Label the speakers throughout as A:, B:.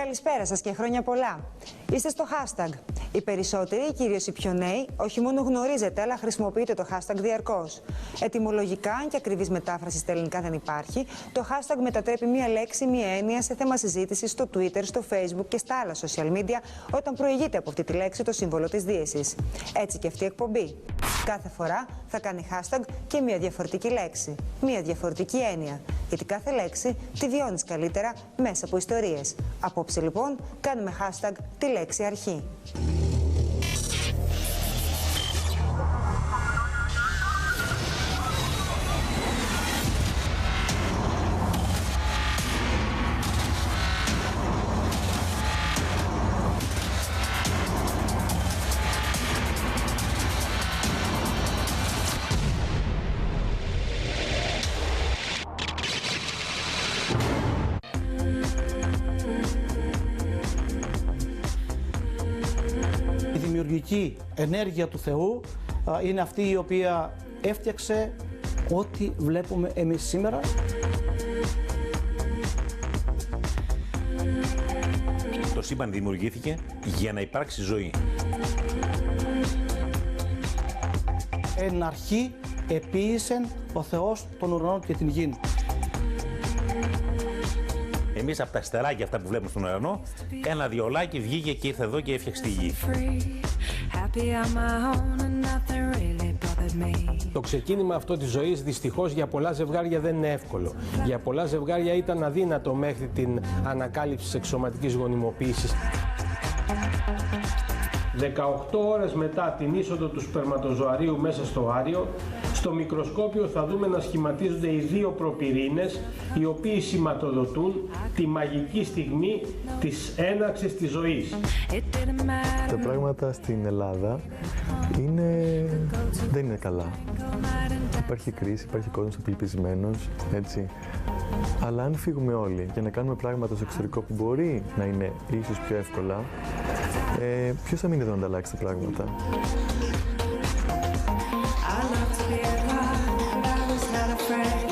A: Καλησπέρα σας και χρόνια πολλά. Είστε στο hashtag. Οι περισσότεροι, κυρίως οι πιο νέοι, όχι μόνο γνωρίζετε, αλλά χρησιμοποιείτε το hashtag διαρκώς. Ετυμολογικά, αν και ακριβής μετάφραση στα ελληνικά δεν υπάρχει, το hashtag μετατρέπει μία λέξη, μία έννοια σε θέμα συζήτησης στο Twitter, στο Facebook και στα άλλα social media, όταν προηγείται από αυτή τη λέξη το σύμβολο της δίαισης. Έτσι και αυτή η εκπομπή. Κάθε φορά θα κάνει hashtag και μία διαφορετική λέξη, μία διαφορετική έννοια. Γιατί κάθε λέξη τη βιώνεις καλύτερα μέσα από ιστορίες. Απόψε λοιπόν κάνουμε hashtag τη λέξη αρχή.
B: Η δημιουργική ενέργεια του Θεού είναι αυτή η οποία έφτιαξε ό,τι βλέπουμε εμείς σήμερα.
C: Το σύμπαν δημιουργήθηκε για να υπάρξει ζωή.
B: Εν αρχή επίησεν ο Θεός των ουρανών και την γην.
C: Εμείς από τα αστεράκια αυτά που βλέπουμε στον ουρανό, ένα διολάκι βγήκε και ήρθε εδώ και έφτιαξε τη γη.
D: Το ξεκίνημα αυτό της ζωής δυστυχώς για πολλά ζευγάρια δεν είναι εύκολο. Για πολλά ζευγάρια ήταν αδύνατο μέχρι την ανακάλυψη της εξωματικής γονιμοποίησης. 18 ώρες μετά την είσοδο του σπερματοζωαρίου μέσα στο άριο, στο μικροσκόπιο θα δούμε να σχηματίζονται οι δύο προπυρήνες, οι οποίοι σηματοδοτούν τη μαγική στιγμή της έναρξης της ζωής.
E: Τα πράγματα στην Ελλάδα δεν είναι καλά. Υπάρχει κρίση, υπάρχει κόσμος απελπισμένος, έτσι. Αλλά αν φύγουμε όλοι και να κάνουμε πράγματα στο εξωτερικό που μπορεί να είναι ίσως πιο εύκολα, ποιος θα μείνει εδώ να ανταλλάξει τα πράγματα.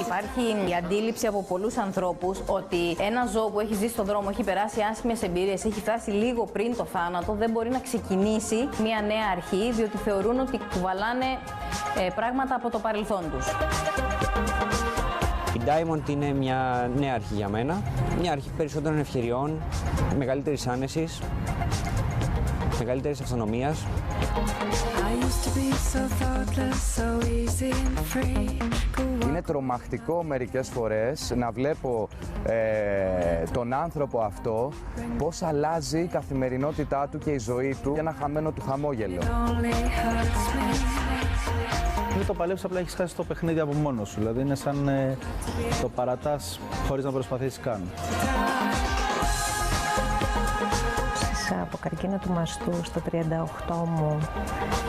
F: Υπάρχει η αντίληψη από πολλούς ανθρώπους ότι ένα ζώο που έχει ζήσει στον δρόμο, έχει περάσει άσχημες εμπειρίες, έχει φτάσει λίγο πριν το θάνατο, δεν μπορεί να ξεκινήσει μια νέα αρχή, διότι θεωρούν ότι κουβαλάνε πράγματα από το παρελθόν τους.
G: Η Diamond είναι μια νέα αρχή για μένα, μια αρχή περισσότερων ευκαιριών, μεγαλύτερης άνεσης, μεγαλύτερης αυτονομίας.
H: Είναι τρομακτικό μερικές φορές να βλέπω τον άνθρωπο αυτό πώς αλλάζει η καθημερινότητά του και η ζωή του για ένα χαμένο του χαμόγελο.
I: Δεν το παλεύεις, απλά έχεις χάσει το παιχνίδι από μόνος σου. Δηλαδή είναι σαν το παρατάς χωρίς να προσπαθήσεις καν.
J: Από καρκίνο του μαστού στο 38 μου,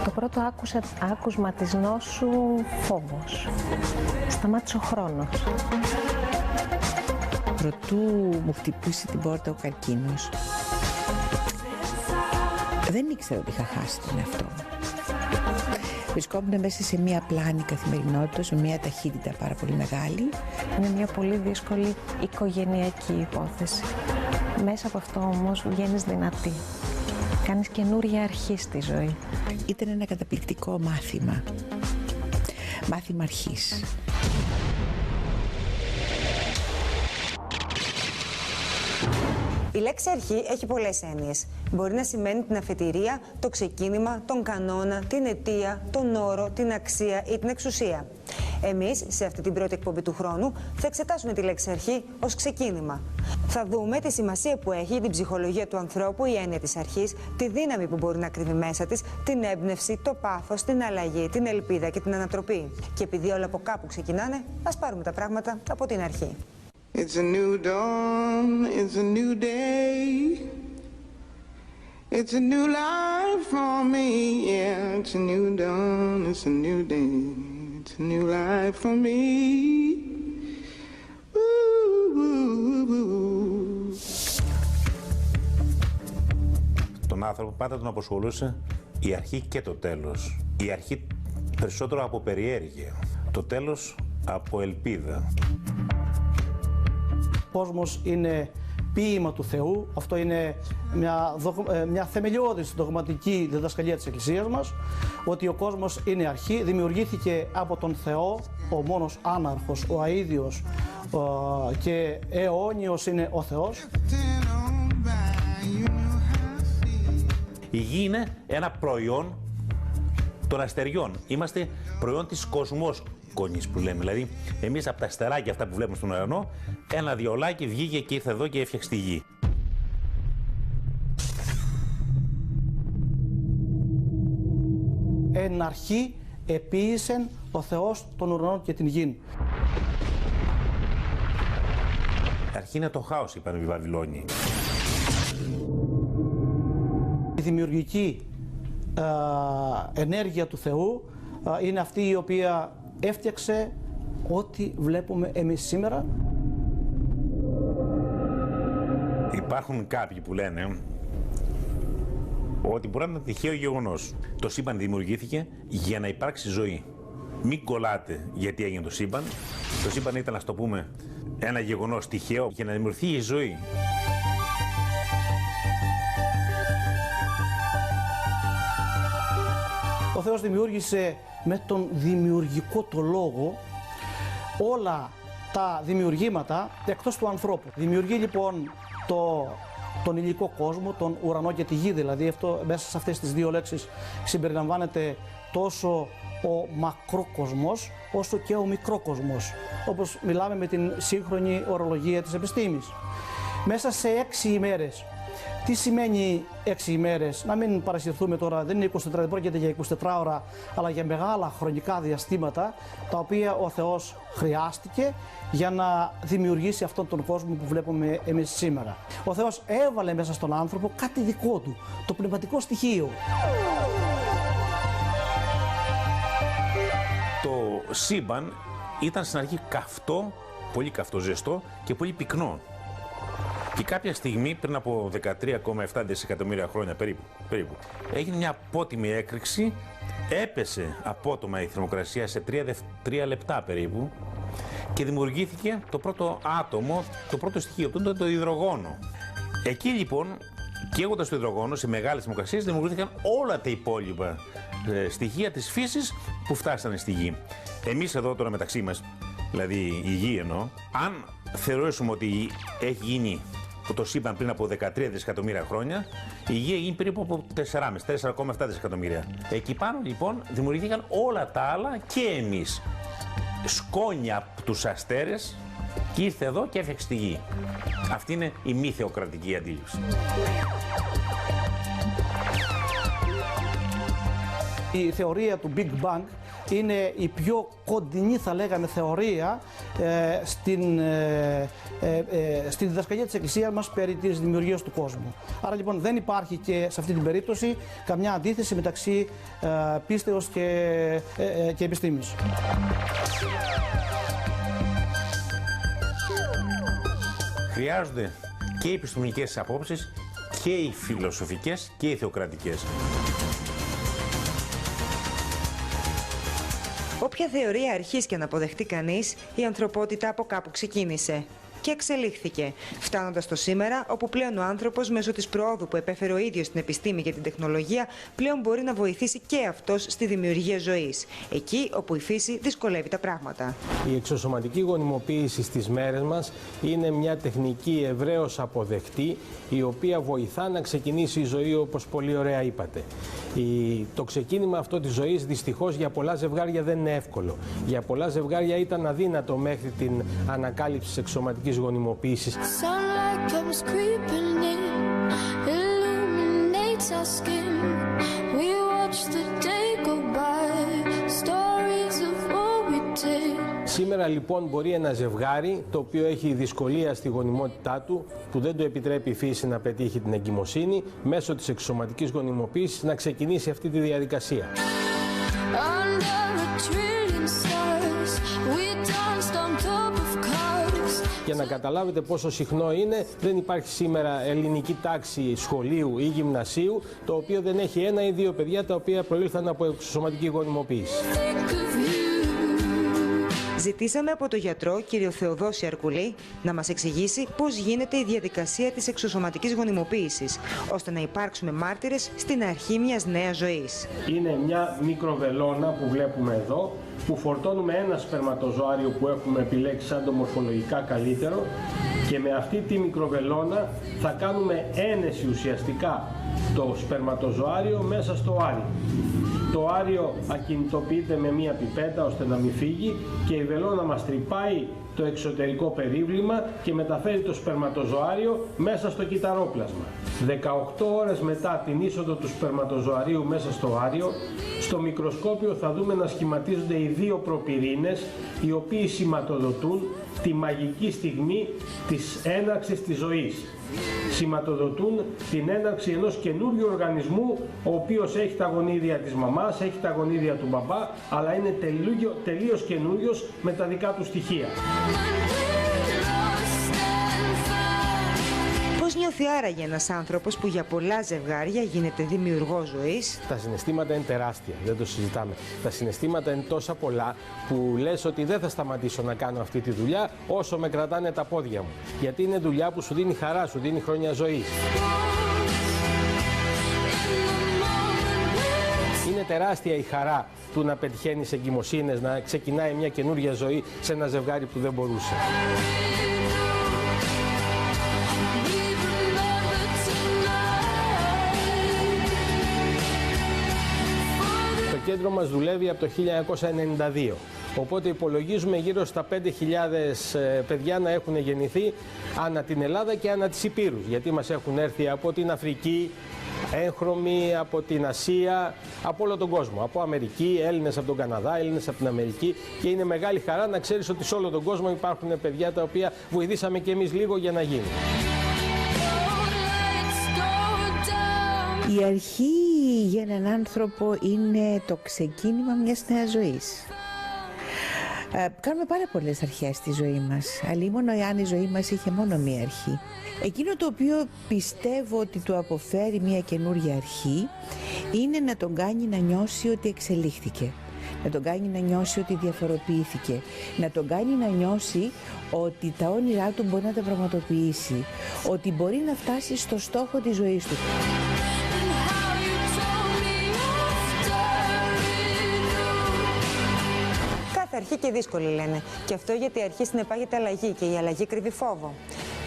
J: το πρώτο άκουσμα της νόσου φόβος. Σταμάτησε ο χρόνος.
K: Προτού μου χτυπήσει την πόρτα ο καρκίνος, δεν ήξερα ότι είχα χάσει τον εαυτό μου. Βρισκόμουν μέσα σε μία πλάνη καθημερινότητα, με μία ταχύτητα πάρα πολύ μεγάλη.
J: Είναι μια πολύ δύσκολη οικογενειακή υπόθεση. Μέσα από αυτό όμως βγαίνεις δυνατή. Κάνεις καινούρια αρχή στη ζωή.
K: Ήταν ένα καταπληκτικό μάθημα. Μάθημα αρχής.
A: Η λέξη αρχή έχει πολλές έννοιες. Μπορεί να σημαίνει την αφετηρία, το ξεκίνημα, τον κανόνα, την αιτία, τον όρο, την αξία ή την εξουσία. Εμείς, σε αυτή την πρώτη εκπομπή του χρόνου, θα εξετάσουμε τη λέξη αρχή ως ξεκίνημα. Θα δούμε τη σημασία που έχει για την ψυχολογία του ανθρώπου η έννοια της αρχής, τη δύναμη που μπορεί να κρύβει μέσα της, την έμπνευση, το πάθος, την αλλαγή, την ελπίδα και την ανατροπή. Και επειδή όλα από κάπου ξεκινάνε, ας πάρουμε τα πράγματα από την αρχή.
L: It's a new dawn, it's a new day. It's a new life for me, yeah. It's a new dawn, it's a new day. It's a new life for me.
C: Τον άνθρωπο πάντα τον απασχολούσε η αρχή και το τέλος. Η αρχή περισσότερο από περιέργεια. Το τέλος από ελπίδα.
B: Ο κόσμος είναι ποίημα του Θεού. Αυτό είναι μια θεμελιώδης δογματική διδασκαλία της Εκκλησίας μας, ότι ο κόσμος είναι αρχή, δημιουργήθηκε από τον Θεό, ο μόνος άναρχος, ο αΐδιος και αιώνιος είναι ο Θεός.
C: Η γη είναι ένα προϊόν των αστεριών. Είμαστε προϊόν της κοσμόσκονης που λέμε. Δηλαδή, εμείς από τα αστεράκια αυτά που βλέπουμε στον ουρανό, ένα διαολάκι βγήκε και ήρθε εδώ και έφτιαξε τη γη.
B: Εν αρχή επίησεν ο Θεός των ουρανών και την γην.
C: Αρχή είναι το χάος, είπαν οι Βαβυλώνιοι.
B: Η δημιουργική ενέργεια του Θεού είναι αυτή η οποία έφτιαξε ό,τι βλέπουμε εμείς σήμερα.
C: Υπάρχουν κάποιοι που λένε ότι μπορεί να είναι τυχαίο γεγονός. Το σύμπαν δημιουργήθηκε για να υπάρξει ζωή. Μην κολλάτε γιατί έγινε το σύμπαν. Το σύμπαν ήταν, ας το πούμε, ένα γεγονός τυχαίο για να δημιουργηθεί η ζωή.
B: Ο Θεός δημιούργησε με τον δημιουργικό το λόγο όλα τα δημιουργήματα εκτός του ανθρώπου. Δημιουργεί λοιπόν τον υλικό κόσμο, τον ουρανό και τη γη, δηλαδή αυτό, μέσα σε αυτές τις δύο λέξεις συμπεριλαμβάνεται τόσο ο μακρόκοσμος όσο και ο μικρόκοσμος, όπως μιλάμε με την σύγχρονη ορολογία της επιστήμης. Μέσα σε 6 ημέρες. Τι σημαίνει 6 ημέρες? Να μην παρασυρθούμε τώρα, δεν είναι 24, δεν πρόκειται για 24 ώρα, αλλά για μεγάλα χρονικά διαστήματα, τα οποία ο Θεός χρειάστηκε για να δημιουργήσει αυτόν τον κόσμο που βλέπουμε εμείς σήμερα. Ο Θεός έβαλε μέσα στον άνθρωπο κάτι δικό του, το πνευματικό στοιχείο.
C: Το σύμπαν ήταν στην αρχή καυτό, πολύ καυτό, ζεστό και πολύ πυκνό. Και κάποια στιγμή, πριν από 13,7 δισεκατομμύρια χρόνια περίπου, έγινε μια απότιμη έκρηξη, έπεσε απότομα η θερμοκρασία σε 3 λεπτά περίπου και δημιουργήθηκε το πρώτο άτομο, το πρώτο στοιχείο, αυτό ήταν το υδρογόνο. Εκεί λοιπόν, καίγοντας το υδρογόνο σε μεγάλες θερμοκρασίες, δημιουργήθηκαν όλα τα υπόλοιπα στοιχεία της φύσης που φτάσανε στη γη. Εμείς εδώ τώρα μεταξύ μας, δηλαδή η γη εννοώ, αν θεωρήσουμε ότι έχει γίνει το σύμπαν πριν από 13 δισεκατομμύρια χρόνια, η γη έγινε περίπου από 4,7 δισεκατομμύρια. Εκεί πάνω λοιπόν δημιουργήθηκαν όλα τα άλλα και εμείς. Σκόνια από τους αστέρες και ήρθε εδώ και έφτιαξε τη γη. Αυτή είναι η μη θεοκρατική αντίληψη.
B: Η θεωρία του Big Bang είναι η πιο κοντινή, θα λέγαμε, θεωρία στην διδασκαλία της Εκκλησίας μας περί της δημιουργίας του κόσμου. Άρα λοιπόν δεν υπάρχει και σε αυτή την περίπτωση καμιά αντίθεση μεταξύ πίστεως και επιστήμης.
C: Χρειάζονται και οι επιστημονικές απόψεις και οι φιλοσοφικές και οι θεοκρατικές.
A: Όποια θεωρία αρχής και να αποδεχτεί κανείς, η ανθρωπότητα από κάπου ξεκίνησε και εξελίχθηκε, φτάνοντας στο σήμερα, όπου πλέον ο άνθρωπος μέσω της προόδου που επέφερε ο ίδιος στην επιστήμη και την τεχνολογία, πλέον μπορεί να βοηθήσει και αυτός στη δημιουργία ζωής, εκεί όπου η φύση δυσκολεύει τα πράγματα.
D: Η εξωσωματική γονιμοποίηση στις μέρες μας είναι μια τεχνική ευρέως αποδεκτή, η οποία βοηθά να ξεκινήσει η ζωή, όπως πολύ ωραία είπατε. Το ξεκίνημα αυτό της ζωής δυστυχώς για πολλά ζευγάρια δεν είναι εύκολο. Για πολλά ζευγάρια ήταν αδύνατο μέχρι την ανακάλυψη της εξωσωματικής γονιμοποίησης. Σήμερα λοιπόν μπορεί ένα ζευγάρι το οποίο έχει δυσκολία στη γονιμότητά του, που δεν του επιτρέπει η φύση να πετύχει την εγκυμοσύνη, μέσω της εξωσωματικής γονιμοποίησης να ξεκινήσει αυτή τη διαδικασία. Για να καταλάβετε πόσο συχνό είναι, δεν υπάρχει σήμερα ελληνική τάξη σχολείου ή γυμνασίου το οποίο δεν έχει 1 ή 2 παιδιά τα οποία προήλθαν από εξωσωματική γονιμοποίηση.
A: Ζητήσαμε από τον γιατρό κύριο Θεοδόση Αρκουλή να μας εξηγήσει πώς γίνεται η διαδικασία της εξωσωματικής γονιμοποίησης, ώστε να υπάρξουμε μάρτυρες στην αρχή μιας νέας ζωής.
D: Είναι μια μικροβελόνα που βλέπουμε εδώ, που φορτώνουμε ένα σπερματοζωάριο που έχουμε επιλέξει σαν το μορφολογικά καλύτερο και με αυτή τη μικροβελόνα θα κάνουμε ένεση ουσιαστικά το σπερματοζωάριο μέσα στο άριο. Το άριο ακινητοποιείται με μία πιπέτα ώστε να μην φύγει και η βελόνα μας τρυπάει το εξωτερικό περίβλημα και μεταφέρει το σπερματοζωάριο μέσα στο κυταρόπλασμα. 18 ώρες μετά την είσοδο του σπερματοζωαρίου μέσα στο άριο, στο μικροσκόπιο θα δούμε να σχηματίζονται οι δύο προπυρήνες, οι οποίοι σηματοδοτούν τη μαγική στιγμή της έναρξης της ζωής. Σηματοδοτούν την έναρξη ενός καινούριου οργανισμού, ο οποίος έχει τα γονίδια της μαμάς, έχει τα γονίδια του μπαμπά, αλλά είναι τελείως καινούριος με τα δικά του στοιχεία.
A: Πώς νιώθει άραγε ένας άνθρωπος που για πολλά ζευγάρια γίνεται δημιουργός ζωής?
D: Τα συναισθήματα είναι τεράστια, δεν το συζητάμε. Τα συναισθήματα είναι τόσα πολλά που λες ότι δεν θα σταματήσω να κάνω αυτή τη δουλειά όσο με κρατάνε τα πόδια μου. Γιατί είναι δουλειά που σου δίνει χαρά, σου δίνει χρόνια ζωής. Είναι τεράστια η χαρά του να πετυχαίνεις εγκυμοσύνες, να ξεκινάει μια καινούρια ζωή σε ένα ζευγάρι που δεν μπορούσε. Το κέντρο μας δουλεύει από το 1992, οπότε υπολογίζουμε γύρω στα 5.000 παιδιά να έχουν γεννηθεί ανά την Ελλάδα και ανά τις Υπήρους, γιατί μας έχουν έρθει από την Αφρική, έγχρωμοι από την Ασία, από όλο τον κόσμο, από Αμερική, Έλληνες από τον Καναδά, Έλληνες από την Αμερική, και είναι μεγάλη χαρά να ξέρεις ότι σε όλο τον κόσμο υπάρχουν παιδιά τα οποία βοηθήσαμε και εμείς λίγο για να γίνουν.
K: Η αρχή για έναν άνθρωπο είναι το ξεκίνημα μιας νέας ζωής. Κάνουμε πάρα πολλές αρχές στη ζωή μας, αλλήμωνο εάν η ζωή μας είχε μόνο μία αρχή. Εκείνο το οποίο πιστεύω ότι του αποφέρει μία καινούργια αρχή είναι να τον κάνει να νιώσει ότι εξελίχθηκε, να τον κάνει να νιώσει ότι διαφοροποιήθηκε, να τον κάνει να νιώσει ότι τα όνειρά του μπορεί να τα πραγματοποιήσει, ότι μπορεί να φτάσει στο στόχο της ζωής του.
A: Αρχή και δύσκολη λένε. Και αυτό γιατί η αρχή συνεπάγεται αλλαγή και η αλλαγή κρύβει φόβο.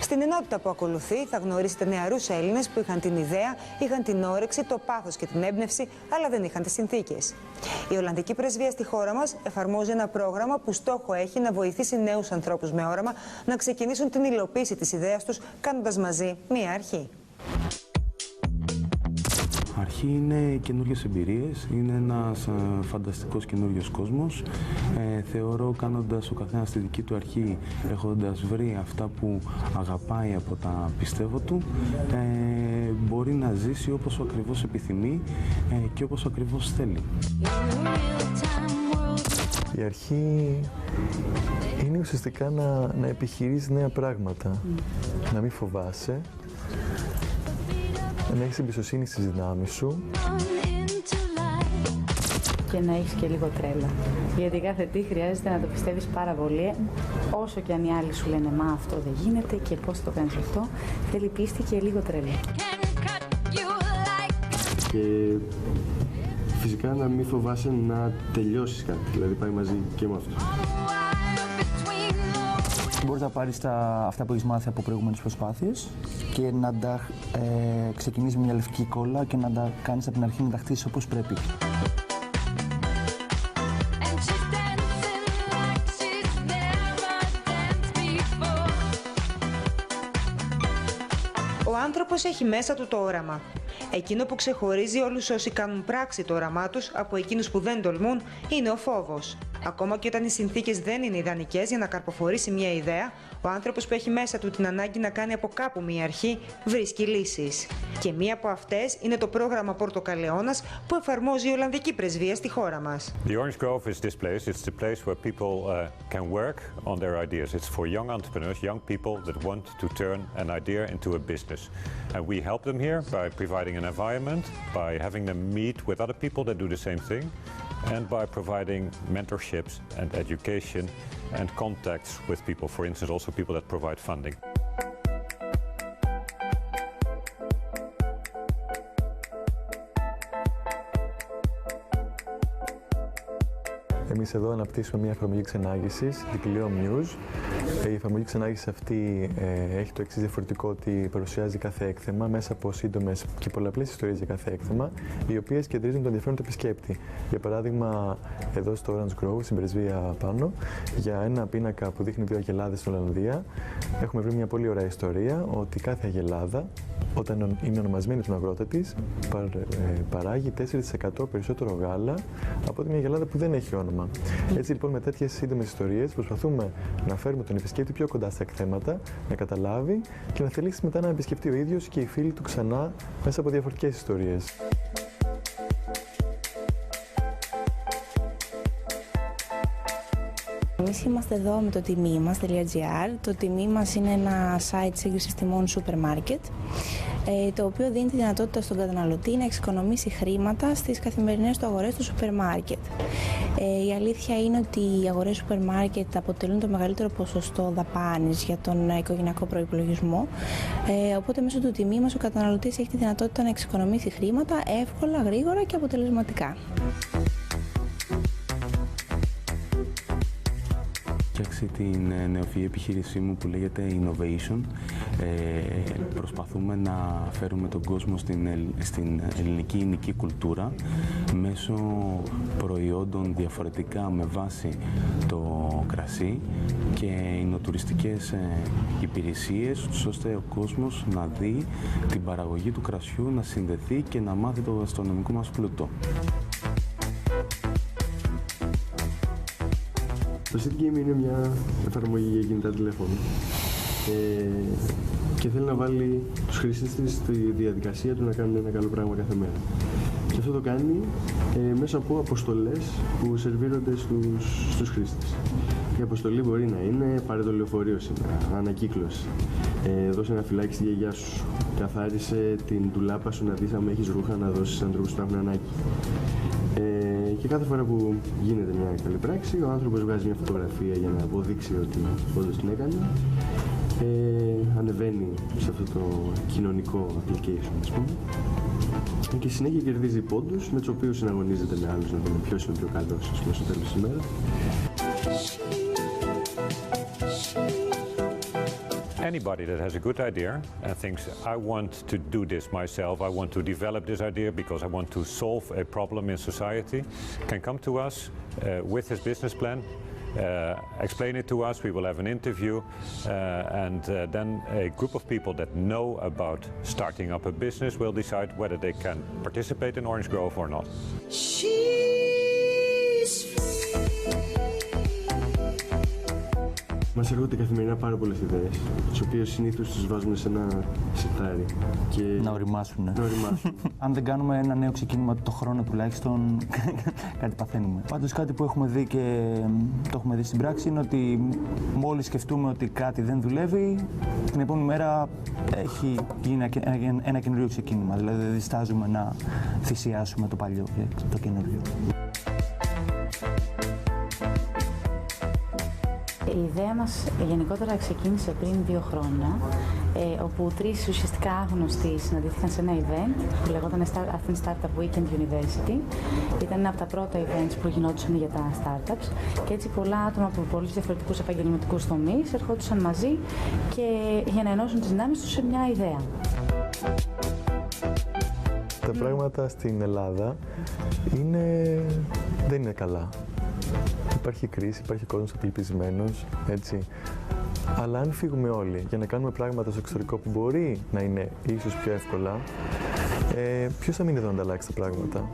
A: Στην ενότητα που ακολουθεί θα γνωρίσετε νεαρούς Έλληνες που είχαν την ιδέα, είχαν την όρεξη, το πάθος και την έμπνευση, αλλά δεν είχαν τις συνθήκες. Η Ολλανδική Πρεσβεία στη χώρα μας εφαρμόζει ένα πρόγραμμα που στόχο έχει να βοηθήσει νέους ανθρώπους με όραμα να ξεκινήσουν την υλοποίηση της ιδέας τους, κάνοντας μαζί μία αρχή.
M: Αρχή είναι καινούργιες εμπειρίες, είναι ένας φανταστικός καινούριος κόσμος. Θεωρώ, κάνοντας ο καθένας τη δική του αρχή, έχοντας βρει αυτά που αγαπάει από τα πιστεύω του, μπορεί να ζήσει όπως ακριβώς επιθυμεί και όπως ακριβώς θέλει.
E: Η αρχή είναι ουσιαστικά να επιχειρείς νέα πράγματα, να μην φοβάσαι, να έχεις εμπιστοσύνη στις δυνάμεις σου.
N: Και να έχεις και λίγο τρέλα. Γιατί κάθε τι χρειάζεται να το πιστεύεις πάρα πολύ. Όσο και αν οι άλλοι σου λένε «Μα αυτό δεν γίνεται» και «Πώς το κάνεις αυτό», θέλει πίστη και λίγο τρέλα.
O: Και φυσικά να μην φοβάσαι να τελειώσεις κάτι, δηλαδή πάει μαζί και με αυτό.
P: Μπορείς να πάρεις αυτά που έχεις μάθει από προηγούμενες προσπάθειες και να τα ξεκινήσεις με μια λευκή κόλλα και να τα κάνεις από την αρχή, να τα χτίσεις όπως πρέπει.
A: Ο άνθρωπος έχει μέσα του το όραμα. Εκείνο που ξεχωρίζει όλους όσοι κάνουν πράξη το όραμά τους από εκείνους που δεν τολμούν είναι ο φόβος. Ακόμα και όταν οι συνθήκες δεν είναι ιδανικές για να καρποφορήσει μια ιδέα, ο άνθρωπος που έχει μέσα του την ανάγκη να κάνει από κάπου μια αρχή βρίσκει λύσεις. Και μία από αυτές είναι το πρόγραμμα Πορτοκαλαιώνας που εφαρμόζει η Ολλανδική Πρεσβεία στη χώρα μας.
Q: The Orange Grove is this place. It's the place where people can work on their ideas. It's for young entrepreneurs, young people that want to turn an idea into a business. And we help them here by providing an environment, by having them meet with other people that do the same thing. and by providing mentorships and education and contacts with people, for instance, also people that provide funding.
E: Εμείς εδώ αναπτύσσουμε μια εφαρμογή ξενάγησης, την Clio Muse. Η εφαρμογή ξενάγησης αυτή έχει το εξής διαφορετικό, ότι παρουσιάζει κάθε έκθεμα μέσα από σύντομες και πολλαπλές ιστορίες για κάθε έκθεμα, οι οποίες κεντρίζουν το ενδιαφέρον του επισκέπτη. Για παράδειγμα, εδώ στο Orange Grove, στην πρεσβεία πάνω, για ένα πίνακα που δείχνει δύο αγελάδες στην Ολλανδία, έχουμε βρει μια πολύ ωραία ιστορία ότι κάθε αγελάδα, όταν είναι ονομασμένη τον αγρότα της, παράγει 4% περισσότερο γάλα από ότι μια αγελάδα που δεν έχει όνομα. Έτσι λοιπόν, με τέτοιες σύντομες ιστορίες προσπαθούμε να φέρουμε τον επισκέπτη πιο κοντά στα εκθέματα, να καταλάβει και να θελήσει μετά να επισκεφτεί ο ίδιος και οι φίλοι του ξανά μέσα από διαφορετικές ιστορίες.
R: Εμείς είμαστε εδώ με το τιμήμας.gr. Το τιμή μας είναι ένα site σύγκρισης τιμών σούπερ μάρκετ, το οποίο δίνει τη δυνατότητα στον καταναλωτή να εξοικονομήσει χρήματα στις καθημερινές του αγορές του σούπερ μάρκετ. Η αλήθεια είναι ότι οι αγορές σούπερ μάρκετ αποτελούν το μεγαλύτερο ποσοστό δαπάνης για τον οικογενειακό προϋπολογισμό, οπότε μέσω του τιμή μας ο καταναλωτής έχει τη δυνατότητα να εξοικονομήσει χρήματα εύκολα, γρήγορα και αποτελεσματικά.
M: Φτιάξει την νεοφυή επιχείρησή μου που λέγεται Innovation. Προσπαθούμε να φέρουμε τον κόσμο στην ελληνική ηνική κουλτούρα μέσω προϊόντων διαφορετικά με βάση το κρασί και εινοτουριστικές υπηρεσίες, ώστε ο κόσμος να δει την παραγωγή του κρασιού, να συνδεθεί και να μάθει το γαστρονομικό μας πλούτο.
O: Το Seed Game είναι μια εφαρμογή για κινητά τηλέφωνα και θέλει να βάλει τους χρήστες της στη διαδικασία του να κάνουν ένα καλό πράγμα κάθε μέρα. Και αυτό το κάνει μέσα από αποστολές που σερβίρονται στους χρήστες. Η αποστολή μπορεί να είναι πάρε το λεωφορείο σήμερα, ανακύκλωση, δώσε ένα φυλάκι στη γιαγιά σου, καθάρισε την τουλάπα σου να δεις αν έχεις ρούχα να δώσεις στους ανθρώπους που έχουν ανάγκη. Και κάθε φορά που γίνεται μια καλή πράξη, ο άνθρωπος βγάζει μια φωτογραφία για να αποδείξει ότι όντως την έκανε. Ανεβαίνει σε αυτό το κοινωνικό application, ας πούμε. Και συνέχεια κερδίζει πόντους με τους οποίους συναγωνίζεται με άλλους να δούμε ποιος είναι ο πιο καλός, ας πούμε, στο τέλος της ημέρας.
Q: Anybody that has a good idea and thinks, I want to do this myself, I want to develop this idea because I want to solve a problem in society, can come to us with his business plan, explain it to us, we will have an interview, and then a group of people that know about starting up a business will decide whether they can participate in Orange Grove or not.
O: Μας έρχονται καθημερινά πάρα πολλές ιδέες, τις οποίες συνήθως τις βάζουμε σε ένα σιτάρι. Και
P: να οριμάσουν.
O: Να οριμάσουν.
P: Αν δεν κάνουμε ένα νέο ξεκίνημα το χρόνο τουλάχιστον, κάτι παθαίνουμε. Πάντως κάτι που έχουμε δει και το έχουμε δει στην πράξη είναι ότι μόλις σκεφτούμε ότι κάτι δεν δουλεύει, την επόμενη μέρα έχει γίνει ένα καινούριο ξεκίνημα. Δηλαδή δεν διστάζουμε να θυσιάσουμε το παλιό και το καινούριο.
N: Η ιδέα μας γενικότερα ξεκίνησε πριν 2 χρόνια, όπου 3 ουσιαστικά άγνωστοι συναντήθηκαν σε ένα event που λεγόταν Athens Startup Weekend University. Ήταν ένα από τα πρώτα events που γινόντουσαν για τα startups και έτσι πολλά άτομα από πολλούς διαφορετικούς επαγγελματικούς τομείς ερχόντουσαν μαζί και για να ενώσουν τις δυνάμεις τους σε μια ιδέα.
E: Τα πράγματα στην Ελλάδα δεν είναι καλά. Υπάρχει κρίση, υπάρχει κόσμος απελπισμένος, έτσι. Αλλά αν φύγουμε όλοι για να κάνουμε πράγματα στο εξωτερικό που μπορεί να είναι ίσως πιο εύκολα, ποιος θα μείνει εδώ να ανταλλάξει τα πράγματα.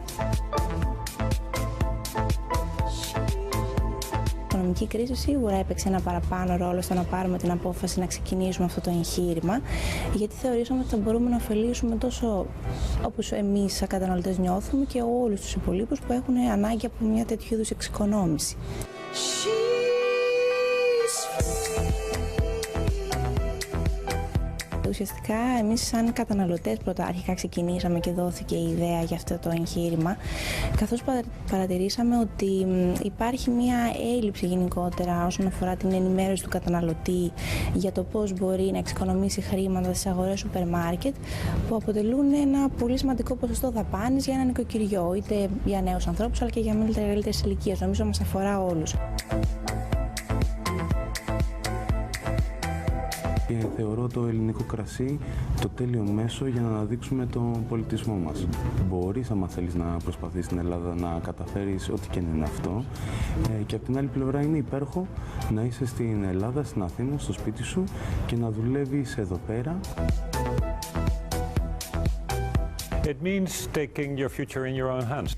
R: Η οικονομική κρίση σίγουρα έπαιξε ένα παραπάνω ρόλο στο να πάρουμε την απόφαση να ξεκινήσουμε αυτό το εγχείρημα, γιατί θεωρήσαμε ότι θα μπορούμε να ωφελήσουμε τόσο όπως εμείς σαν καταναλωτές νιώθουμε και όλους τους υπολείπους που έχουν ανάγκη από μια τέτοιου είδους εξοικονόμηση. Ουσιαστικά εμείς σαν καταναλωτές πρώτα αρχικά ξεκινήσαμε και δόθηκε η ιδέα για αυτό το εγχείρημα, καθώς παρατηρήσαμε ότι υπάρχει μια έλλειψη γενικότερα όσον αφορά την ενημέρωση του καταναλωτή για το πώς μπορεί να εξοικονομήσει χρήματα στις αγορές σούπερ μάρκετ, που αποτελούν ένα πολύ σημαντικό ποσοστό δαπάνης για ένα νοικοκυριό, είτε για νέους ανθρώπους αλλά και για μεγαλύτερες ηλικίες. Νομίζω μας αφορά όλους.
M: Και θεωρώ το ελληνικό κρασί το τέλειο μέσο για να αναδείξουμε τον πολιτισμό μας. Μπορείς, άμα θέλεις να προσπαθείς στην Ελλάδα, να καταφέρεις ό,τι και είναι αυτό. Και από την άλλη πλευρά είναι υπέροχο να είσαι στην Ελλάδα, στην Αθήνα, στο σπίτι σου και να δουλεύεις εδώ πέρα.
Q: It means taking your future in your own hands.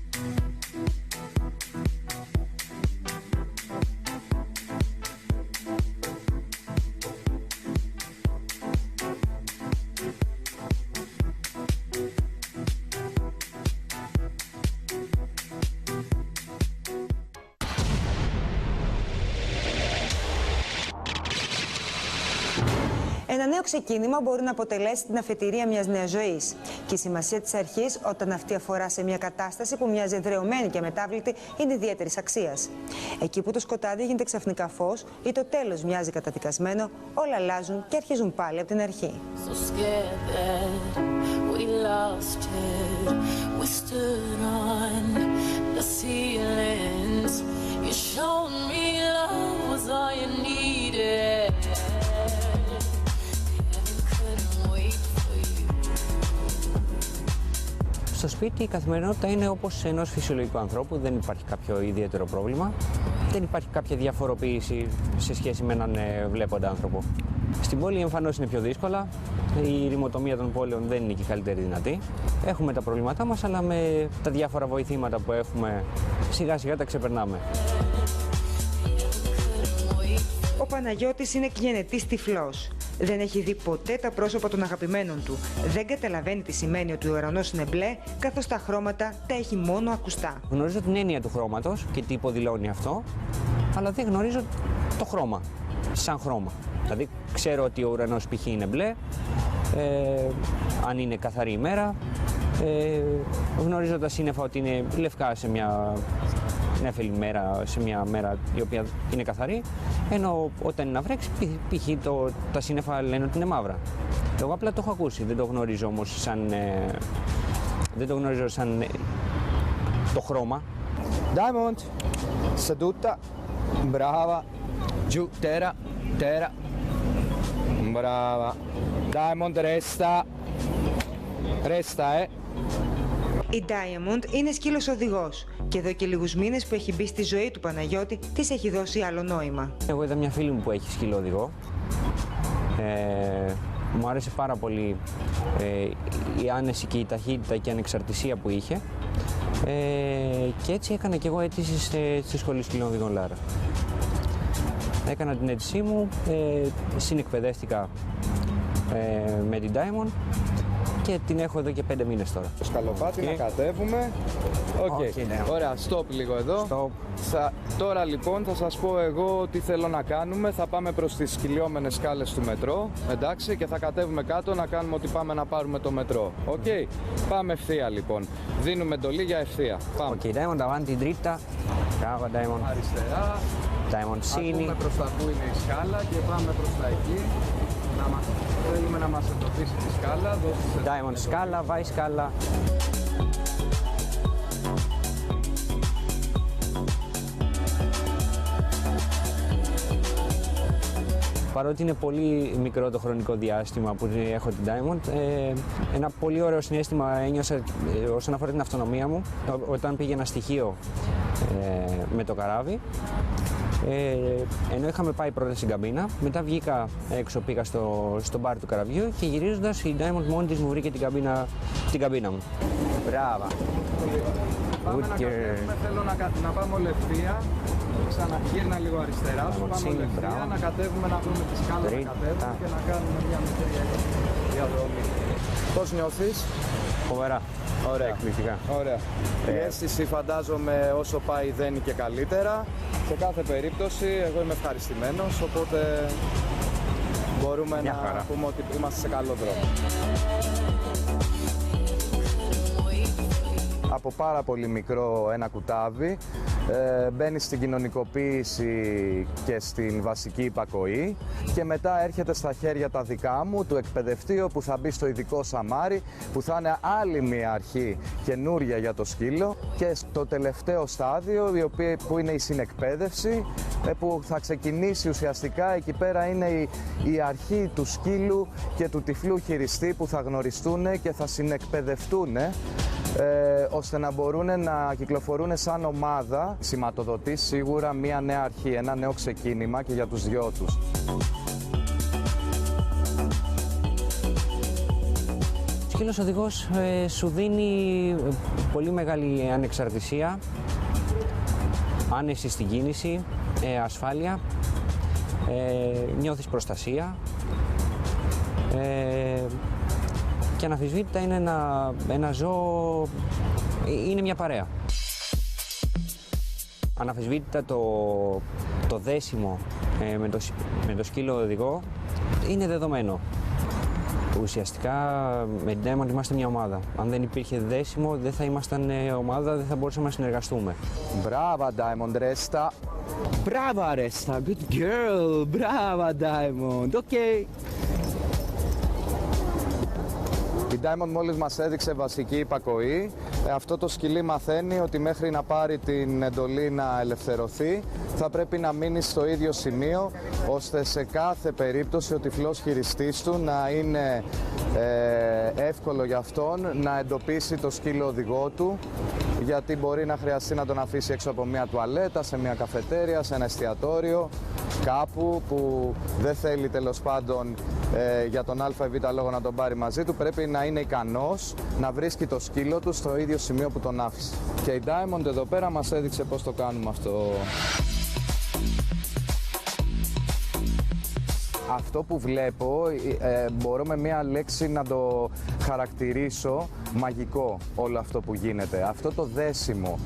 A: Ένα νέο ξεκίνημα μπορεί να αποτελέσει την αφετηρία μιας νέας ζωής. Και η σημασία της αρχής, όταν αυτή αφορά σε μια κατάσταση που μοιάζει εδραιωμένη και αμετάβλητη, είναι ιδιαίτερης αξίας. Εκεί που το σκοτάδι γίνεται ξαφνικά φως ή το τέλος μοιάζει καταδικασμένο, όλα αλλάζουν και αρχίζουν πάλι από την αρχή.
G: Στο σπίτι η καθημερινότητα είναι όπως ενός φυσιολογικού ανθρώπου, δεν υπάρχει κάποιο ιδιαίτερο πρόβλημα, δεν υπάρχει κάποια διαφοροποίηση σε σχέση με έναν βλέποντα άνθρωπο. Στην πόλη εμφανώς είναι πιο δύσκολα, η ρημοτομία των πόλεων δεν είναι και η καλύτερη δυνατή. Έχουμε τα προβλήματά μας, αλλά με τα διάφορα βοηθήματα που έχουμε σιγά σιγά τα ξεπερνάμε.
A: Ο Παναγιώτης είναι γενετής τυφλός. Δεν έχει δει ποτέ τα πρόσωπα των αγαπημένων του. Δεν καταλαβαίνει τι σημαίνει ότι ο ουρανός είναι μπλε, καθώς τα χρώματα τα έχει μόνο ακουστά.
G: Γνωρίζω την έννοια του χρώματος και τι υποδηλώνει αυτό, αλλά δεν γνωρίζω το χρώμα, σαν χρώμα. Δηλαδή ξέρω ότι ο ουρανός π.χ. είναι μπλε, αν είναι καθαρή ημέρα, γνωρίζω τα σύννεφα ότι είναι λευκά σε μια νέφελη μέρα, σε μια μέρα η οποία είναι καθαρή, ενώ όταν είναι να βρέξει, π.χ. τα σύννεφα λένε ότι είναι μαύρα. Εγώ απλά το έχω ακούσει, δεν το γνωρίζω όμως σαν, το χρώμα.
H: Diamond, seduta, brava, giù, terra, terra, brava. Diamond, resta,
A: Η Diamond είναι σκύλος οδηγός και εδώ και λίγους μήνες που έχει μπει στη ζωή του Παναγιώτη, της έχει δώσει άλλο νόημα.
G: Εγώ είδα μια φίλη μου που έχει σκύλο οδηγό. Μου άρεσε πάρα πολύ η άνεση και η ταχύτητα και η ανεξαρτησία που είχε. Και έτσι έκανα και εγώ αίτηση στη Σχολή Σκυλών Οδηγών Λάρα. Έκανα την αίτησή μου, συνεκπαιδεύτηκα με την Diamond και την έχω εδώ και 5 μήνες τώρα.
H: Το σκαλοπάτι να κατέβουμε. Ωραία, stop λίγο εδώ. Τώρα λοιπόν θα σας πω εγώ τι θέλω να κάνουμε. Θα πάμε προς τις κυλιόμενες σκάλες του μετρό, εντάξει, και θα κατέβουμε κάτω να κάνουμε ότι πάμε να πάρουμε το μετρό. Πάμε ευθεία λοιπόν. Δίνουμε εντολή για ευθεία. Πάμε.
G: Diamond, avanti, dritta. Brava, Diamond.
H: Αριστερά.
G: Diamond, sini.
H: Ακούμε προς τα που είναι η σκάλα και πάμε προς τα εκεί. Θέλουμε να μας εντοπίσει τη σκάλα.
G: Diamond σκάλα, vai σκάλα. Παρότι είναι πολύ μικρό το χρονικό διάστημα που έχω την Diamond, ένα πολύ ωραίο συναίσθημα ένιωσα όσον αφορά την αυτονομία μου όταν πήγαινα στοιχείο με το καράβι. Ενώ είχαμε πάει πρώτα στην καμπίνα, μετά βγήκα έξω, πήγα στο μπαρ του καραβιού και γυρίζοντας η Diamond μόνη της μου βρήκε την καμπίνα μου. Μπράβα.
H: Πάμε να κατέβουμε, θέλω να πάμε ολευθεία. Ξαναγύρνα λίγο αριστερά σου, πάμε ολευθεία, να κατέβουμε, να βρούμε τη σκάλα, να κατέβουμε και να κάνουμε μια μικρή διαδρομή. Πώς νιώθεις?
G: Φοβερά.
H: Ωραία.
G: Εκπληκτικά.
H: Ωραία. Η αίσθηση φαντάζομαι όσο πάει δένει και καλύτερα. Σε κάθε περίπτωση εγώ είμαι ευχαριστημένος, οπότε μπορούμε να πούμε ότι είμαστε σε καλό δρόμο. Από πάρα πολύ μικρό ένα κουτάβι μπαίνει στην κοινωνικοποίηση και στην βασική υπακοή και μετά έρχεται στα χέρια τα δικά μου του εκπαιδευτή, που θα μπει στο ειδικό σαμάρι, που θα είναι άλλη μια αρχή καινούρια για το σκύλο, και στο τελευταίο στάδιο που είναι η συνεκπαίδευση, που θα ξεκινήσει ουσιαστικά. Εκεί πέρα είναι η αρχή του σκύλου και του τυφλού χειριστή που θα γνωριστούν και θα συνεκπαιδευτούν ώστε να μπορούν να κυκλοφορούν σαν ομάδα. Σηματοδοτεί σίγουρα μια νέα αρχή, ένα νέο ξεκίνημα και για τους δυο τους.
G: Ο σκύλος οδηγός σου δίνει πολύ μεγάλη ανεξαρτησία, άνεση στην κίνηση, ασφάλεια, νιώθεις προστασία και αναμφισβήτητα είναι ένα ζώο, είναι μια παρέα. Αναμφισβήτητα το δέσιμο με το σκύλο οδηγό είναι δεδομένο. Ουσιαστικά με την Diamond είμαστε μια ομάδα. Αν δεν υπήρχε δέσιμο, δεν θα ήμασταν ομάδα, δεν θα μπορούσαμε να συνεργαστούμε.
H: Μπράβο, Diamond, Ρέστα.
S: Μπράβο, Ρέστα. Good girl. Μπράβο, Diamond. Okay.
H: Η Diamond μόλις μας έδειξε βασική υπακοή. Αυτό το σκυλί μαθαίνει ότι μέχρι να πάρει την εντολή να ελευθερωθεί θα πρέπει να μείνει στο ίδιο σημείο, ώστε σε κάθε περίπτωση ο τυφλός χειριστής του να είναι εύκολο για αυτόν να εντοπίσει το σκύλο οδηγό του, γιατί μπορεί να χρειαστεί να τον αφήσει έξω από μια τουαλέτα, σε μια καφετέρια, σε ένα εστιατόριο, κάπου που δεν θέλει τέλος πάντων για τον α ή β λόγο να τον πάρει μαζί του. Πρέπει να είναι ικανός να βρίσκει το σκύλο του στο ίδιο σημείο που τον άφησε. Και η Diamond εδώ πέρα μας έδειξε πώς το κάνουμε αυτό. Αυτό που βλέπω μπορώ με μία λέξη να το χαρακτηρίσω μαγικό, όλο αυτό που γίνεται. Αυτό το δέσιμο,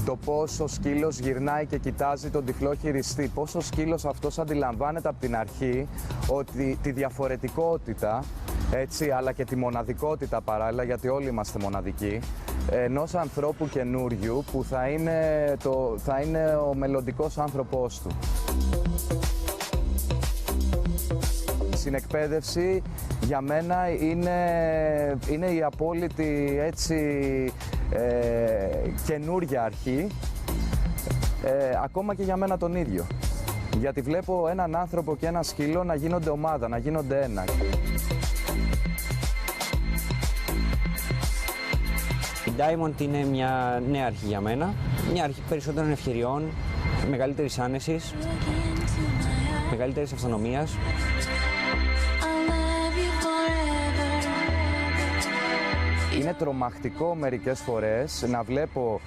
H: το πώς ο σκύλος γυρνάει και κοιτάζει τον τυφλό χειριστή, πώς ο σκύλος αυτός αντιλαμβάνεται από την αρχή ότι τη διαφορετικότητα, έτσι, αλλά και τη μοναδικότητα παράλληλα, γιατί όλοι είμαστε μοναδικοί, ενός ανθρώπου καινούριου που θα είναι ο μελλοντικός άνθρωπός του. Η συνεκπαίδευση για μένα είναι η απόλυτη, έτσι, καινούρια αρχή, ακόμα και για μένα τον ίδιο. Γιατί βλέπω έναν άνθρωπο και ένα σκύλο να γίνονται ομάδα, να γίνονται ένα.
G: Η Diamond είναι μια νέα αρχή για μένα, μια αρχή περισσότερων ευκαιριών, μεγαλύτερης άνεσης, μεγαλύτερης αυτονομίας.
H: Είναι τρομακτικό μερικές φορές να βλέπω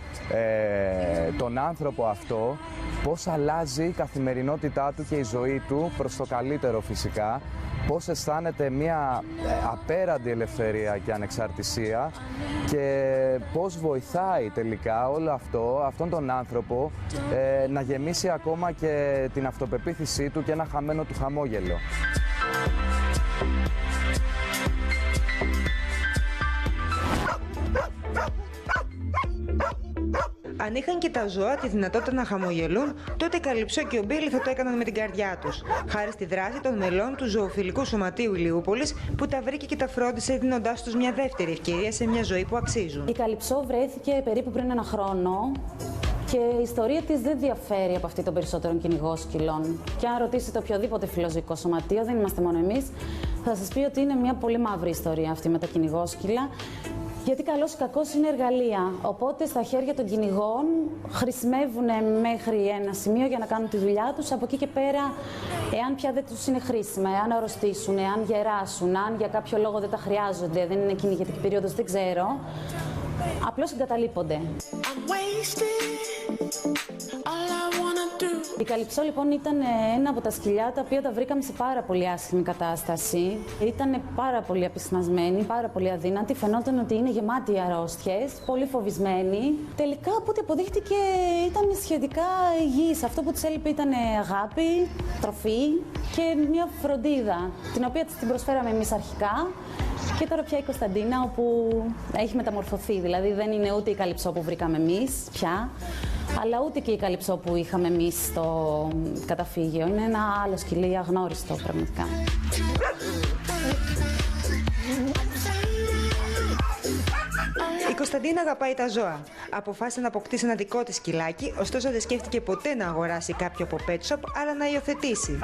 H: τον άνθρωπο αυτό πώς αλλάζει η καθημερινότητά του και η ζωή του προς το καλύτερο φυσικά, πώς αισθάνεται μια απέραντη ελευθερία και ανεξαρτησία και πώς βοηθάει τελικά όλο αυτόν τον άνθρωπο να γεμίσει ακόμα και την αυτοπεποίθησή του και ένα χαμένο του χαμόγελο.
A: Αν είχαν και τα ζώα τη δυνατότητα να χαμογελούν, τότε η Καλυψό και ο Μπίλι θα το έκαναν με την καρδιά τους. Χάρη στη δράση των μελών του Ζωοφιλικού Σωματείου Ηλιούπολης, που τα βρήκε και τα φρόντισε, δίνοντάς τους μια δεύτερη ευκαιρία σε μια ζωή που αξίζουν.
T: Η Καλυψό βρέθηκε περίπου πριν ένα χρόνο και η ιστορία της δεν διαφέρει από αυτή των περισσότερων κυνηγόσκυλων. Και αν ρωτήσετε οποιοδήποτε φιλοζωικό σωματείο, δεν είμαστε μόνο εμείς, θα σας πει ότι είναι μια πολύ μαύρη ιστορία αυτή με τα κυνηγόσκυλα. Γιατί καλώς ή κακώς είναι εργαλεία, οπότε στα χέρια των κυνηγών χρησιμεύουν μέχρι ένα σημείο για να κάνουν τη δουλειά τους. Από εκεί και πέρα, εάν πια δεν τους είναι χρήσιμα, εάν αρρωστήσουν, εάν γεράσουν, αν για κάποιο λόγο δεν τα χρειάζονται, δεν είναι κυνηγετική περίοδος, δεν ξέρω, απλώς εγκαταλείπονται. Η καλυψό λοιπόν ήταν ένα από τα σκυλιά τα οποία τα βρήκαμε σε πάρα πολύ άσχημη κατάσταση. Ήταν πάρα πολύ απεισνασμένη, πάρα πολύ αδύνατη. Φαινόταν ότι είναι γεμάτη αρρώστιες, πολύ φοβισμένη. Τελικά από ό,τι αποδείχτηκε ήταν σχετικά υγιής. Αυτό που της έλειπε ήταν αγάπη, τροφή και μια φροντίδα, την οποία της την προσφέραμε εμείς αρχικά. Και τώρα πια η Κωνσταντίνα, όπου έχει μεταμορφωθεί. Δηλαδή δεν είναι ούτε η καλυψό που βρήκαμε εμείς πια, αλλά ούτε και η καλυψό που είχαμε εμείς στο καταφύγιο. Είναι ένα άλλο σκυλί αγνώριστο πραγματικά.
A: Η Κωνσταντίνα αγαπάει τα ζώα. Αποφάσισε να αποκτήσει ένα δικό της σκυλάκι, ωστόσο δεν σκέφτηκε ποτέ να αγοράσει κάποιο από pet shop, αλλά να υιοθετήσει.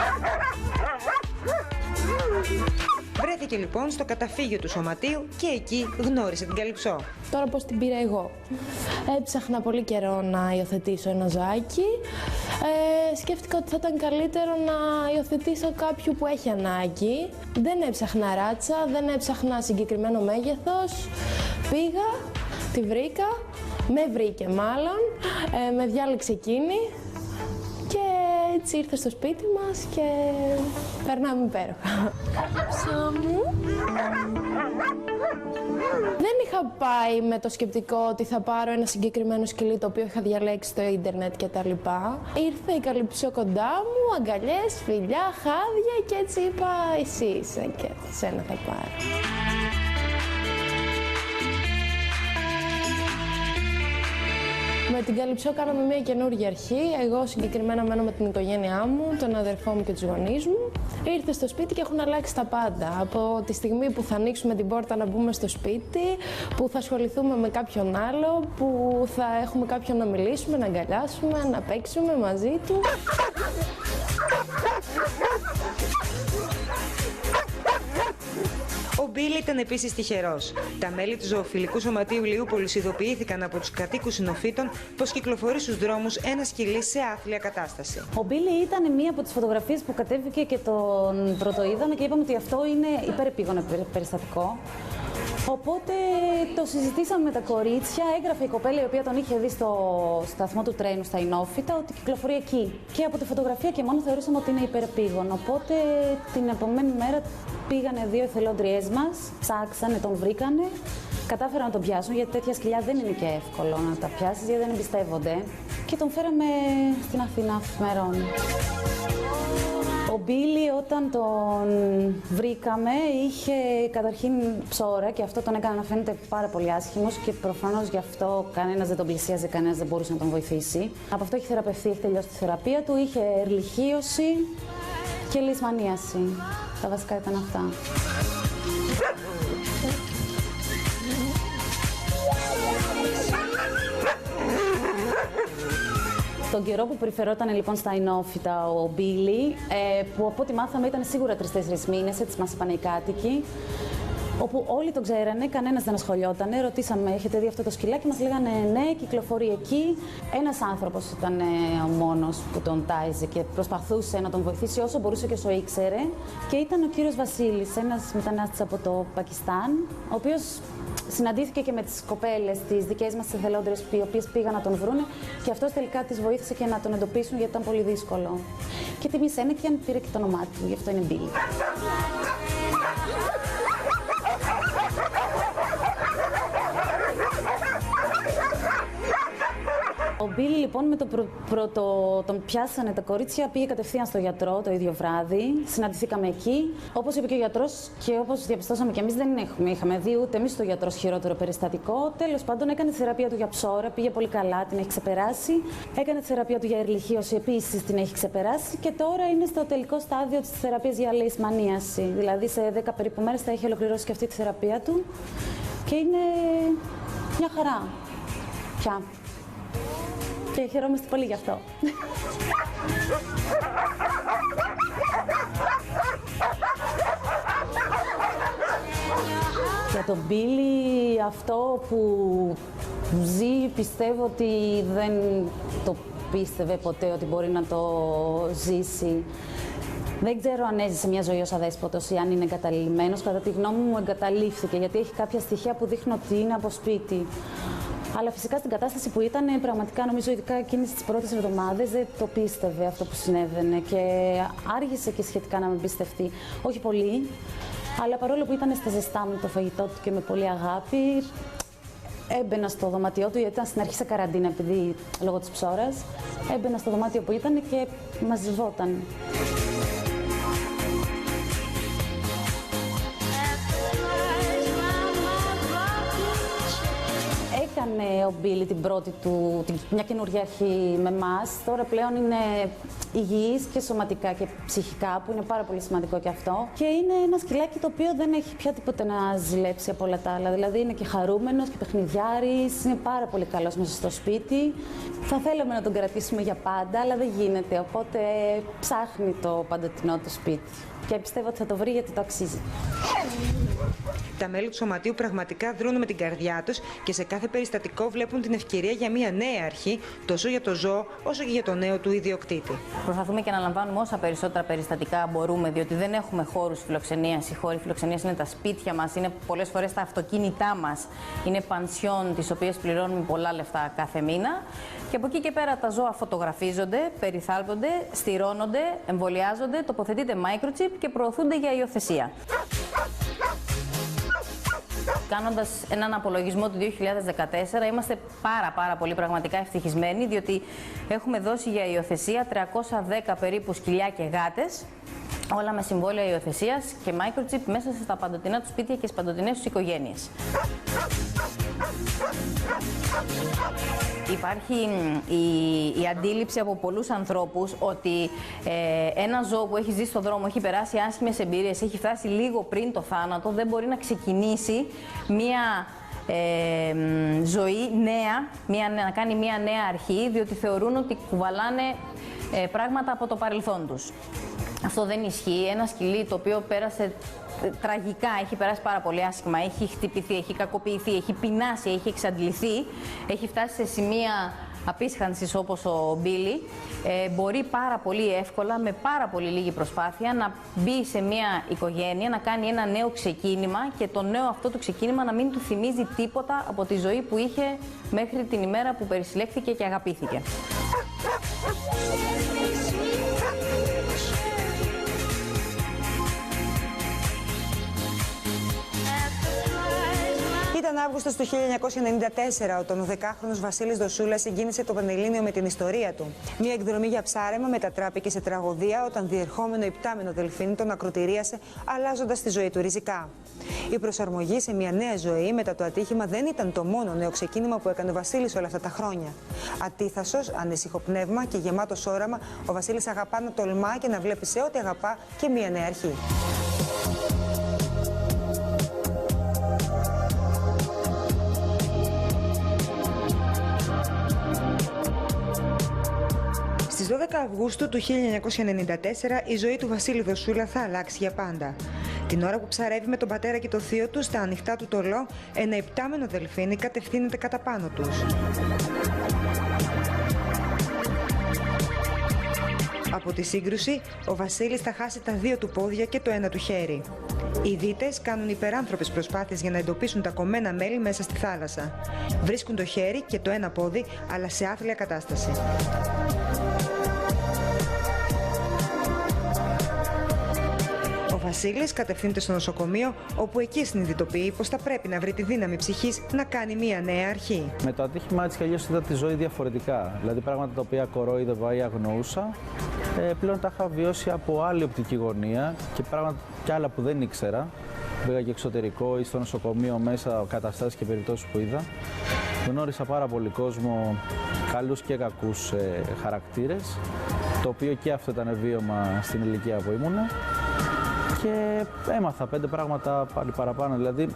A: Βρέθηκε λοιπόν στο καταφύγιο του σωματείου και εκεί γνώρισε την καλυψό.
U: Τώρα πώς την πήρα εγώ. Έψαχνα πολύ καιρό να υιοθετήσω ένα ζωάκι. Σκέφτηκα ότι θα ήταν καλύτερο να υιοθετήσω κάποιου που έχει ανάγκη. Δεν έψαχνα ράτσα, δεν έψαχνα συγκεκριμένο μέγεθος. Πήγα, τη βρήκα, με βρήκε μάλλον, με διάλεξε εκείνη. Και έτσι ήρθε στο σπίτι μας και περνάμε υπέροχα. Δεν είχα πάει με το σκεπτικό ότι θα πάρω ένα συγκεκριμένο σκυλί το οποίο είχα διαλέξει στο ίντερνετ και τα λοιπά. Ήρθε η καλυψό κοντά μου, αγκαλιές, φιλιά, χάδια και έτσι είπα εσύ είσαι και σένα θα πάρω. Με την καλυψό κάναμε μια καινούργια αρχή. Εγώ συγκεκριμένα μένω με την οικογένειά μου, τον αδερφό μου και τους γονείς μου. Ήρθε στο σπίτι και έχουν αλλάξει τα πάντα. Από τη στιγμή που θα ανοίξουμε την πόρτα να μπούμε στο σπίτι, που θα ασχοληθούμε με κάποιον άλλο, που θα έχουμε κάποιον να μιλήσουμε, να αγκαλιάσουμε, να παίξουμε μαζί του.
A: Ο Μπίλι ήταν επίσης τυχερός. Τα μέλη του ζωοφιλικού σωματείου Λιούπολης ειδοποιήθηκαν από τους κατοίκους συνοφύτων πως κυκλοφορεί στους δρόμους ένα σκυλί σε άθλια κατάσταση.
T: Ο Μπίλι ήταν μία από τις φωτογραφίες που κατέβηκε και τον πρωτοείδαμε και είπαμε ότι αυτό είναι υπερεπίγον περιστατικό. Οπότε το συζητήσαμε με τα κορίτσια, έγραφε η κοπέλα η οποία τον είχε δει στο σταθμό του τρένου στα Ινόφυτα ότι κυκλοφορεί εκεί. Και από τη φωτογραφία και μόνο θεωρήσαμε ότι είναι υπερεπίγον. Οπότε την επομένη μέρα πήγανε δύο εθελόντριές μας, ψάξανε, τον βρήκανε, κατάφεραν να τον πιάσουν γιατί τέτοια σκυλιά δεν είναι και εύκολο να τα πιάσεις γιατί δεν εμπιστεύονται. Και τον φέραμε στην Αθήνα αφημερών. Ο Μπίλι όταν τον βρήκαμε είχε καταρχήν ψώρα και αυτό τον έκανε να φαίνεται πάρα πολύ άσχημος και προφανώς γι' αυτό κανένας δεν τον πλησίαζε, κανένας δεν μπορούσε να τον βοηθήσει. Από αυτό έχει θεραπευθεί, έχει τελειώσει τη θεραπεία του, είχε ερλιχίωση και λησμανίαση. Τα βασικά ήταν αυτά. Τον καιρό που περιφερόταν λοιπόν στα Ινόφυτα ο Μπίλι, που από ό,τι μάθαμε ήταν σίγουρα 3-4 μήνες, έτσι μας είπαν οι κάτοικοι, όπου όλοι τον ξέρανε, κανένας δεν ασχολιότανε. Ρωτήσαμε, έχετε δει αυτό το σκυλάκι, μας λέγανε ναι, κυκλοφορεί εκεί. Ένας άνθρωπος ήταν ο μόνος που τον τάιζε και προσπαθούσε να τον βοηθήσει όσο μπορούσε και όσο ήξερε. Και ήταν ο κύριος Βασίλης, ένας μετανάστης από το Πακιστάν, ο οποίος συναντήθηκε και με τις κοπέλες, τις δικές μας εθελόντριες, οι οποίες πήγαν να τον βρούνε και αυτός τελικά τις βοήθησε και να τον εντοπίσουν γιατί ήταν πολύ δύσκολο. Και τιμήσανε και πήρε και το όνομά του, γι' αυτό είναι Μπίλι. Ο Μπίλι λοιπόν με το τον πιάσανε τα κορίτσια, πήγε κατευθείαν στο γιατρό το ίδιο βράδυ. Συναντηθήκαμε εκεί. Όπως είπε και ο γιατρός και όπως διαπιστώσαμε και εμείς, δεν είχαμε δει ούτε εμείς στο γιατρό χειρότερο περιστατικό. Τέλος πάντων, έκανε τη θεραπεία του για ψώρα, πήγε πολύ καλά, την έχει ξεπεράσει. Έκανε τη θεραπεία του για ερλιχίωση, επίσης την έχει ξεπεράσει. Και τώρα είναι στο τελικό στάδιο της θεραπείας για λησμανίαση. Δηλαδή σε 10 περίπου μέρες θα έχει ολοκληρώσει και αυτή τη θεραπεία του. Και είναι μια χαρά πια. Και χαιρόμαστε πολύ γι' αυτό. Για τον Μπίλι αυτό που ζει πιστεύω ότι δεν το πίστευε ποτέ ότι μπορεί να το ζήσει. Δεν ξέρω αν έζησε μια ζωή ως αδέσποτος ή αν είναι εγκαταλειμμένος. Κατά τη γνώμη μου εγκαταλείφθηκε γιατί έχει κάποια στοιχεία που δείχνουν ότι είναι από σπίτι. Αλλά φυσικά στην κατάσταση που ήταν, πραγματικά νομίζω, ειδικά εκείνες τις πρώτες εβδομάδες, δεν το πίστευε αυτό που συνέβαινε και άργησε και σχετικά να με πιστευτεί. Όχι πολύ, αλλά παρόλο που ήταν στα ζεστά με το φαγητό του και με πολύ αγάπη, έμπαινα στο δωμάτιό του, γιατί ήταν στην αρχή σε καραντίνα, επειδή λόγω της ψώρας. Έμπαινα στο δωμάτιο που ήταν και μαζευόταν. Έκανε ο Μπίλι την πρώτη του, μια καινούργια αρχή με εμάς. Τώρα πλέον είναι υγιής και σωματικά και ψυχικά, που είναι πάρα πολύ σημαντικό και αυτό. Και είναι ένα σκυλάκι το οποίο δεν έχει πια τίποτε να ζηλέψει από όλα τα άλλα. Δηλαδή είναι και χαρούμενος και παιχνιδιάρης, είναι πάρα πολύ καλός μέσα στο σπίτι. Θα θέλαμε να τον κρατήσουμε για πάντα, αλλά δεν γίνεται. Οπότε ψάχνει το παντοτινό του σπίτι. Και πιστεύω ότι θα το βρει, γιατί το αξίζει.
A: Τα μέλη του σωματείου πραγματικά δρούν με την καρδιά τους και σε κάθε περιστατικό βλέπουν την ευκαιρία για μια νέα αρχή, τόσο για το ζώο όσο και για το νέο του ιδιοκτήτη.
F: Προσπαθούμε και να λαμβάνουμε όσα περισσότερα περιστατικά μπορούμε, διότι δεν έχουμε χώρους φιλοξενίας. Οι χώροι φιλοξενίας είναι τα σπίτια μας, είναι πολλές φορές τα αυτοκίνητά μας, είναι πανσιόν τις οποίες πληρώνουμε πολλά λεφτά κάθε μήνα. Και από εκεί και πέρα τα ζώα φωτογραφίζονται, περιθάλπονται, στηρώνονται, εμβολιάζονται, τοποθετείται microchip και προωθούνται για υιοθεσία. Κάνοντας έναν απολογισμό του 2014, είμαστε πάρα πολύ πραγματικά ευτυχισμένοι, διότι έχουμε δώσει για υιοθεσία 310 περίπου σκυλιά και γάτες, όλα με συμβόλαια υιοθεσίας και microchip μέσα στα παντοτινά του σπίτια και στις παντοτινές τους οικογένειες. Υπάρχει η αντίληψη από πολλούς ανθρώπους ότι ένα ζώο που έχει ζήσει στον δρόμο, έχει περάσει άσχημες εμπειρίες, έχει φτάσει λίγο πριν το θάνατο, δεν μπορεί να ξεκινήσει μία ζωή νέα, να κάνει μία νέα αρχή, διότι θεωρούν ότι κουβαλάνε πράγματα από το παρελθόν τους. Αυτό δεν ισχύει. Ένα σκυλί το οποίο πέρασε τραγικά, έχει περάσει πάρα πολύ άσχημα, έχει χτυπηθεί, έχει κακοποιηθεί, έχει πεινάσει, έχει εξαντληθεί, έχει φτάσει σε σημεία απίσχανσης όπως ο Μπίλι, μπορεί πάρα πολύ εύκολα, με πάρα πολύ λίγη προσπάθεια, να μπει σε μια οικογένεια, να κάνει ένα νέο ξεκίνημα και το νέο αυτό το ξεκίνημα να μην του θυμίζει τίποτα από τη ζωή που είχε μέχρι την ημέρα που περισυλλέχθηκε και αγαπήθηκε.
A: Ήταν Αύγουστος του 1994 όταν ο 10χρονος Βασίλης Δοσούλας συγκίνησε το Πανελλήνιο με την ιστορία του. Μια εκδρομή για ψάρεμα μετατράπηκε σε τραγωδία όταν διερχόμενο υπτάμενο δελφίνι τον ακροτηρίασε, αλλάζοντας τη ζωή του ριζικά. Η προσαρμογή σε μια νέα ζωή μετά το ατύχημα δεν ήταν το μόνο νέο ξεκίνημα που έκανε ο Βασίλης όλα αυτά τα χρόνια. Ατίθασος, ανήσυχο πνεύμα και γεμάτος όραμα, ο Βασίλης αγαπά να τολμά και να βλέπει σε ό,τι αγαπά και μια νέα αρχή. Στις 12 Αυγούστου του 1994 η ζωή του Βασίλη Δοσούλα θα αλλάξει για πάντα. Την ώρα που ψαρεύει με τον πατέρα και το θείο του στα ανοιχτά του τολό, ένα υπτάμενο δελφίνι κατευθύνεται κατά πάνω τους. Από τη σύγκρουση, ο Βασίλης θα χάσει τα δύο του πόδια και το ένα του χέρι. Οι δίτες κάνουν υπεράνθρωπες προσπάθειες για να εντοπίσουν τα κομμένα μέλη μέσα στη θάλασσα. Βρίσκουν το χέρι και το ένα πόδι, αλλά σε άθλια κατάσταση. Ο Βασίλης κατευθύνεται στο νοσοκομείο, όπου εκεί συνειδητοποιεί πως θα πρέπει να βρει τη δύναμη ψυχής να κάνει μια νέα αρχή.
I: Με το ατύχημα έτσι κι αλλιώς είδα τη ζωή διαφορετικά. Δηλαδή πράγματα τα οποία κορόιδευα ή αγνοούσα, πλέον τα είχα βιώσει από άλλη οπτική γωνία και πράγματα κι άλλα που δεν ήξερα. Πήγα και εξωτερικό ή στο νοσοκομείο μέσα, καταστάσεις και περιπτώσεις που είδα. Γνώρισα πάρα πολύ κόσμο, καλούς και κακούς χαρακτήρες, το οποίο και αυτό ήταν βίωμα στην ηλικία που ήμουνα. Και έμαθα 5 πράγματα πάλι παραπάνω, δηλαδή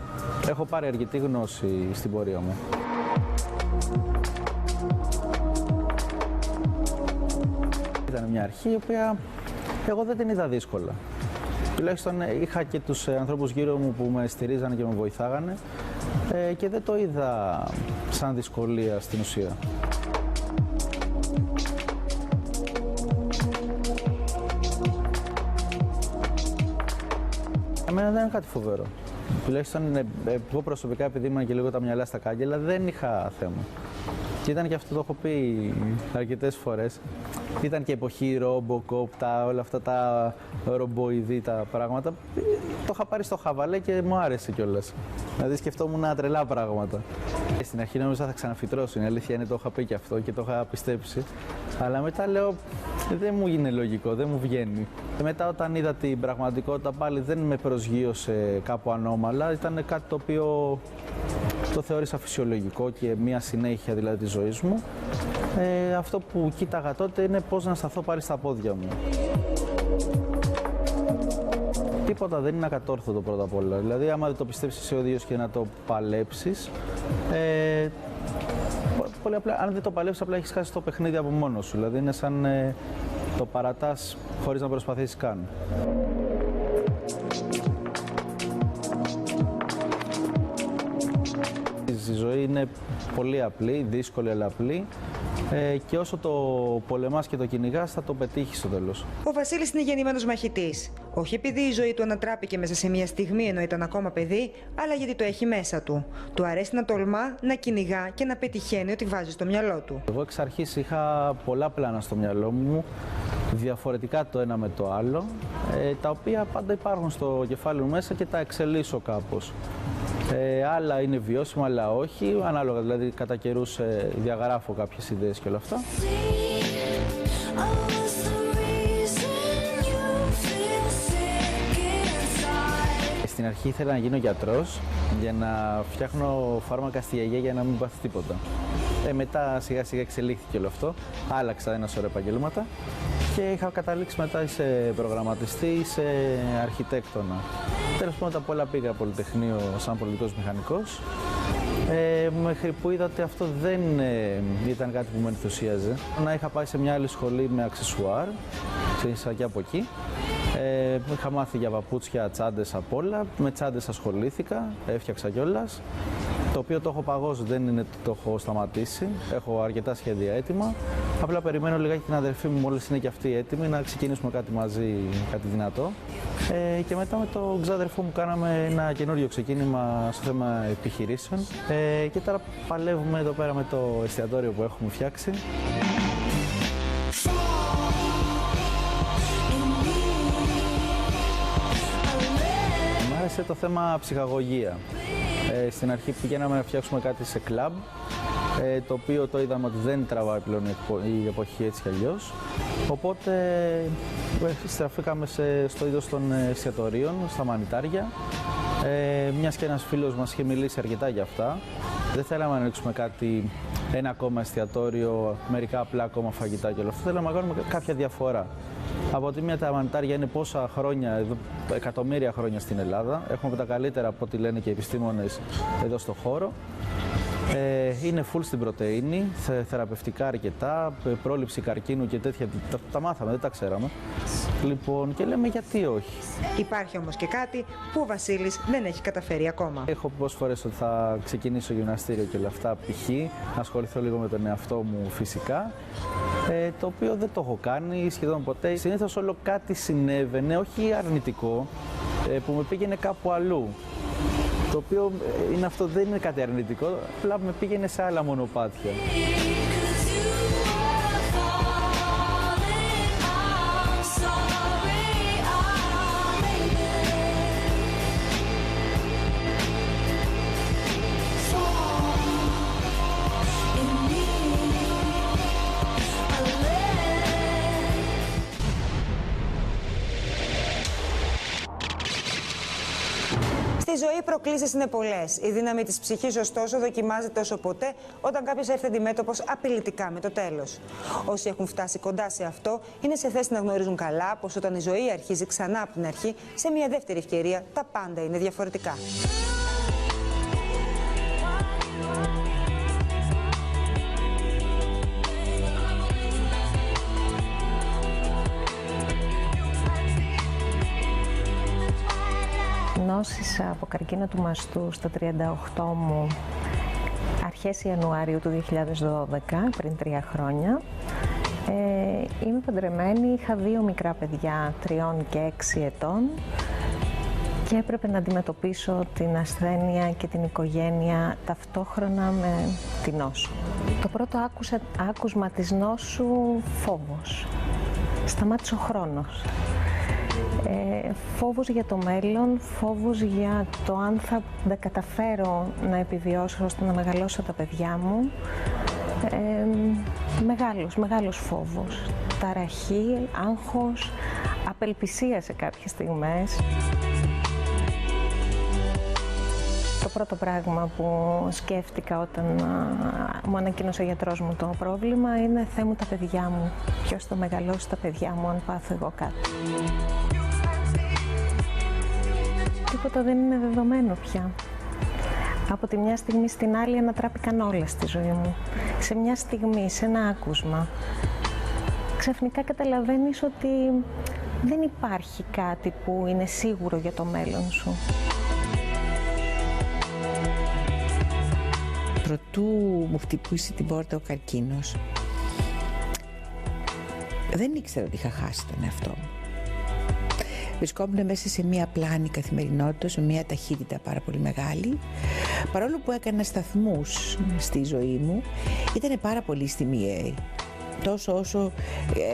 I: έχω πάρει αρκετή γνώση στην πορεία μου. Ήταν μια αρχή η οποία εγώ δεν την είδα δύσκολα. Τουλάχιστον είχα και τους ανθρώπους γύρω μου που με στηρίζανε και με βοηθάγανε και δεν το είδα σαν δυσκολία στην ουσία. Εμένα δεν είναι κάτι φοβερό. τουλάχιστον εγώ προσωπικά, επειδή ήμουν και λίγο τα μυαλά στα κάγκελα, δεν είχα θέμα. Και ήταν και αυτό, το έχω πει αρκετές φορές. Ήταν και εποχή Robocop, όλα αυτά τα ρομποειδή τα πράγματα. Το είχα πάρει στο χαβαλέ και μου άρεσε κιόλας. Δηλαδή σκεφτόμουν τρελά πράγματα. Στην αρχή νόμιζα θα ξαναφυτρώσω, η αλήθεια είναι, το είχα πει και αυτό και το είχα πιστέψει. Αλλά μετά λέω, δεν μου είναι λογικό, δεν μου βγαίνει. Μετά όταν είδα την πραγματικότητα πάλι δεν με προσγείωσε κάπου ανώμαλα, ήταν κάτι το οποίο το θεώρησα φυσιολογικό και μια συνέχεια δηλαδή της ζωής μου. Αυτό που κοίταγα τότε είναι πώς να σταθώ πάλι στα πόδια μου. Τίποτα δεν είναι ακατόρθωτο πρώτα απ' όλα. Δηλαδή, άμα δεν το πιστέψεις εσύ ο ίδιος και να το παλέψεις, πολύ απλά, αν δεν το παλέψεις, απλά έχεις χάσει το παιχνίδι από μόνος σου. Δηλαδή, είναι σαν το παρατάς χωρίς να προσπαθήσεις καν. Η ζωή είναι πολύ απλή, δύσκολη αλλά απλή. Και όσο το πολεμάς και το κυνηγάς, θα το πετύχεις στο τέλος.
A: Ο Βασίλης είναι γεννημένος μαχητής. Όχι επειδή η ζωή του ανατράπηκε μέσα σε μια στιγμή ενώ ήταν ακόμα παιδί, αλλά γιατί το έχει μέσα του. Του αρέσει να τολμά, να κυνηγά και να πετυχαίνει ό,τι βάζει στο μυαλό του.
I: Εγώ εξ αρχής είχα πολλά πλάνα στο μυαλό μου, διαφορετικά το ένα με το άλλο, τα οποία πάντα υπάρχουν στο κεφάλι μου μέσα και τα εξελίσσω κάπως. Άλλα είναι βιώσιμα, άλλα όχι, ανάλογα, δηλαδή κατά καιρούς διαγράφω κάποιες ιδέες και όλα αυτά. Στην αρχή ήθελα να γίνω γιατρός για να φτιάχνω φάρμακα στη γιαγιά για να μην πάθει τίποτα. Μετά σιγά σιγά εξελίχθηκε όλο αυτό, άλλαξα ένα σωρό επαγγέλματα και είχα καταλήξει μετά σε προγραμματιστή, σε αρχιτέκτονα. Τέλος πάντων, απ' όλα πήγα πολυτεχνείο σαν πολιτικός μηχανικός, μέχρι που είδα ότι αυτό δεν ήταν κάτι που με ενθουσίαζε. Να είχα πάει σε μια άλλη σχολή με αξεσουάρ, ξεκίνησα και από εκεί. Είχα μάθει για παπούτσια, τσάντες απ' όλα, με τσάντες ασχολήθηκα, έφτιαξα κιόλας. Το οποίο το έχω παγώσει, δεν είναι ότι το έχω σταματήσει. Έχω αρκετά σχέδια έτοιμα. Απλά περιμένω λιγάκι την αδερφή μου, μόλις είναι και αυτή έτοιμη, να ξεκινήσουμε κάτι μαζί, κάτι δυνατό. Και μετά με τον ξάδερφό μου κάναμε ένα καινούριο ξεκίνημα στο θέμα επιχειρήσεων. Και τώρα παλεύουμε εδώ πέρα με το εστιατόριο που έχουμε φτιάξει. Μ' άρεσε το θέμα ψυχαγωγία. Στην αρχή πηγαίναμε να φτιάξουμε κάτι σε κλαμπ, το οποίο το είδαμε ότι δεν τραβάει πλέον η εποχή έτσι κι αλλιώς. Οπότε στραφήκαμε στο είδος των εστιατορίων, στα μανιτάρια. Μιας και ένας φίλος μας είχε μιλήσει αρκετά για αυτά. Δεν θέλαμε να ανοίξουμε ένα ακόμα εστιατόριο, μερικά απλά ακόμα φαγητά και όλα αυτά. Θέλαμε να κάνουμε κάποια διαφορά. Από τη μία, τα μανιτάρια είναι πόσα χρόνια, εκατομμύρια χρόνια στην Ελλάδα. Έχουμε από τα καλύτερα από ό,τι λένε και οι επιστήμονες εδώ στο χώρο. Είναι full στην πρωτεΐνη, θεραπευτικά αρκετά, πρόληψη καρκίνου και τέτοια. Τα μάθαμε, δεν τα ξέραμε. Λοιπόν, και λέμε γιατί όχι.
A: Υπάρχει όμως και κάτι που ο Βασίλης δεν έχει καταφέρει ακόμα.
I: Έχω πολλές φορές ότι θα ξεκινήσω γυμναστήριο και όλα αυτά, π.χ. να ασχοληθώ λίγο με τον εαυτό μου φυσικά. Το οποίο δεν το έχω κάνει σχεδόν ποτέ. Συνήθως όλο κάτι συνέβαινε, όχι αρνητικό, που με πήγαινε κάπου αλλού. Το οποίο είναι αυτό, δεν είναι κάτι αρνητικό, απλά με πήγαινε σε άλλα μονοπάτια.
A: Στη ζωή οι προκλήσεις είναι πολλές. Η δύναμη της ψυχής, ωστόσο, δοκιμάζεται όσο ποτέ όταν κάποιος έρθει αντιμέτωπος απειλητικά με το τέλος. Όσοι έχουν φτάσει κοντά σε αυτό, είναι σε θέση να γνωρίζουν καλά πως όταν η ζωή αρχίζει ξανά από την αρχή, σε μια δεύτερη ευκαιρία, τα πάντα είναι διαφορετικά.
J: Νόσησα από καρκίνο του μαστού στα 38 μου αρχές Ιανουαρίου του 2012, πριν 3 χρόνια. Είμαι παντρεμένη, είχα 2 μικρά παιδιά, 3 και 6 ετών και έπρεπε να αντιμετωπίσω την ασθένεια και την οικογένεια ταυτόχρονα με την νόσο. Το πρώτο άκουσμα της νόσου, φόβος. Σταμάτησε ο χρόνος. Φόβος για το μέλλον, φόβος για το αν θα καταφέρω να επιβιώσω ώστε να μεγαλώσω τα παιδιά μου. Μεγάλος φόβος. Ταραχή, άγχος, απελπισία σε κάποιες στιγμές. Το πρώτο πράγμα που σκέφτηκα όταν μου ανακοίνωσε ο γιατρός μου το πρόβλημα είναι «Θεέ μου, τα παιδιά μου, ποιος θα μεγαλώσει τα παιδιά μου αν πάθω εγώ κάτι». Τίποτα δεν είναι δεδομένο πια. Από τη μια στιγμή στην άλλη ανατράπηκαν όλα στη ζωή μου. Σε μια στιγμή, σε ένα άκουσμα, ξαφνικά καταλαβαίνεις ότι δεν υπάρχει κάτι που είναι σίγουρο για το μέλλον σου.
K: Προτού μου χτυπήσει την πόρτα ο καρκίνος, δεν ήξερα ότι είχα χάσει τον εαυτό μου. Βρισκόμουν μέσα σε μία πλάνη καθημερινότητα, σε μία ταχύτητα πάρα πολύ μεγάλη. Παρόλο που έκανα σταθμούς στη ζωή μου, ήταν πάρα πολύ στιγμιαίοι. Τόσο όσο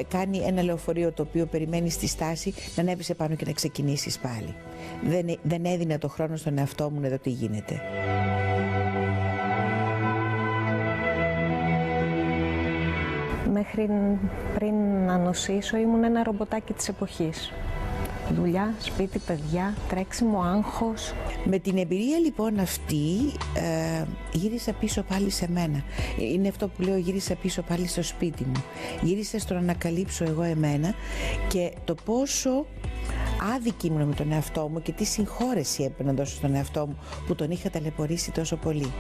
K: κάνει ένα λεωφορείο το οποίο περιμένει στη στάση να ανέβεις επάνω και να ξεκινήσεις πάλι. Δεν έδινα το χρόνο στον εαυτό μου να δω τι γίνεται.
J: Μέχρι πριν να νοσήσω ήμουν ένα ρομποτάκι της εποχής. Δουλειά, σπίτι, παιδιά, τρέξιμο, άγχος.
K: Με την εμπειρία λοιπόν αυτή γύρισα πίσω πάλι σε μένα. Είναι αυτό που λέω, γύρισα πίσω πάλι στο σπίτι μου. Γύρισα στο να ανακαλύψω εγώ εμένα και το πόσο άδικη ήμουν με τον εαυτό μου και τι συγχώρεση έπρεπε να δώσω στον εαυτό μου που τον είχα ταλαιπωρήσει τόσο πολύ.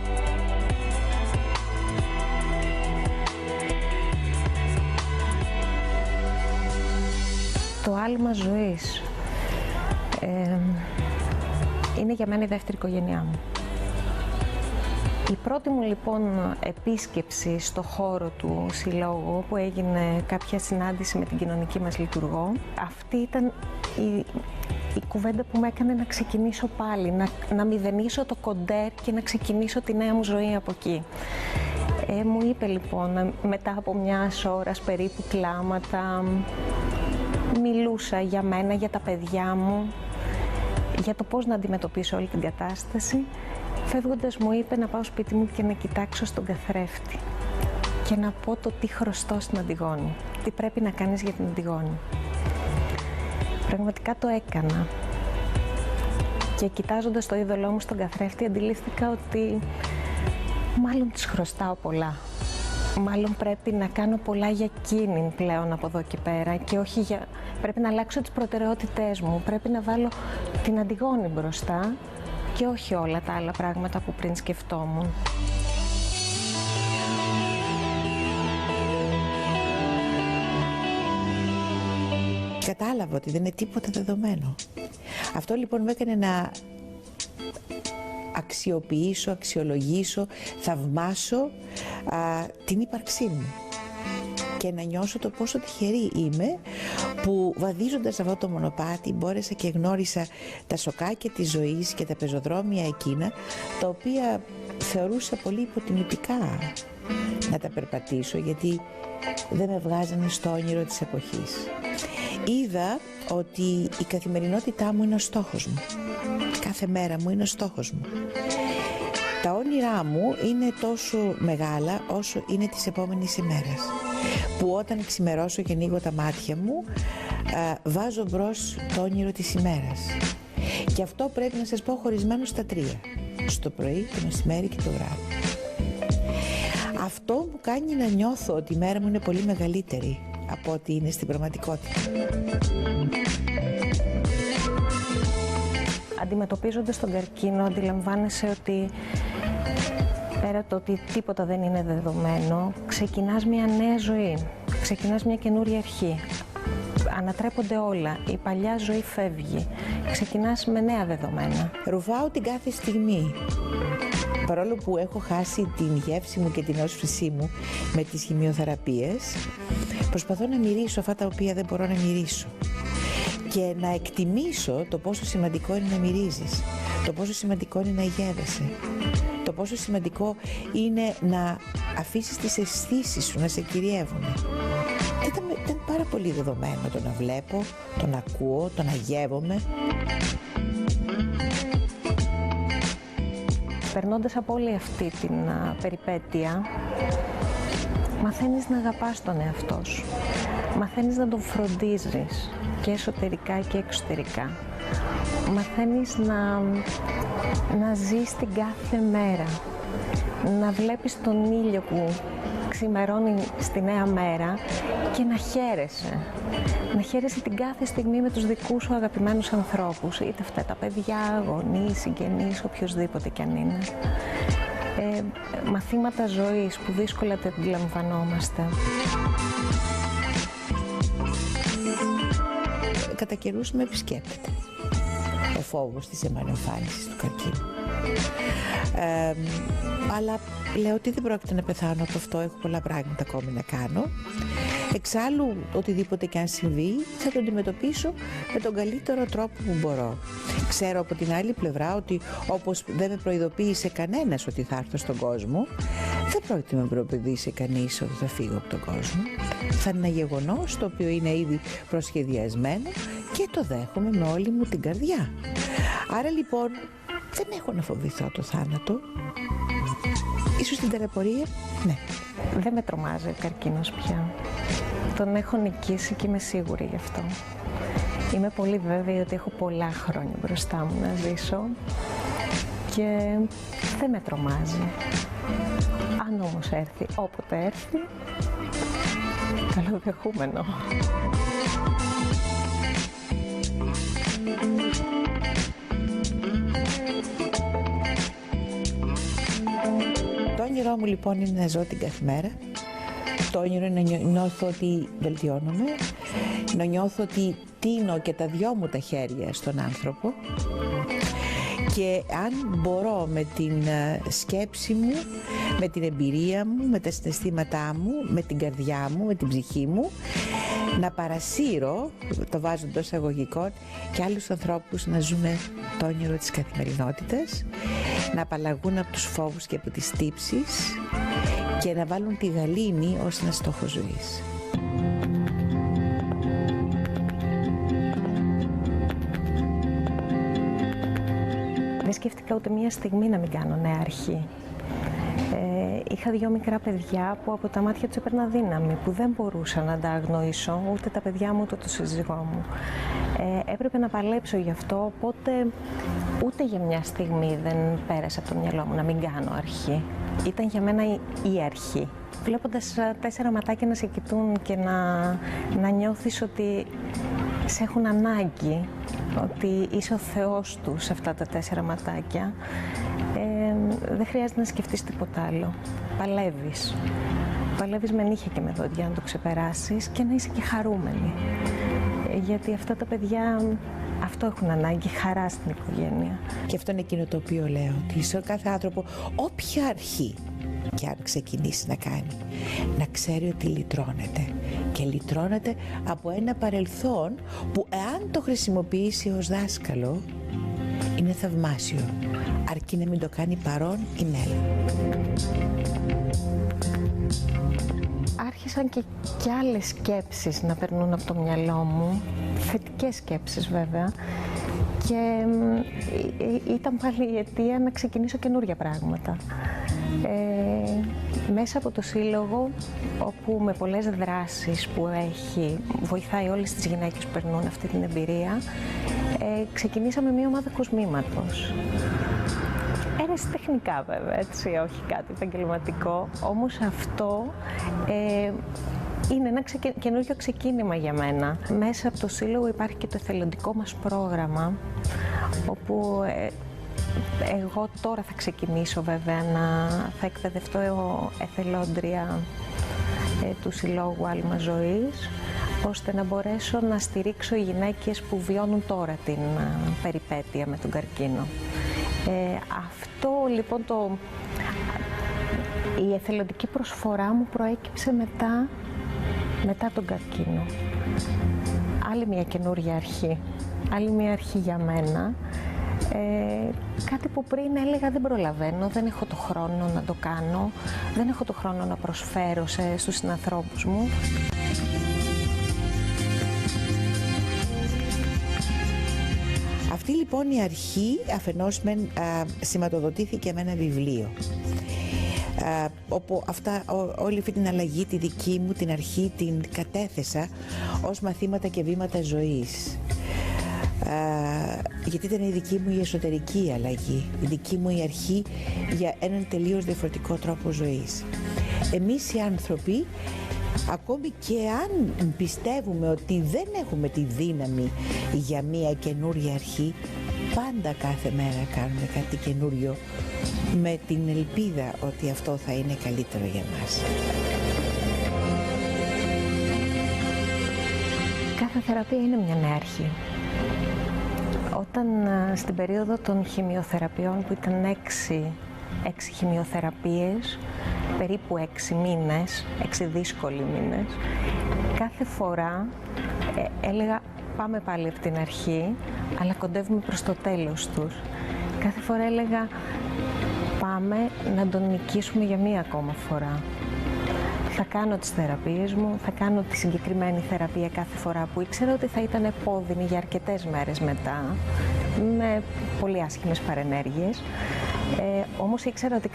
J: Το άλμα ζωής είναι για μένα η δεύτερη οικογένειά μου. Η πρώτη μου λοιπόν επίσκεψη στο χώρο του συλλόγου που έγινε κάποια συνάντηση με την κοινωνική μας λειτουργό, αυτή ήταν η κουβέντα που με έκανε να ξεκινήσω πάλι, να μηδενίσω το κοντέρ και να ξεκινήσω τη νέα μου ζωή από εκεί. Μου είπε λοιπόν μετά από μια ώρας περίπου κλάματα, μιλούσα για μένα, για τα παιδιά μου, για το πώς να αντιμετωπίσω όλη την κατάσταση. Φεύγοντας μου είπε να πάω σπίτι μου και να κοιτάξω στον καθρέφτη και να πω το τι χρωστώ στην Αντιγόνη, τι πρέπει να κάνεις για την Αντιγόνη. Πραγματικά το έκανα και κοιτάζοντας το είδωλό μου στον καθρέφτη αντιλήφθηκα ότι μάλλον της χρωστάω πολλά. Μάλλον πρέπει να κάνω πολλά για εκείνη πλέον από εδώ και πέρα και όχι για... Πρέπει να αλλάξω τις προτεραιότητές μου, πρέπει να βάλω την Αντιγόνη μπροστά και όχι όλα τα άλλα πράγματα που πριν σκεφτόμουν.
K: Κατάλαβα ότι δεν είναι τίποτα δεδομένο. Αυτό λοιπόν με έκανε να αξιοποιήσω, αξιολογήσω, θαυμάσω την ύπαρξή μου και να νιώσω το πόσο τυχερή είμαι που βαδίζοντας αυτό το μονοπάτι μπόρεσα και γνώρισα τα σοκάκια της ζωής και τα πεζοδρόμια εκείνα τα οποία θεωρούσα πολύ υποτιμητικά να τα περπατήσω γιατί δεν με βγάζανε στο όνειρο της εποχής. Είδα ότι η καθημερινότητά μου είναι ο στόχος μου. Κάθε μέρα μου είναι ο στόχος μου. Τα όνειρά μου είναι τόσο μεγάλα όσο είναι της επόμενης ημέρας. Που όταν ξημερώσω και ανοίγω τα μάτια μου, βάζω μπρος το όνειρο της ημέρας. Και αυτό πρέπει να σας πω χωρισμένο στα τρία. Στο πρωί, το μεσημέρι και το βράδυ. Αυτό μου κάνει να νιώθω ότι η μέρα μου είναι πολύ μεγαλύτερη από ό,τι είναι στην πραγματικότητα.
J: Αντιμετωπίζοντας τον καρκίνο, αντιλαμβάνεσαι ότι πέρα το ότι τίποτα δεν είναι δεδομένο, ξεκινάς μια νέα ζωή, ξεκινάς μια καινούρια αρχή. Ανατρέπονται όλα, η παλιά ζωή φεύγει, ξεκινάς με νέα δεδομένα.
K: Ρουφάω την κάθε στιγμή. Παρόλο που έχω χάσει την γεύση μου και την όσφρησή μου με τις χημειοθεραπείες, προσπαθώ να μυρίσω αυτά τα οποία δεν μπορώ να μυρίσω. και να εκτιμήσω το πόσο σημαντικό είναι να μυρίζεις, το πόσο σημαντικό είναι να γεύεσαι, το πόσο σημαντικό είναι να αφήσεις τις αισθήσεις σου να σε κυριεύουν. Ήταν πάρα πολύ δεδομένο το να βλέπω, το να ακούω, το να γεύομαι.
J: Περνώντας από όλη αυτή την περιπέτεια, μαθαίνεις να αγαπάς τον εαυτό σου. Μαθαίνεις να τον φροντίζεις και εσωτερικά και εξωτερικά. Μαθαίνεις να ζεις την κάθε μέρα. Να βλέπεις τον ήλιο που ξημερώνει στη νέα μέρα και να χαίρεσαι. Να χαίρεσαι την κάθε στιγμή με τους δικούς σου αγαπημένους ανθρώπους, είτε αυτά τα παιδιά, γονείς, συγγενείς, οποιοδήποτε κι αν είναι. Μαθήματα ζωής που δύσκολα τα αντιλαμβανόμαστε.
K: Κατά καιρούς με επισκέπτεται ο φόβος της επανεμφάνισης του καρκίνου. Αλλά λέω ότι δεν πρόκειται να πεθάνω από αυτό, έχω πολλά πράγματα ακόμη να κάνω. Εξάλλου, οτιδήποτε και αν συμβεί, θα το αντιμετωπίσω με τον καλύτερο τρόπο που μπορώ. Ξέρω από την άλλη πλευρά ότι όπως δεν με προειδοποίησε κανένας ότι θα έρθω στον κόσμο, δεν πρόκειται να με προειδοποιήσει κανείς ότι θα φύγω από τον κόσμο. Θα είναι ένα γεγονός το οποίο είναι ήδη προσχεδιασμένο και το δέχομαι με όλη μου την καρδιά. Άρα λοιπόν δεν έχω να φοβηθώ το θάνατο. Ίσως την ταλαιπωρία, ναι.
J: Δεν με τρομάζει ο καρκίνος πια. Τον έχω νικήσει και είμαι σίγουρη γι' αυτό. Είμαι πολύ βέβαιη ότι έχω πολλά χρόνια μπροστά μου να ζήσω και δεν με τρομάζει. Αν όμως έρθει, όποτε έρθει, καλοδεχούμενο.
K: Το όνειρό μου λοιπόν είναι να ζω την κάθε μέρα. Το όνειρο είναι να νιώθω ότι βελτιώνομαι, να νιώθω ότι τίνω και τα δυο μου τα χέρια στον άνθρωπο και αν μπορώ με την σκέψη μου, με την εμπειρία μου, με τα συναισθήματά μου, με την καρδιά μου, με την ψυχή μου, να παρασύρω, το βάζω εντός εισαγωγικών, και άλλους ανθρώπους να ζούμε το όνειρο της καθημερινότητας, να απαλλαγούν από τους φόβους και από τις τύψεις και να βάλουν τη γαλήνη ως ένα στόχο ζωής.
J: Δεν σκέφτηκα ούτε μία στιγμή να μην κάνω νέα αρχή. Είχα δύο μικρά παιδιά που από τα μάτια τους έπαιρνα δύναμη, που δεν μπορούσα να τα αγνοήσω, ούτε τα παιδιά μου, ούτε το σύζυγό μου. Έπρεπε να παλέψω γι' αυτό, οπότε ούτε για μια στιγμή δεν πέρασε από το μυαλό μου να μην κάνω αρχή. Ήταν για μένα η αρχή. Βλέποντας 4 ματάκια να σε κοιτούν και να νιώθεις ότι σε έχουν ανάγκη, ότι είσαι ο Θεός τους σε αυτά τα 4 ματάκια, δεν χρειάζεται να σκεφτείς τίποτα άλλο. Παλεύεις. Παλεύεις με νύχια και με δόντια να το ξεπεράσεις και να είσαι και χαρούμενη. Γιατί αυτά τα παιδιά αυτό έχουν ανάγκη, χαρά στην οικογένεια.
K: Και αυτό είναι εκείνο το οποίο λέω, ότι σε κάθε άνθρωπο, όποια αρχή και αν ξεκινήσει να κάνει, να ξέρει ότι λυτρώνεται. Και λυτρώνεται από ένα παρελθόν που εάν το χρησιμοποιήσει ως δάσκαλο, είναι θαυμάσιο, αρκεί να μην το κάνει παρόν ή μέλλον.
J: Άρχισαν και άλλες σκέψεις να περνούν από το μυαλό μου, θετικές σκέψεις βέβαια, και ήταν πάλι η αιτία να ξεκινήσω καινούργια πράγματα. Μέσα από το Σύλλογο, όπου με πολλές δράσεις που έχει, βοηθάει όλες τις γυναίκες που περνούν αυτή την εμπειρία, ξεκινήσαμε μια ομάδα κοσμήματος. Τεχνικά βέβαια, έτσι, όχι κάτι επαγγελματικό, όμως αυτό είναι ένα καινούργιο ξεκίνημα για μένα. Μέσα από το Σύλλογο υπάρχει και το εθελοντικό μας πρόγραμμα, όπου εγώ τώρα θα ξεκινήσω βέβαια θα εκπαιδευτώ εθελόντρια του Συλλόγου Άλμα Ζωής, ώστε να μπορέσω να στηρίξω οι γυναίκες που βιώνουν τώρα την περιπέτεια με τον καρκίνο. Αυτό λοιπόν η εθελοντική προσφορά μου προέκυψε μετά τον καρκίνο. άλλη μια καινούργια αρχή. Άλλη μια αρχή για μένα. Κάτι που πριν έλεγα δεν προλαβαίνω, δεν έχω το χρόνο να το κάνω, δεν έχω το χρόνο να προσφέρω στους συνανθρώπους μου.
K: Αυτή λοιπόν η αρχή αφενός σηματοδοτήθηκε με ένα βιβλίο. Όπου όλη αυτή την αλλαγή, τη δική μου, την αρχή, την κατέθεσα ως μαθήματα και βήματα ζωής. Γιατί ήταν η δική μου η εσωτερική αλλαγή, η δική μου η αρχή για έναν τελείως διαφορετικό τρόπο ζωής. Εμείς οι άνθρωποι, ακόμη και αν πιστεύουμε ότι δεν έχουμε τη δύναμη για μια καινούρια αρχή, πάντα κάθε μέρα κάνουμε κάτι καινούριο με την ελπίδα ότι αυτό θα είναι καλύτερο για μας.
J: Κάθε θεραπεία είναι μια νέα αρχή. Όταν στην περίοδο των χημειοθεραπείων, που ήταν 6 χημειοθεραπείες, περίπου 6 μήνες, 6 δύσκολοι μήνες, κάθε φορά έλεγα πάμε πάλι από την αρχή, αλλά κοντεύουμε προς το τέλος τους. Κάθε φορά έλεγα πάμε να τον νικήσουμε για μία ακόμα φορά. Θα κάνω τις θεραπείες μου, θα κάνω τη συγκεκριμένη θεραπεία κάθε φορά που ήξερα ότι θα ήταν επώδυνη για αρκετές μέρες μετά, με πολύ άσχημες παρενέργειες. Όμως ήξερα ότι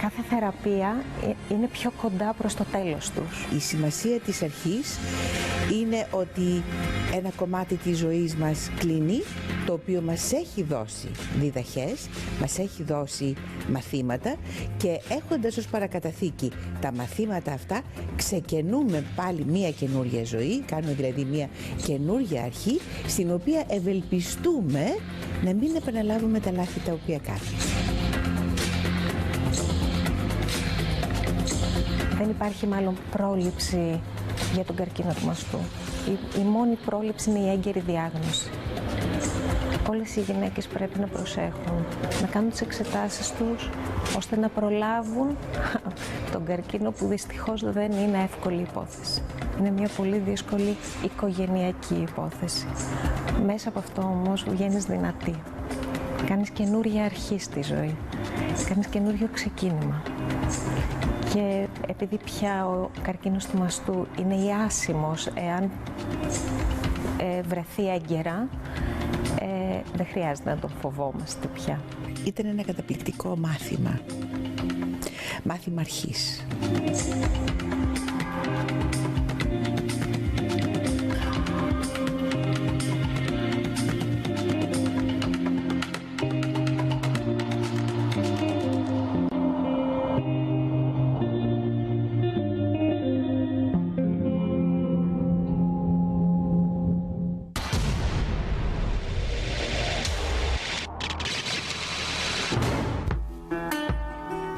J: κάθε θεραπεία είναι πιο κοντά προς το τέλος τους.
K: Η σημασία της αρχής είναι ότι ένα κομμάτι της ζωής μας κλείνει, το οποίο μας έχει δώσει διδαχές, μας έχει δώσει μαθήματα και έχοντας ως παρακαταθήκη τα μαθήματα αυτά, ξεκαινούμε πάλι μία καινούρια ζωή, κάνουμε δηλαδή μία καινούρια αρχή, στην οποία ευελπιστούμε να μην επαναλάβουμε τα λάθη τα οποία κάνουμε.
J: Δεν υπάρχει μάλλον πρόληψη για τον καρκίνο του μαστού. Η μόνη πρόληψη είναι η έγκαιρη διάγνωση. Όλες οι γυναίκες πρέπει να προσέχουν, να κάνουν τις εξετάσεις τους, ώστε να προλάβουν τον καρκίνο, που δυστυχώς δεν είναι εύκολη υπόθεση. Είναι μια πολύ δύσκολη οικογενειακή υπόθεση. Μέσα από αυτό όμως βγαίνεις δυνατή. Κάνεις καινούρια αρχή στη ζωή. Κάνεις καινούριο ξεκίνημα. Και επειδή πια ο καρκίνος του μαστού είναι ιάσιμος εάν βρεθεί έγκαιρα, δεν χρειάζεται να τον φοβόμαστε πια.
K: Ήταν ένα καταπληκτικό μάθημα. Μάθημα αρχής.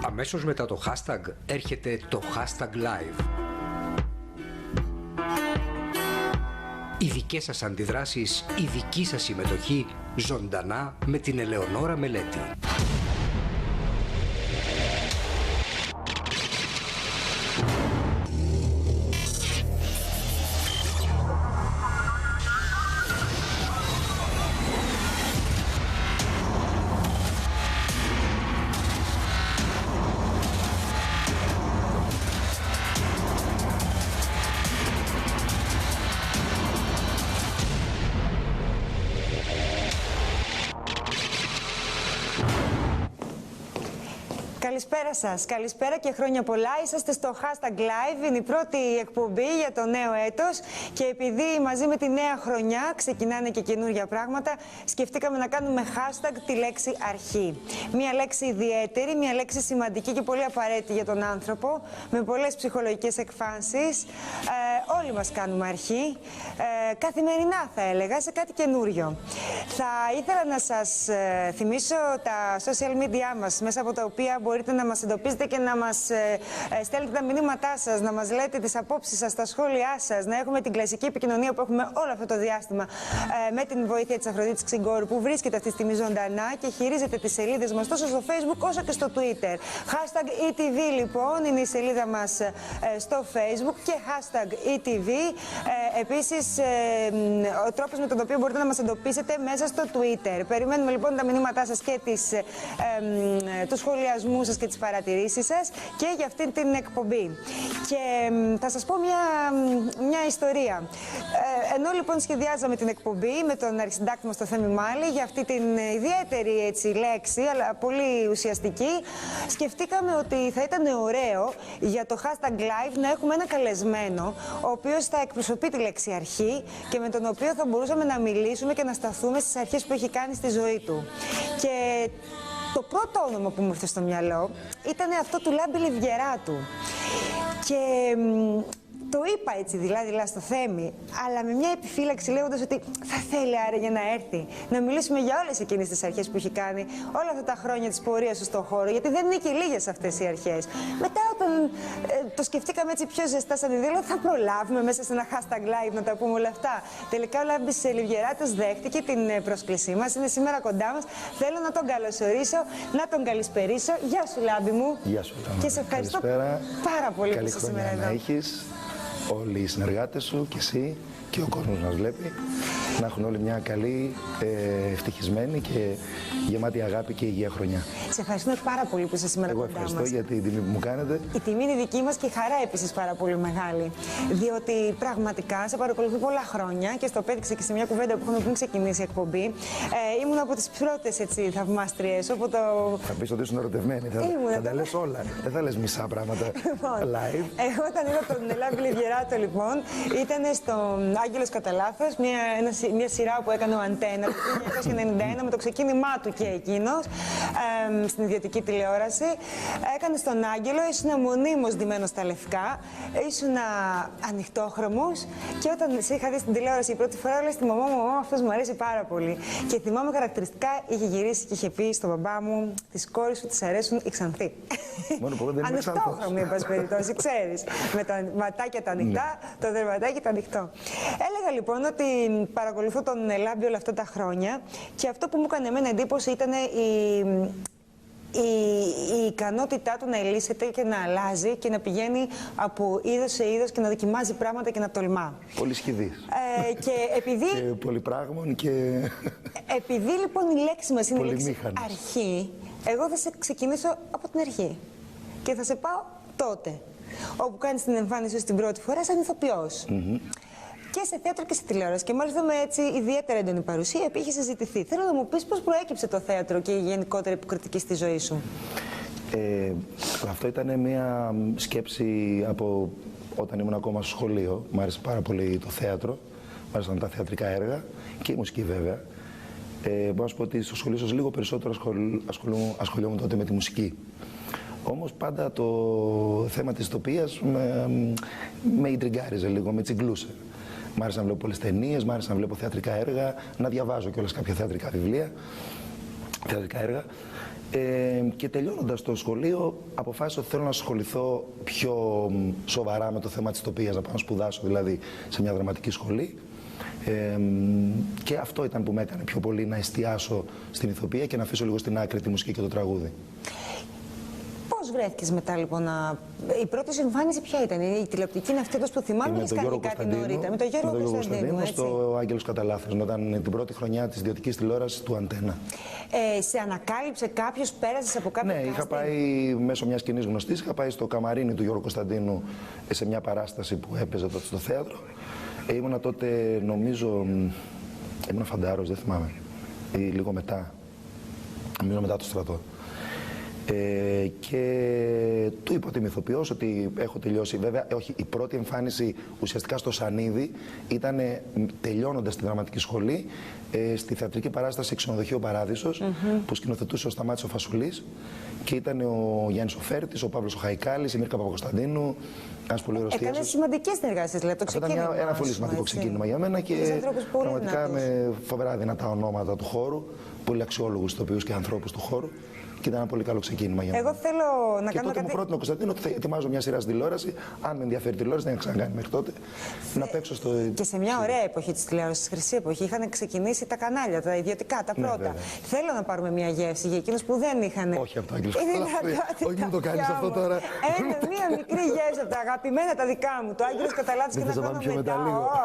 L: Αμέσως μετά το hashtag έρχεται το hashtag live. Οι δικές σας αντιδράσεις, η δική σας συμμετοχή ζωντανά με την Ελεονόρα Μελέτη.
A: Καλησπέρα σας. Καλησπέρα και χρόνια πολλά. Είσαστε στο hashtag live. Είναι η πρώτη εκπομπή για το νέο έτος. Και επειδή μαζί με τη νέα χρονιά ξεκινάνε και καινούργια πράγματα, σκεφτήκαμε να κάνουμε hashtag τη λέξη αρχή. Μια λέξη ιδιαίτερη, μια λέξη σημαντική και πολύ απαραίτητη για τον άνθρωπο, με πολλές ψυχολογικές εκφάνσεις. Όλοι μας κάνουμε αρχή. Καθημερινά θα έλεγα, σε κάτι καινούριο. Θα ήθελα να σας θυμίσω τα social media μας, μέσα από τα οποία μπορείτε μπορείτε να μας εντοπίζετε και να μας στέλνετε τα μηνύματά σας, να μας λέτε τις απόψεις σας, τα σχόλιά σας, να έχουμε την κλασική επικοινωνία που έχουμε όλο αυτό το διάστημα με την βοήθεια της Αφροδίτης Ξυγκόρου, που βρίσκεται αυτή τη στιγμή ζωντανά και χειρίζεται τις σελίδες μας τόσο στο Facebook όσο και στο Twitter. Hashtag ETV λοιπόν είναι η σελίδα μας στο Facebook και hashtag ETV. Επίσης, ο τρόπος με τον οποίο μπορείτε να μας εντοπίσετε μέσα στο Twitter. Περιμένουμε λοιπόν τα μηνύματά σας και τους σχολιασμούς σας και τις παρατηρήσεις σας και για αυτή την εκπομπή. Και θα σας πω μια ιστορία. Ενώ λοιπόν σχεδιάζαμε την εκπομπή με τον αρχισυντάκτη μας, τον Θέμη Μάλη, για αυτή την ιδιαίτερη έτσι, λέξη, αλλά πολύ ουσιαστική, σκεφτήκαμε ότι θα ήταν ωραίο για το hashtag live να έχουμε ένα καλεσμένο, ο οποίος θα εκπροσωπεί τη λέξη αρχή και με τον οποίο θα μπορούσαμε να μιλήσουμε και να σταθούμε στις αρχές που έχει κάνει στη ζωή του. Και το πρώτο όνομα που μου ήρθε στο μυαλό ήταν αυτό του Λάμπη Λιβιεράτου. Και το είπα έτσι δειλά-δειλά στο Θέμη, αλλά με μια επιφύλαξη λέγοντας ότι θα θέλει άραγε να έρθει, να μιλήσουμε για όλες εκείνες τις αρχές που έχει κάνει όλα αυτά τα χρόνια της πορείας του στον χώρο, γιατί δεν είναι και λίγες αυτές οι αρχές. Μετά όταν το σκεφτήκαμε έτσι πιο ζεστά σαν ιδέα, θα προλάβουμε μέσα σε ένα hashtag live να τα πούμε όλα αυτά. Τελικά ο Λάμπης Λιβιεράτος δέχτηκε την πρόσκλησή μας, είναι σήμερα κοντά μας. Θέλω να τον καλωσορίσω, να τον καλησπερίσω. Γεια σου Λάμπη μου.
B: Γεια σου.
A: Και σε ευχαριστώ πάρα πολύ που είσαι σήμερα εδώ.
B: Όλοι οι συνεργάτες σου και εσύ και ο κόσμος μας βλέπει, να έχουν όλοι μια καλή, ευτυχισμένη και γεμάτη αγάπη και υγεία χρονιά.
A: Σε ευχαριστούμε πάρα πολύ που είσαι σήμερα κοντά μας.
B: Εγώ ευχαριστώ για την τιμή που μου κάνετε.
A: Η τιμή είναι δική μας και η χαρά επίσης πάρα πολύ μεγάλη. Διότι πραγματικά σε παρακολουθεί πολλά χρόνια και στο πέδειξε και σε μια κουβέντα που είχαμε πριν ξεκινήσει η εκπομπή. Ήμουν από τις πρώτες θαυμάστριες.
B: Θα πεις ότι ήσουν ερωτευμένη. Θα τα λες όλα. Δεν θα λες μισά πράγματα live.
A: Εγώ όταν είδα τον Λάμπη Λιβιεράτο λοιπόν, ήταν στο Άγγελος κατά λάθος, μια σειρά που έκανε ο Αντένα το 1991 με το ξεκίνημά του και εκείνος στην ιδιωτική τηλεόραση. Έκανε στον Άγγελο, ήσουν μονίμως ντυμένος στα λευκά, ήσουν ανοιχτόχρωμος και όταν σε είχα δει στην τηλεόραση η πρώτη φορά, λέει στη μαμά μου, αυτός μου αρέσει πάρα πολύ. Και θυμάμαι χαρακτηριστικά είχε γυρίσει και είχε πει στον μπαμπά μου, τις κόρες σου τις αρέσουν οι ξανθοί.
B: Μόνο που δεν είναι
A: ανοιχτόχρωμοι, εν πάση περιπτώσει, ξέρεις. Με τα ματάκια τα ανοιχτά, το δερματάκι το ανοιχτό. Έλεγα λοιπόν ότι παρακολουθώ τον Λάμπη όλα αυτά τα χρόνια και αυτό που μου έκανε εμένα εντύπωση ήταν η ικανότητά του να ελύσεται και να αλλάζει και να πηγαίνει από είδος σε είδος και να δοκιμάζει πράγματα και να τολμά.
B: Πολύ σχηδής.
A: Και επειδή...
B: και πολυπράγμων και...
A: Επειδή λοιπόν η λέξη μας είναι η λέξη αρχή, εγώ θα σε ξεκινήσω από την αρχή και θα σε πάω τότε, όπου κάνεις την εμφάνιση σου την πρώτη φορά σαν ηθοποιός. Και σε θέατρο και σε τηλεόραση. Και μάλιστα με έτσι ιδιαίτερα έντονη παρουσία που είχε συζητηθεί. Θέλω να μου πεις πώς προέκυψε το θέατρο και η γενικότερη υποκριτική στη ζωή σου.
B: Αυτό ήταν μια σκέψη από όταν ήμουν ακόμα στο σχολείο. Μ' άρεσε πάρα πολύ το θέατρο. Μ' άρεσαν τα θεατρικά έργα και η μουσική βέβαια. Μπορώ να σου πω ότι στο σχολείο σας λίγο περισσότερο ασχολιόμουν τότε με τη μουσική. Όμως πάντα το θέμα της ηθοποιίας με ιντριγκάριζε λίγο, με τσιγκλούσε. Μ' άρεσε να βλέπω πολλές ταινίες, μ' άρεσε να βλέπω θεατρικά έργα, να διαβάζω κιόλας κάποια θεατρικά βιβλία, θεατρικά έργα. Και τελειώνοντας το σχολείο, αποφάσισα ότι θέλω να ασχοληθώ πιο σοβαρά με το θέμα της ηθοποιίας, να πάω να σπουδάσω δηλαδή σε μια δραματική σχολή. Και αυτό ήταν που με έκανε πιο πολύ να εστιάσω στην ηθοποιία και να αφήσω λίγο στην άκρη τη μουσική και το τραγούδι.
A: Πώς βρέθηκες μετά λοιπόν η πρώτη σου εμφάνιση ποια ήταν, η τηλεοπτική είναι αυτή που θυμάμαι ή έχεις κάνει κάτι νωρίτερα? Με τον Γιώργο Κωνσταντίνου, έτσι.
B: Στο Άγγελος κατά λάθος, όταν την πρώτη χρονιά της ιδιωτικής τηλεόρασης του Αντένα.
A: Σε ανακάλυψε κάποιος, πέρασες από κάποιο casting?
B: Ναι, είχα πάει μέσω μιας κοινής γνωστής, είχα πάει στο καμαρίνι του Γιώργου Κωνσταντίνου σε μια παράσταση που έπαιζε τότε στο θέατρο. Ήμουνα τότε, νομίζω, ήμουνα φαντάρος, δεν θυμάμαι, ή λίγο μετά, νομίζω μετά το στρατό. Και του είπα ότι είμαι ηθοποιός, ότι έχω τελειώσει. Βέβαια, όχι, η πρώτη εμφάνιση ουσιαστικά στο Σανίδι ήταν τελειώνοντας τη δραματική σχολή στη θεατρική παράσταση Ξενοδοχείο Παράδεισος, που σκηνοθετούσε ο Σταμάτης ο Φασουλής και ήταν ο Γιάννης ο Φέρτης, ο Παύλος ο Χαϊκάλης, η Μύρκα Παπακοσταντίνου. Ένας πολύ ωραίος θείασος.
A: Έκανες σημαντικές συνεργασίες, δηλαδή το ξεκίνημα.
B: Ήταν ένα πολύ σημαντικό ξεκίνημα για μένα και πραγματικά με φοβερά δυνατά ονόματα του χώρου. πολύ αξιόλογους ηθοποιούς και ανθρώπους του χώρου. Και ήταν ένα πολύ καλό ξεκίνημα για μένα.
A: Εγώ θέλω να
B: και
A: κάνω
B: τότε μου πρότεινε ο Κωνσταντίνο ότι θα ετοιμάζω μια σειρά στην τηλεόραση. Αν με ενδιαφέρει η τηλεόραση, δεν είχα ξανακάνει μέχρι τότε. Να παίξω στο.
A: Και σε μια ωραία εποχή τη τηλεόραση, χρυσή εποχή, είχαν ξεκινήσει τα κανάλια, τα ιδιωτικά, τα πρώτα. Θέλω να πάρουμε μια γεύση για εκείνους που δεν είχαν.
B: Όχι από το Άγγελο. Όχι, μην το κάνει αυτό τώρα.
A: Μια μικρή γεύση από τα αγαπημένα τα δικά μου. Το Άγγελος Καταλάτης και να κάνω μετά.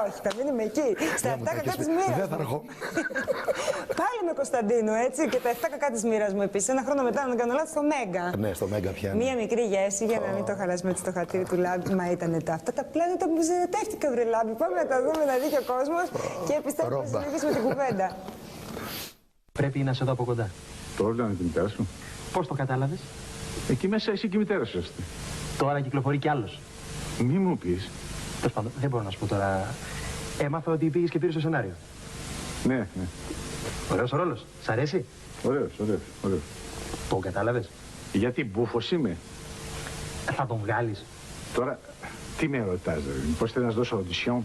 A: Όχι, θα μείνουμε εκεί. Στα 7 κακά τη μοίρα.
B: Δεν θα έρχομαι.
A: Πάλι με Κωνσταντίνο, έτσι, και τα 7 κακά τη μοίρα μου επίση. Ένα χρόνο μετά, αν δεν κάνω λάθος, στο Μέγκα.
B: Ναι, στο Μέγκα πια.
A: Μία μικρή γεύση για να μην το χαλάσουμε έτσι το χατήρι του Λάμπη. Μα ήταν τα αυτά τα πλάνετα που ζητεύτηκα, βρε Λάμπη. Πάμε να τα δούμε, να δει και ο κόσμος και πιστεύω ότι θα συνεχίσουμε την κουβέντα.
C: Πρέπει να σε δω από κοντά.
V: Το όργανο τη μητέρα σου.
C: Πώς το κατάλαβες?
V: Εκεί μέσα εσύ και η μητέρα σου είστε.
C: Τώρα κυκλοφορεί κι άλλος.
V: Μη μου πεις.
C: Τέλος πάντων, δεν μπορώ να σου πω τώρα. Έμαθα ότι πήγες και πήρες το σενάριο.
V: Ναι, ναι.
C: Ωραίος ο ρόλος. Σ' αρέσει?
V: Ωραίος.
C: Το κατάλαβες?
V: Γιατί μπούφος είμαι.
C: Θα τον βγάλεις?
V: Τώρα, τι με ρωτάς, δηλαδή. Πώς θέλεις να σου δώσω audition?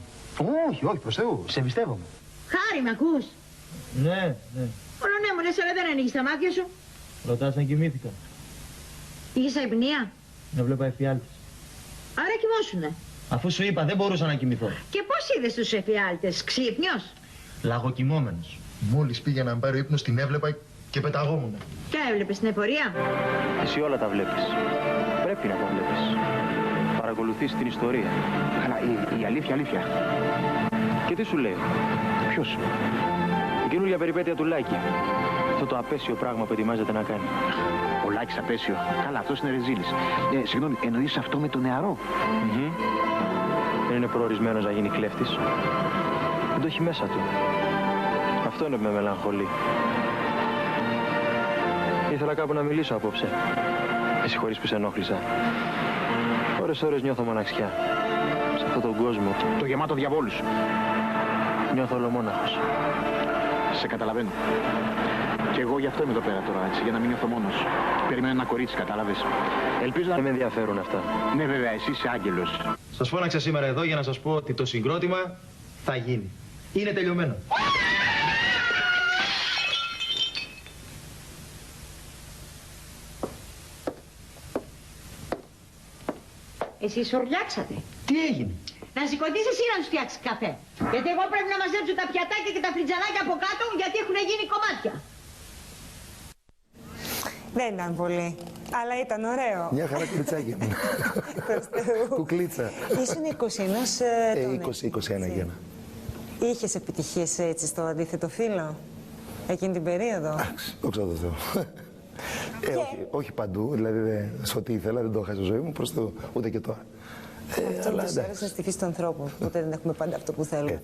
C: Όχι, προς Θεού. Σε εμπιστεύομαι.
W: Χάρη, μ' ακούς?
C: Ναι.
W: Όλο ναι μου λες, αλλά δεν ανοίγεις τα μάτια σου.
C: Ρωτάς αν κοιμήθηκα.
W: Είχες αϊπνία.
C: Να βλέπω εφιάλτης.
W: Άρα κοιμόσουνε.
C: Αφού σου είπα, δεν μπορούσα να κοιμηθώ.
W: Και πώς είδες τους εφιάλτες, ξύπνιος?
C: Λαγοκοιμόμενος. Μόλις πήγαινα να πάρω ύπνο, την έβλεπα και πεταγόμουν.
W: Και έβλεπες την εφορία?
C: Εσύ όλα τα βλέπεις. Πρέπει να τα βλέπεις. Παρακολουθείς την ιστορία.
V: Αλλά η αλήθεια.
C: Και τι σου λέει?
V: Ποιος?
C: Η καινούργια περιπέτεια του Λάκη. Αυτό το απέσιο πράγμα που ετοιμάζεται να κάνει.
V: Ο Λάκης απέσιο. Καλά, αυτός είναι ρεζίλης. Συγγνώμη, εννοείς αυτό με το νεαρό?
C: Δεν είναι προορισμένος να γίνει κλέφτης. Δεν το έχει μέσα του. Αυτό είναι που με μελαγχολεί. Ήθελα κάπου να μιλήσω απόψε. Με συγχωρείς που σε ενόχλησα. Ώρες νιώθω μοναξιά. Σε αυτόν τον κόσμο.
V: Το γεμάτο διαβόλους.
C: Νιώθω ολομόναχος.
V: Σε καταλαβαίνω. Και εγώ γι' αυτό είμαι εδώ πέρα τώρα, έτσι, για να μην νιώθω μόνος. Περιμένω ένα κορίτσι, κατάλαβες. Ελπίζω να...
C: Δεν με ενδιαφέρουν αυτά.
V: Ναι, βέβαια, εσύ είσαι άγγελος.
C: Σας φώναξα σήμερα εδώ για να σας πω ότι το συγκρότημα θα γίνει. Είναι τελειωμένο.
W: Εσείς σορλιάξατε.
C: Τι έγινε?
W: Να σηκωθείς εσύ να τους φτιάξεις καφέ. Γιατί εγώ πρέπει να μαζέψω τα πιατάκια και τα φριτζανάκια από κάτω γιατί έχουν γίνει κομμάτια.
A: Δεν ήταν πολύ, αλλά ήταν ωραίο.
B: Μια χαρά κλιτσάκι μου. Κουκλίτσα.
A: Ήσουν 21
B: ετών. 20-21
A: Είχες επιτυχίες έτσι στο αντίθετο φύλο εκείνη την περίοδο?
B: Δόξα τω Θεώ. Όχι παντού, δηλαδή σε ό,τι ήθελα, δεν το είχα στη ζωή μου, προς το ούτε και τώρα.
A: Αυτό τους άρεσε στη φύση των ανθρώπων, οπότε δεν έχουμε πάντα αυτό που θέλουμε.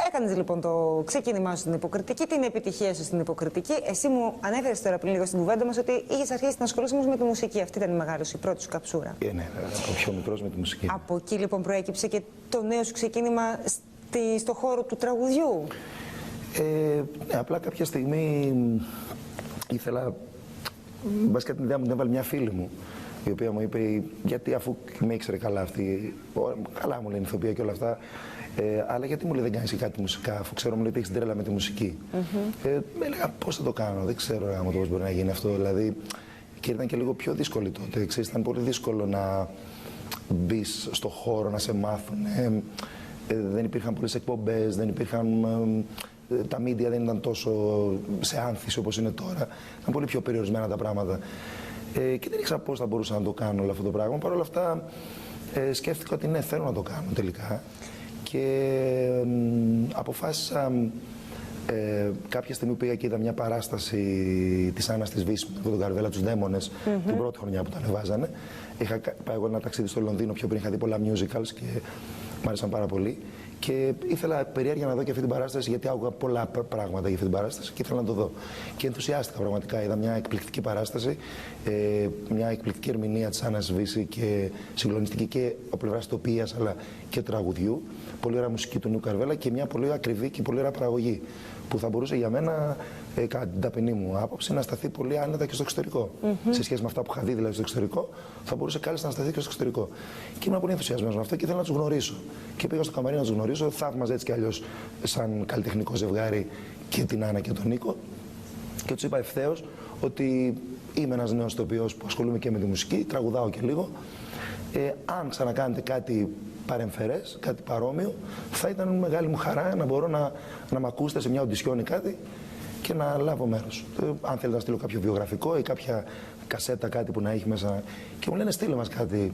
A: Έκανες λοιπόν το ξεκίνημά σου στην Υποκριτική, την επιτυχία σου στην Υποκριτική. Εσύ μου ανέφερες τώρα πριν λίγο στην κουβέντα μας ότι είχες αρχίσει να ασχολείσαι όμως με τη μουσική. Αυτή ήταν η μεγάλη σου, η πρώτη σου καψούρα.
B: Ναι, από πιο μικρός με τη μουσική.
A: Από εκεί λοιπόν προέκυψε και το νέο σου ξεκίνημα στο χώρο του τραγουδιού.
B: Απλά κάποια στιγμή ήθελα, βασικά την ιδέα μου την έβαλε μια φίλη μου, η οποία μου είπε, γιατί αφού με ήξερε καλά αυτή, καλά μου λένε ηθοποιία και όλα αυτά, αλλά γιατί μου λέει δεν κάνεις κάτι μουσικά, αφού ξέρω μου λέει ότι έχεις τρέλα με τη μουσική. Με έλεγα πώς θα το κάνω, δεν ξέρω πώς μπορεί να γίνει αυτό, δηλαδή, και ήταν και λίγο πιο δύσκολο τότε, ξέρεις, ήταν πολύ δύσκολο να μπεις στο χώρο, να σε μάθουν, δεν υπήρχαν πολλές εκπομπές, δεν υπήρχαν... Τα media δεν ήταν τόσο σε άνθηση όπως είναι τώρα. Ήταν πολύ πιο περιορισμένα τα πράγματα. Και δεν ήξερα πώς θα μπορούσα να το κάνω όλο αυτό το πράγμα. Παρ' όλα αυτά σκέφτηκα ότι ναι, θέλω να το κάνω τελικά. Και αποφάσισα κάποια στιγμή που πήγα και είδα μια παράσταση της Άννας της Βύσης με τον Καρβέλα, τους Δαίμονες, την πρώτη χρονιά που τα ανεβάζανε. Είχα πάει εγώ ένα ταξίδι στο Λονδίνο πιο πριν, είχα δει πολλά musicals και μου άρεσαν πάρα πολύ. Και ήθελα περιέργεια να δω και αυτή την παράσταση, γιατί άκουγα πολλά πράγματα για αυτή την παράσταση και ήθελα να το δω. Και ενθουσιάστηκα πραγματικά. Είδα μια εκπληκτική παράσταση, μια εκπληκτική ερμηνεία της Άννας Βύση και συγκλονιστική και από πλευράς τοπίας αλλά και τραγουδιού. Πολύ ωραία μουσική του Νίκου Καρβέλα και μια πολύ ακριβή και πολύ ωραία παραγωγή. Που θα μπορούσε για μένα, κατά την ταπεινή μου άποψη, να σταθεί πολύ άνετα και στο εξωτερικό. Σε σχέση με αυτά που είχα δει δηλαδή στο εξωτερικό, θα μπορούσε κάλλιστα να σταθεί και στο εξωτερικό. Και ήμουν πολύ ενθουσιασμένος με αυτό και ήθελα να τους γνωρίσω. Και πήγα στο καμαρίνι να τους γνωρίσω, θαύμαζα έτσι κι αλλιώς σαν καλλιτεχνικό ζευγάρι και την Άννα και τον Νίκο. Και τους είπα ευθέως ότι είμαι ένας νέος ηθοποιός που ασχολούμαι και με τη μουσική, τραγουδάω και λίγο. Αν ξανακάνετε κάτι παρεμφερές, κάτι παρόμοιο, θα ήταν μεγάλη μου χαρά να μπορώ να μ' ακούσετε σε μια οντισιόν ή κάτι και να λάβω μέρος. Αν θέλετε να στείλω κάποιο βιογραφικό ή κάποια κασέτα, κάτι που να έχει μέσα. Και μου λένε στείλε μας κάτι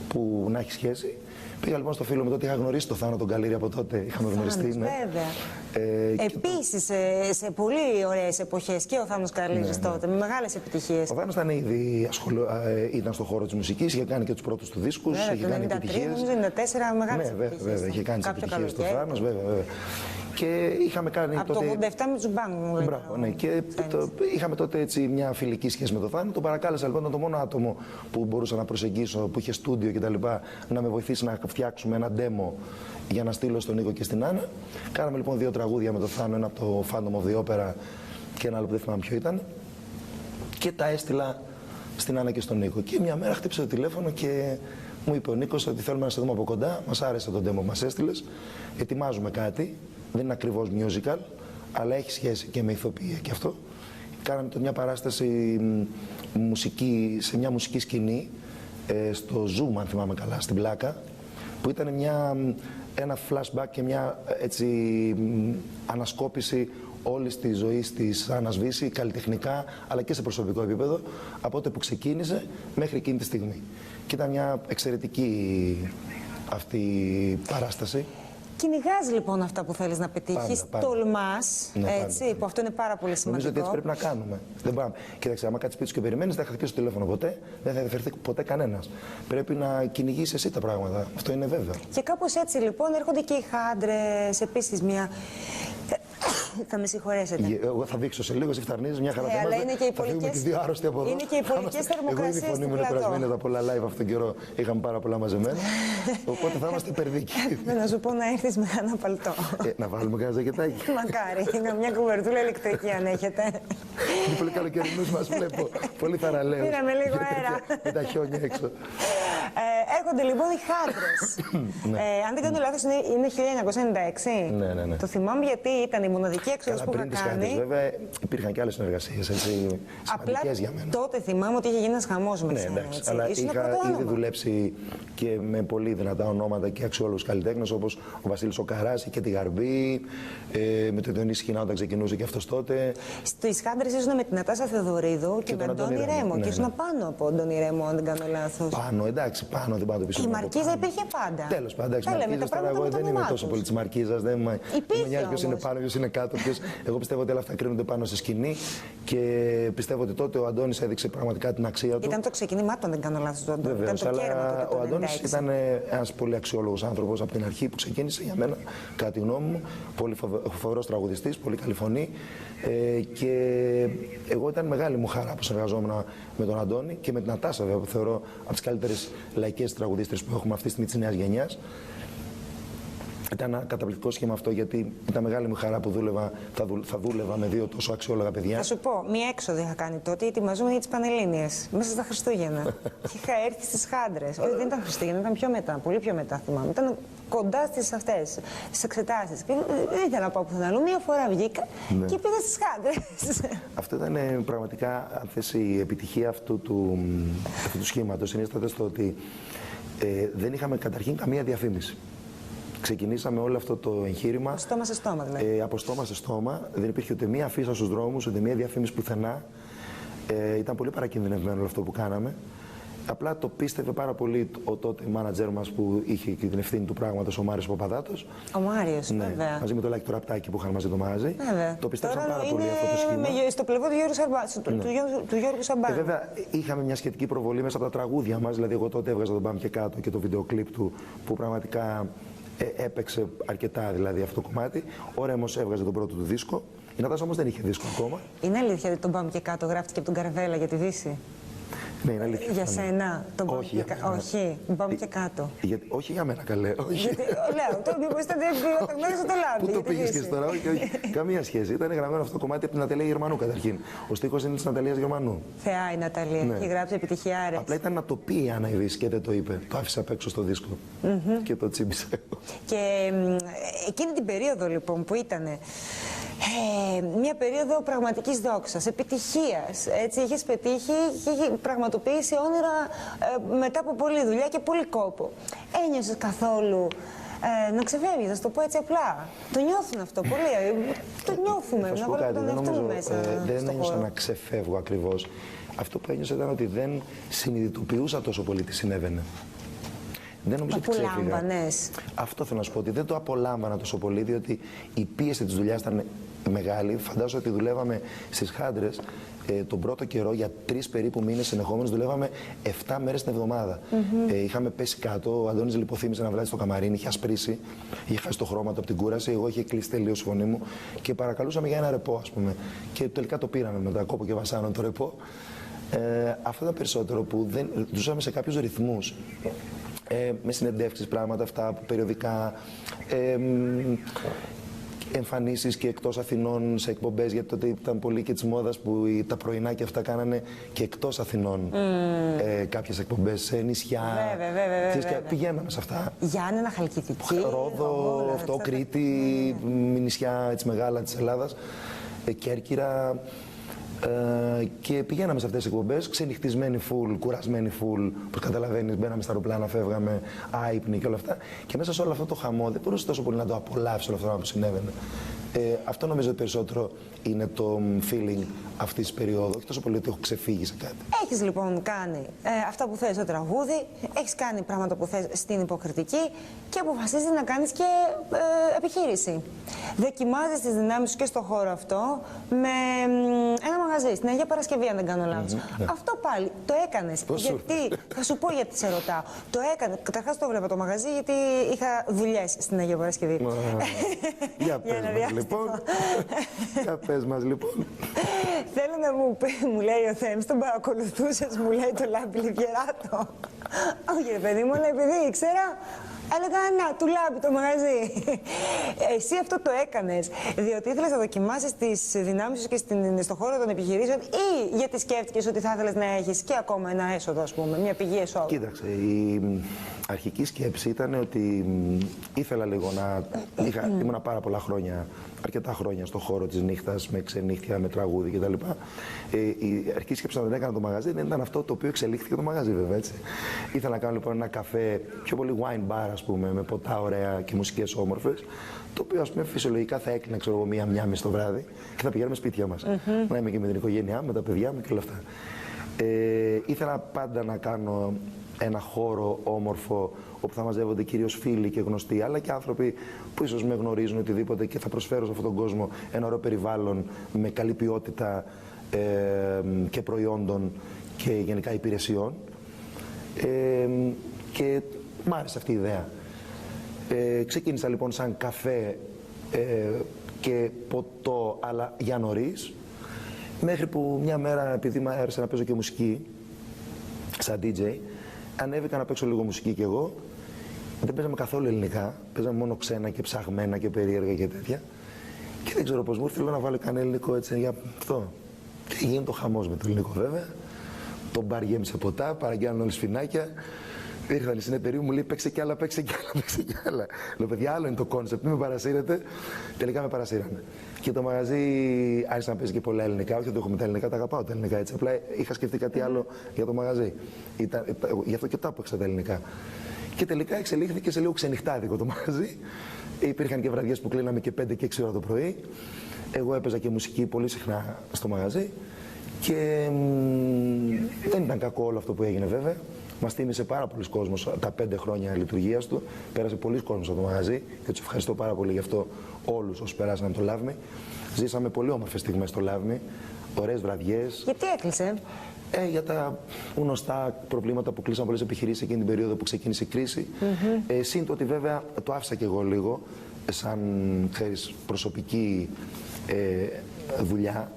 B: που να έχει σχέση. Πήγα λοιπόν στο φίλο μου τότε, είχα γνωρίσει το Θάνο τον Καλήρη από τότε, είχαμε γνωριστεί. Ναι.
A: Βέβαια. Επίσης, σε πολύ ωραίες εποχές και ο Θάνος Καλήρης τότε, με μεγάλες επιτυχίες.
B: Ο Θάνος ήταν ήδη ήταν στον χώρο της μουσικής, είχε κάνει και τους πρώτους του δίσκους, είχε κάνει επιτυχίες.
A: Νομίζω 94 μεγάλες επιτυχίες.
B: Βέβαια, είχε κάνει τις επιτυχίες στο Θάνος, βέβαια. Και είχαμε κάνει
A: από
B: τότε...
A: το 87 με τους Μπάνγκ.
B: Μπράβο, ναι. Και είχαμε τότε έτσι μια φιλική σχέση με τον Θάνο. Τον παρακάλεσα λοιπόν, ήταν το μόνο άτομο που μπορούσα να προσεγγίσω, που είχε στούντιο κτλ. Να με βοηθήσει να φτιάξουμε ένα demo για να στείλω στον Νίκο και στην Άννα. Κάναμε λοιπόν 2 τραγούδια με τον Θάνο, ένα από το Phantom of the Opera και ένα άλλο που δεν θυμάμαι ποιο ήταν. Και τα έστειλα στην Άννα και στον Νίκο. Και μια μέρα χτύπησε το τηλέφωνο και μου είπε ο Νίκος ότι θέλουμε να σε δούμε από κοντά. Μας άρεσε το demo που μας έστειλες. Ετοιμάζουμε κάτι. Δεν είναι ακριβώς musical, αλλά έχει σχέση και με ηθοποιία και αυτό. Κάναμε μια παράσταση μουσική, σε μια μουσική σκηνή, στο Zoom, αν θυμάμαι καλά, στην Πλάκα, που ήταν ένα flashback και μια έτσι, ανασκόπηση όλης της ζωής της Άννας Βύση, καλλιτεχνικά, αλλά και σε προσωπικό επίπεδο, από τότε που ξεκίνησε μέχρι εκείνη τη στιγμή. Και ήταν μια εξαιρετική αυτή παράσταση.
A: Κυνηγάς λοιπόν αυτά που θέλεις να πετύχεις, τολμάς, έτσι, που αυτό είναι πάρα πολύ σημαντικό.
B: Νομίζω ότι έτσι πρέπει να κάνουμε. Δεν πάμε. Κοίταξε, άμα κάτσεις σπίτι σου και περιμένεις, δεν θα χτυπήσει το τηλέφωνο ποτέ, δεν θα ενδιαφερθεί ποτέ κανένας. Πρέπει να κυνηγείς εσύ τα πράγματα. Αυτό είναι βέβαιο. Και
A: κάπως έτσι λοιπόν έρχονται και οι χάντρες, επίσης μια. Θα με συγχωρέσετε.
B: Εγώ θα δείξω σε λίγο, εσύ φταρνίζεις, μια χαρά.
A: Αλλά είναι και οι πολιτικές.
B: Είναι
A: και οι πολιτικές θερμοκρασίες.
B: Εγώ η φωνή μου είναι περασμένη από πολλά live αυτόν τον καιρό. Είχαμε πάρα πολλά μαζεμένα. Οπότε θα είμαστε υπερδίκοι.
A: Να σου πω να έρθεις με ένα παλτό.
B: Να βάλουμε κανένα ζακετάκι.
A: Μακάρι. Μια κουβερτούλα ηλεκτρική αν έχετε.
B: Είναι πολύ καλοκαιρινούς μας βλέπω. Πολύ θαραλέους.
A: Πήραμε λίγο αέρα.
B: Με τα χιόνια έξω.
A: Έρχονται λοιπόν οι χάντρες. Αν δεν κάνω λάθος, είναι 1996.
B: Ναι.
A: Το θυμάμαι γιατί ήταν η μοναδική έξοδος που είχα
B: κάνει.
A: κάνει.
B: Πριν τις βέβαια υπήρχαν και άλλες συνεργασίες, σημαντικές για μένα.
A: Τότε θυμάμαι ότι είχε γίνει ένας χαμός με
B: σένα. Ναι, αλλά είχα ήδη δουλέψει και με πολύ δυνατά ονόματα και αξιόλογους καλλιτέχνες, όπως ο Βασίλης ο Καράς και τη Γαρμπή, με τον Διονύση Χινά όταν ξεκινούσε και αυτός τότε.
A: Στις χάντρες ήσουν με την Νατάσα Θεοδωρίδου και με τον Αντώνη Ρέμο. Και ήσουν πάνω από τον Αντώνη Ρέμο, αν δεν κάνω λάθος.
B: Πάνω, εντάξει, πάνω, δεν πάω το πίσω.
A: Η Μαρκίζα υπήρχε πάντα.
B: Τέλος πάντων, εγώ δεν είμαι τόσο πολύ της Μαρκίζας, δεν με νοιάζει ποιος είναι πάνω, ποιος είναι κάτω. Εγώ πιστεύω ότι όλα αυτά κρίνονται πάνω στη σκηνή και πιστεύω ότι τότε ο Αντώνης έδειξε πραγματικά την αξία του.
A: Ήταν το ξεκίνημά του, αν δεν κάνω λάθος, του Αντώνη.
B: Βεβαίως, αλλά ο Αντώνης ήταν ένας πολύ αξιόλογος άνθρωπος από την αρχή που ξεκίνησε για μένα, κατά τη γνώμη μου. Πολύ φοβερός τραγουδιστής, πολύ καλή φωνή. Και εγώ ήταν μεγάλη μου χαρά που συνεργαζόμουν με τον Αντώνη και με την Νατάσα, βέβαια, που θεωρώ από τις καλύτερες λαϊκές τραγουδίστρες που έχουμε αυτή τη στιγμή της νέας γενιάς. Ήταν ένα καταπληκτικό σχήμα αυτό, γιατί ήταν μεγάλη μου χαρά που θα δούλευα με 2 τόσο αξιόλογα παιδιά.
A: Θα σου πω, μία έξοδο είχα κάνει τότε, ετοιμαζόμουν για τις Πανελλήνιες, μέσα στα Χριστούγεννα. Και είχα έρθει στις χάντρες. Όχι, δεν ήταν Χριστούγεννα, ήταν πιο μετά, πολύ πιο μετά θυμάμαι. Ήταν κοντά στις αυτές, στις εξετάσεις. Και δεν ήθελα να πάω πουθενά αλλού. Μία φορά βγήκα και πήγα στις χάντρες.
B: Αυτό ήταν πραγματικά, αν θες, η επιτυχία αυτού του σχήματος. Συνίσταται στο ότι δεν είχαμε καταρχήν καμία διαφήμιση. Ξεκινήσαμε όλο αυτό το εγχείρημα.
A: Από στόμα σε στόμα, δηλαδή.
B: Από στόμα σε στόμα. Δεν υπήρχε ούτε μία αφίσα στους δρόμους, ούτε μία διαφήμιση πουθενά. Ήταν πολύ παρακινδυνευμένο όλο αυτό που κάναμε. Απλά το πίστευε πάρα πολύ ο τότε μάνατζερ μας που είχε και την ευθύνη του πράγματος, ο Μάριος Παπαδάτος.
A: Ο Μάριος,
B: ναι,
A: βέβαια.
B: Μαζί με το Λάκη το Ραπτάκι που είχαν μαζί το μάγαζι. Το πίστεψαν
A: τώρα
B: πάρα πολύ αυτό το σχήμα.
A: Στο πλευρό του Γιώργου Σαμπάνου.
B: Βέβαια, είχαμε μια σχετική προβολή μέσα από τα τραγούδια μας. Δηλαδή, εγώ τότε έβγαζα τον Πάμε και κάτω και το βίντεο κλιπ του που πραγματικά έπαιξε αρκετά δηλαδή αυτό το κομμάτι. Ο Ρέμος έβγαζε τον πρώτο του δίσκο. Η Νατάσα όμως δεν είχε δίσκο ακόμα.
A: Είναι αλήθεια ότι τον Πάμε και κάτω γράφτηκε από τον Καρβέλα για τη Δύση?
B: Ναι, είναι αλήθεια.
A: Για σένα, τον Πάμε
B: όχι,
A: και κάτω. Όχι, τον Πάμε και κάτω.
B: Όχι για μένα, καλέ.
A: Γιατί, λέω, το μήπως ήταν γραμμένο στο λάμπη.
B: Πού το πήγες και τώρα, όχι. Καμία σχέση. Ήταν γραμμένο αυτό το κομμάτι από την Ναταλία Γερμανού καταρχήν. Ο στίχος είναι της Ναταλίας Γερμανού.
A: Θεά η Ναταλία.
B: Ναι.
A: Έχει γράψει επιτυχιάρες.
B: Απλά ήταν να το πει η Άννα η Δύση και δεν το είπε. Το άφησε απ' έξω στο δίσκο. Και το τσίμπησε.
A: Και εκείνη την περίοδο λοιπόν που ήταν Μια περίοδο πραγματικής δόξας, επιτυχίας. Έτσι, είχες πετύχει και είχε πραγματοποιήσει όνειρα μετά από πολλή δουλειά και πολύ κόπο. Ένιωσες καθόλου να ξεφεύγεις, να το πω έτσι απλά? Το νιώθουν αυτό πολύ. Το νιώθουμε, να βάλουμε τον εαυτό μου μέσα.
B: Δεν ένιωσα να ξεφεύγω ακριβώς. Αυτό που ένιωσα ήταν ότι δεν συνειδητοποιούσα τόσο πολύ τι συνέβαινε. Δεν νομίζω ότι ξέφυγα. Αυτό θέλω να σου πω, ότι δεν το απολάμβανα τόσο πολύ, διότι η πίεση της δουλειάς ήταν μεγάλη. Φαντάζομαι ότι δουλεύαμε στις Χάντρες τον πρώτο καιρό για 3 περίπου μήνες συνεχόμενους. Δουλεύαμε 7 μέρες την εβδομάδα. Είχαμε πέσει κάτω. Ο Αντώνης λιποθύμησε να βράδυ στο καμαρίνι, είχε ασπρίσει, είχε χάσει το χρώμα του από την κούραση. Εγώ είχε κλείσει τελείως η φωνή μου και παρακαλούσαμε για ένα ρεπό, ας πούμε. Και τελικά το πήραμε μετά, κόπο και βασάνων το ρεπό. Αυτό ήταν περισσότερο που δεν ζούσαμε σε κάποιους ρυθμούς. Με συνεντεύξεις, πράγματα αυτά που περιοδικά, εμφανίσεις και εκτός Αθηνών σε εκπομπές, γιατί τότε ήταν πολύ και της μόδας που τα πρωινά και αυτά κάνανε και εκτός Αθηνών κάποιες εκπομπές σε νησιά.
A: Βέβαια.
B: Πηγαίναμε σε αυτά.
A: Γιάννενα, Χαλκιδική,
B: Ρόδο, αυτό, Κρήτη, νησιά έτσι μεγάλα της Ελλάδας, Κέρκυρα. Και πηγαίναμε σε αυτές τις εκπομπές, ξενυχτισμένοι φουλ, κουρασμένοι φουλ, όπως καταλαβαίνεις, μπαίναμε στα αεροπλάνα, φεύγαμε, άϊπνοι και όλα αυτά. Και μέσα σε όλο αυτό το χαμό δεν μπορούσε τόσο πολύ να το απολαύσει όλο αυτό που συνέβαινε. Αυτό νομίζω ότι περισσότερο είναι το feeling αυτής της περίοδου, όχι τόσο πολύ ότι έχω ξεφύγει σε κάτι.
A: Έχεις λοιπόν κάνει αυτά που θες στο τραγούδι, έχεις κάνει πράγματα που θες στην υποκριτική και αποφασίζεις να κάνεις και επιχείρηση. Δοκιμάζεις τις δυνάμεις σου και στο χώρο αυτό με ένα μαγαζί, στην Αγία Παρασκευή, αν δεν κάνω λάθος. Αυτό πάλι το έκανες. Γιατί, θα σου πω γιατί σε ρωτάω. Το έκανες. Καταρχάς το βλέπα το μαγαζί, γιατί είχα δουλειές στην Αγία Παρασκευή.
B: Για πες μας λοιπόν. Για πες μας λοιπόν.
A: Θέλω να μου πει, μου λέει ο Θέμης, τον παρακολουθούσες, μου λέει το Λάμπη Λιβιεράτο. Όχι ρε παιδί μου, αλλά επειδή ήξερα, έλεγα να, του Λάμπη το μαγαζί. Εσύ αυτό το έκανες διότι ήθελες να δοκιμάσεις τις δυνάμεις σου και στον χώρο των επιχειρήσεων ή γιατί σκέφτηκες ότι θα ήθελες να έχεις και ακόμα ένα έσοδο, ας πούμε, μια πηγή εσόδου?
B: Κοίταξε, η αρχική σκέψη ήταν ότι ήθελα λίγο να... Ήμουνα πάρα πολλά χρόνια, αρκετά χρόνια στον χώρο της νύχτας, με ξενύχτια, με τραγούδι κτλ. Η αρχική σκέψη όταν έκανα το μαγαζί δεν ήταν αυτό το οποίο εξελίχθηκε το μαγαζί, βέβαια, έτσι. Ήθελα να κάνω λοιπόν ένα καφέ, πιο πολύ wine bar, ας πούμε, με ποτά ωραία και μουσικές όμορφες, το οποίο, ας πούμε, φυσιολογικά θα έκλεινα, ξέρω εγώ, μία μισή το βράδυ και θα πηγαίνουμε σπίτια μας. Να είμαι και με την οικογένειά μου, με τα παιδιά μου και όλα αυτά. Ήθελα πάντα να κάνω ένα χώρο όμορφο όπου θα μαζεύονται κυρίως φίλοι και γνωστοί, αλλά και άνθρωποι που ίσως με γνωρίζουν οτιδήποτε και θα προσφέρω σε αυτόν τον κόσμο ένα ωραίο περιβάλλον με καλή ποιότητα και προϊόντων και γενικά υπηρεσιών. Και μ' άρεσε αυτή η ιδέα. Ξεκίνησα λοιπόν σαν καφέ και ποτό, αλλά για νωρίς, μέχρι που μια μέρα, επειδή μου άρεσε να παίζω και μουσική σαν DJ, ανέβηκα να παίξω λίγο μουσική κι εγώ. Δεν παίζαμε καθόλου ελληνικά, παίζαμε μόνο ξένα και ψαγμένα και περίεργα και τέτοια. Και δεν ξέρω πώς μου ήρθε, λέω να βάλω κανένα ελληνικό έτσι για αυτό. Και γίνεται το χαμός με το ελληνικό βέβαια. Το μπαρ γέμισε ποτά, παραγγέλνουν όλοι σφινάκια. Ήρθαν οι συνεταιροί μου, λέει παίξε κι άλλα, παίξε κι άλλα, παίξε κι άλλα. Λέω παιδιά, άλλο είναι το κόνσεπτ, μην με παρασύρετε. Τελικά με παρασύρανε. Και το μαγαζί άρχισε να παίζει και πολλά ελληνικά. Όχι ότι έχουμε τα ελληνικά, τα αγαπάω τα ελληνικά έτσι. Απλά είχα σκεφτεί κάτι άλλο για το μαγαζί. Γι' αυτό και τα έπαιξα τα ελληνικά. Και τελικά εξελίχθηκε σε λίγο ξενυχτάδικο το μαγαζί. Υπήρχαν και βραδιές που κλείναμε και 5 και 6 ώρα το πρωί. Εγώ έπαιζα και μουσική πολύ συχνά στο μαγαζί. Και δεν ήταν κακό όλο αυτό που έγινε βέβαια. Μας τίμησε πάρα πολλοί κόσμος τα 5 χρόνια λειτουργίας του. Πέρασε πολλοί κόσμος από το μαγαζί και τους ευχαριστώ πάρα πολύ γι' αυτό όλους όσοι περάσαν από το Love Me. Ζήσαμε πολύ όμορφες στιγμές στο Love Me, ωραίες βραδιές.
A: Γιατί έκλεισε?
B: Για τα γνωστά προβλήματα που κλείσαν πολλές επιχειρήσεις εκείνη την περίοδο που ξεκίνησε η κρίση. Συν το ότι βέβαια το άφησα κι εγώ λίγο, σαν ξέρεις, προσωπική δουλειά.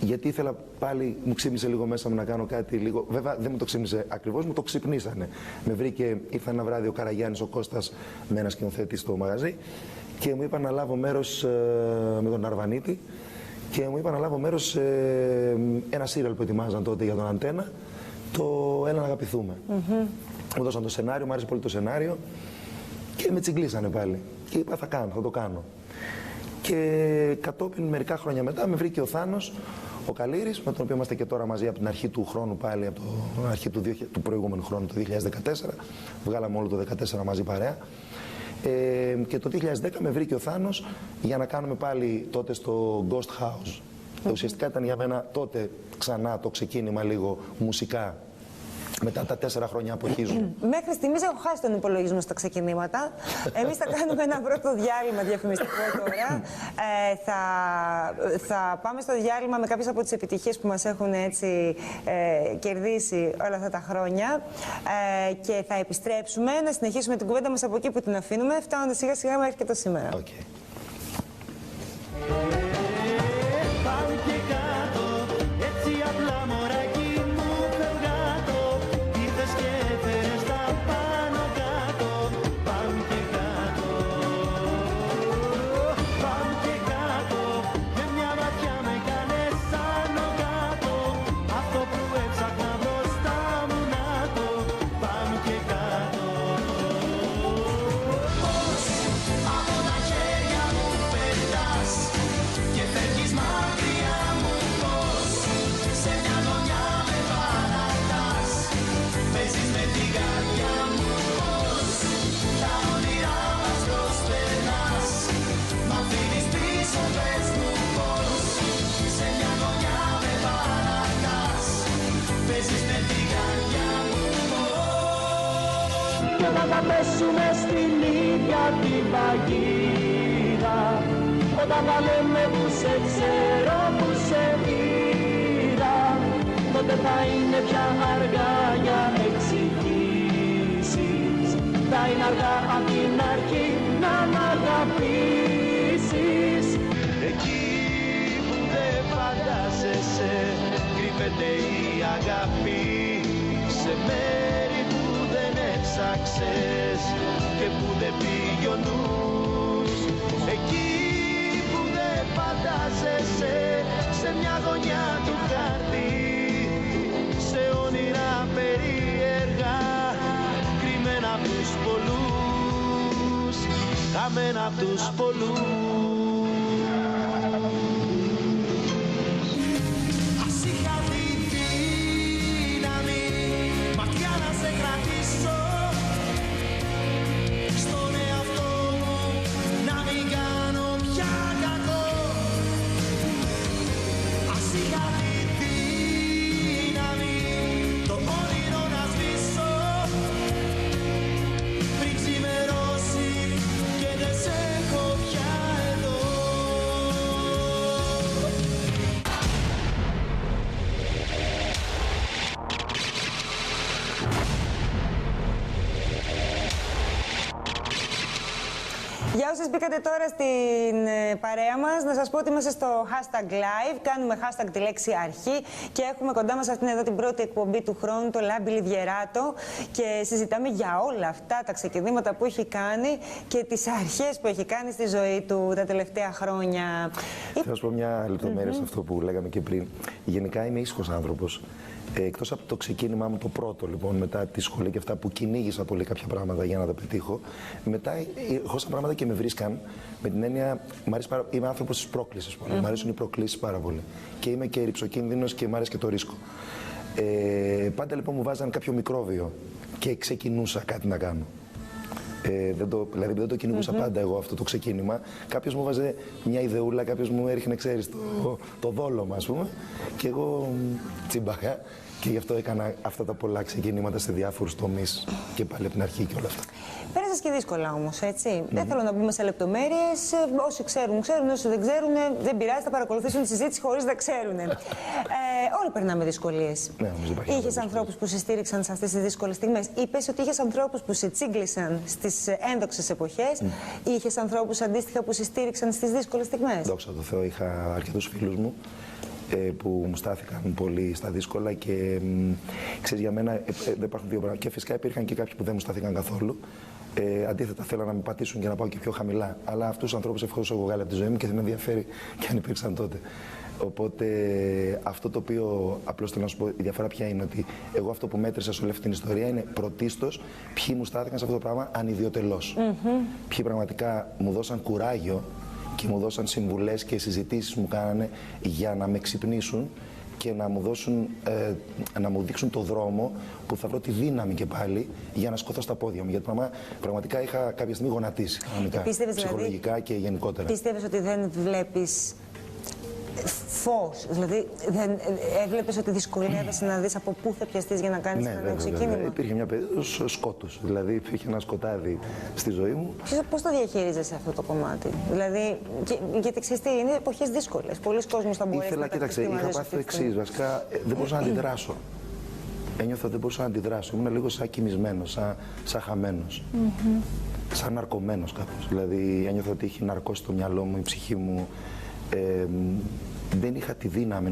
B: Γιατί ήθελα πάλι, μου ξύπνησε λίγο μέσα μου να κάνω κάτι λίγο. Βέβαια δεν μου το ξύπνησε ακριβώς, μου το ξυπνήσανε. Με βρήκε, ήρθε ένα βράδυ ο Καραγιάννης, ο Κώστας, με ένα σκηνοθέτη στο μαγαζί και μου είπα να λάβω μέρος με τον Αρβανίτη και μου είπα να λάβω μέρος σε ένα σύριαλ που ετοιμάζαν τότε για τον Αντένα, το Έλα να αγαπηθούμε. Μου δώσαν το σενάριο, μου άρεσε πολύ το σενάριο και με τσιγκλίσανε πάλι. Και είπα θα το κάνω. Και κατόπιν, μερικά χρόνια μετά, με βρήκε ο Θάνος, ο Καλήρης, με τον οποίο είμαστε και τώρα μαζί από την αρχή του χρόνου, πάλι από την αρχή του προηγούμενου χρόνου, το 2014. Βγάλαμε όλο το 2014 μαζί παρέα. Και το 2010 με βρήκε ο Θάνος για να κάνουμε πάλι τότε στο Ghost House. Ουσιαστικά ήταν για μένα τότε ξανά το ξεκίνημα λίγο μουσικά. Μετά τα 4 χρόνια αποχής μου.
A: Μέχρι στιγμής έχω χάσει τον υπολογισμό στα ξεκινήματα. Εμείς θα κάνουμε ένα πρώτο διάλειμμα διαφημιστικό τώρα. Θα πάμε στο διάλειμμα με κάποιες από τις επιτυχίες που μας έχουν έτσι κερδίσει όλα αυτά τα χρόνια. Και θα επιστρέψουμε να συνεχίσουμε την κουβέντα μας από εκεί που την αφήνουμε, φτάνοντας σιγά σιγά μέχρι και το σήμερα.
B: Okay.
D: Θα πέσουμε στην ίδια την παγίδα. Όταν θα λέμε που σε ξέρω, που σε είδα, τότε θα είναι πια αργά για εξηγήσεις. Θα είναι αργά απ' την αρχή να μ' αγαπήσεις. Εκεί που δεν φαντάζεσαι κρύβεται η αγάπη, σε μέρη που δεν έψαξες και που δεν πήγε ο νους. Εκεί που δεν φαντάζεσαι, σε μια γωνιά του χάρτη, σε όνειρα περίεργα, κρυμμένα απ' τους πολλούς, χαμένα απ' τους πολλούς.
A: Για όσες μπήκατε τώρα στην παρέα μας, να σας πω ότι είμαστε στο hashtag live, κάνουμε hashtag τη λέξη αρχή και έχουμε κοντά μας αυτήν εδώ την πρώτη εκπομπή του χρόνου, το Λάμπη Λιβιεράτο, και συζητάμε για όλα αυτά τα ξεκινήματα που έχει κάνει και τις αρχές που έχει κάνει στη ζωή του τα τελευταία χρόνια.
B: Θέλω να σου πω μια λεπτομέρεια σε αυτό που λέγαμε και πριν. Γενικά είμαι ήσυχος άνθρωπος. Εκτός από το ξεκίνημά μου το πρώτο, λοιπόν, μετά τη σχολή και αυτά που κυνήγησα πολύ κάποια πράγματα για να τα πετύχω, μετά έχω πράγματα και με βρίσκαν με την έννοια, είμαι άνθρωπος της πρόκλησης πολύ. Μ' αρέσουν οι προκλήσεις πάρα πολύ. Και είμαι και ρυψοκίνδυνος και μ' αρέσει και το ρίσκο. Πάντα λοιπόν μου βάζαν κάποιο μικρόβιο και ξεκινούσα κάτι να κάνω. Δηλαδή δεν το κυνηγούσα πάντα εγώ αυτό το ξεκίνημα. Κάποιος μου βάζε μια ιδεούλα, κάποιος μου έριχνε, ξέρεις, το δόλωμα, ας πούμε, και εγώ τσιμπάγα. Και γι' αυτό έκανα αυτά τα πολλά ξεκινήματα σε διάφορους τομείς και πάλι από την αρχή και όλα αυτά.
A: Πέρασες και δύσκολα όμως, έτσι. Δεν θέλω να μπούμε σε λεπτομέρειες. Όσοι ξέρουν, ξέρουν. Όσοι δεν ξέρουν, δεν πειράζει. Θα παρακολουθήσουν τη συζήτηση χωρίς να ξέρουν. Όλοι περνάμε δυσκολίες.
B: Ναι,
A: είχες ανθρώπους που σε στήριξαν σε αυτές τις δύσκολες στιγμές. Είπες ότι είχες ανθρώπους που σε τσίγκλισαν στις ένδοξες εποχές. Είχες ανθρώπους αντίστοιχα που σε στήριξαν στις δύσκολες στιγμές.
B: Δόξα τω Θεώ, είχα αρκετούς φίλους μου που μου στάθηκαν πολύ στα δύσκολα και ξέρεις, για μένα δεν υπάρχουν δύο πράγματα. Και φυσικά υπήρχαν και κάποιοι που δεν μου στάθηκαν καθόλου. Αντίθετα, θέλω να με πατήσουν και να πάω και πιο χαμηλά. Αλλά αυτούς τους ανθρώπους ευτυχώς έχω βγάλει από τη ζωή μου και δεν με ενδιαφέρει και αν υπήρξαν τότε. Οπότε αυτό το οποίο απλώς θέλω να σου πω, η διαφορά ποια είναι, ότι εγώ αυτό που μέτρησα σε όλη αυτή την ιστορία είναι πρωτίστως ποιοι μου στάθηκαν σε αυτό το πράγμα ανιδιοτελώς. Ποιοι πραγματικά μου δώσαν κουράγιο και μου δώσαν συμβουλές και συζητήσεις μου κάνανε για να με ξυπνήσουν και να μου δώσουν, να μου δείξουν το δρόμο που θα βρω τη δύναμη και πάλι για να σκοθώ στα πόδια μου. Γιατί πραγματικά είχα κάποια στιγμή γονατίσει κανονικά, ψυχολογικά δηλαδή, και γενικότερα.
A: Πίστευες ότι δεν βλέπεις φως, δηλαδή δεν έβλεπες ότι δυσκολεύεσαι να δεις από πού θα πιαστείς για να κάνεις ένα νέο ξεκίνημα?
B: Ναι, υπήρχε μια περίοδος σκότους, δηλαδή υπήρχε ένα σκοτάδι στη ζωή μου.
A: Πώς το διαχειρίζεσαι αυτό το κομμάτι? Δηλαδή, γιατί ξέρεις τι, είναι εποχές δύσκολες, πολλοί κόσμος θα μπορέσει να
B: κοίταξε, είχα πάθει το εξής, βασικά δεν μπορούσα να αντιδράσω. Ένιωθα ότι δεν μπορούσα να αντιδράσω, ήμουν λίγο σαν κοιμισμένος, σαν χαμένος. Σαν ναρκωμένος κάπως, δηλαδή ένιωθα ότι είχε ναρκώσει το μυαλό μου, η ψυχή μου. Δεν είχα τη δύναμη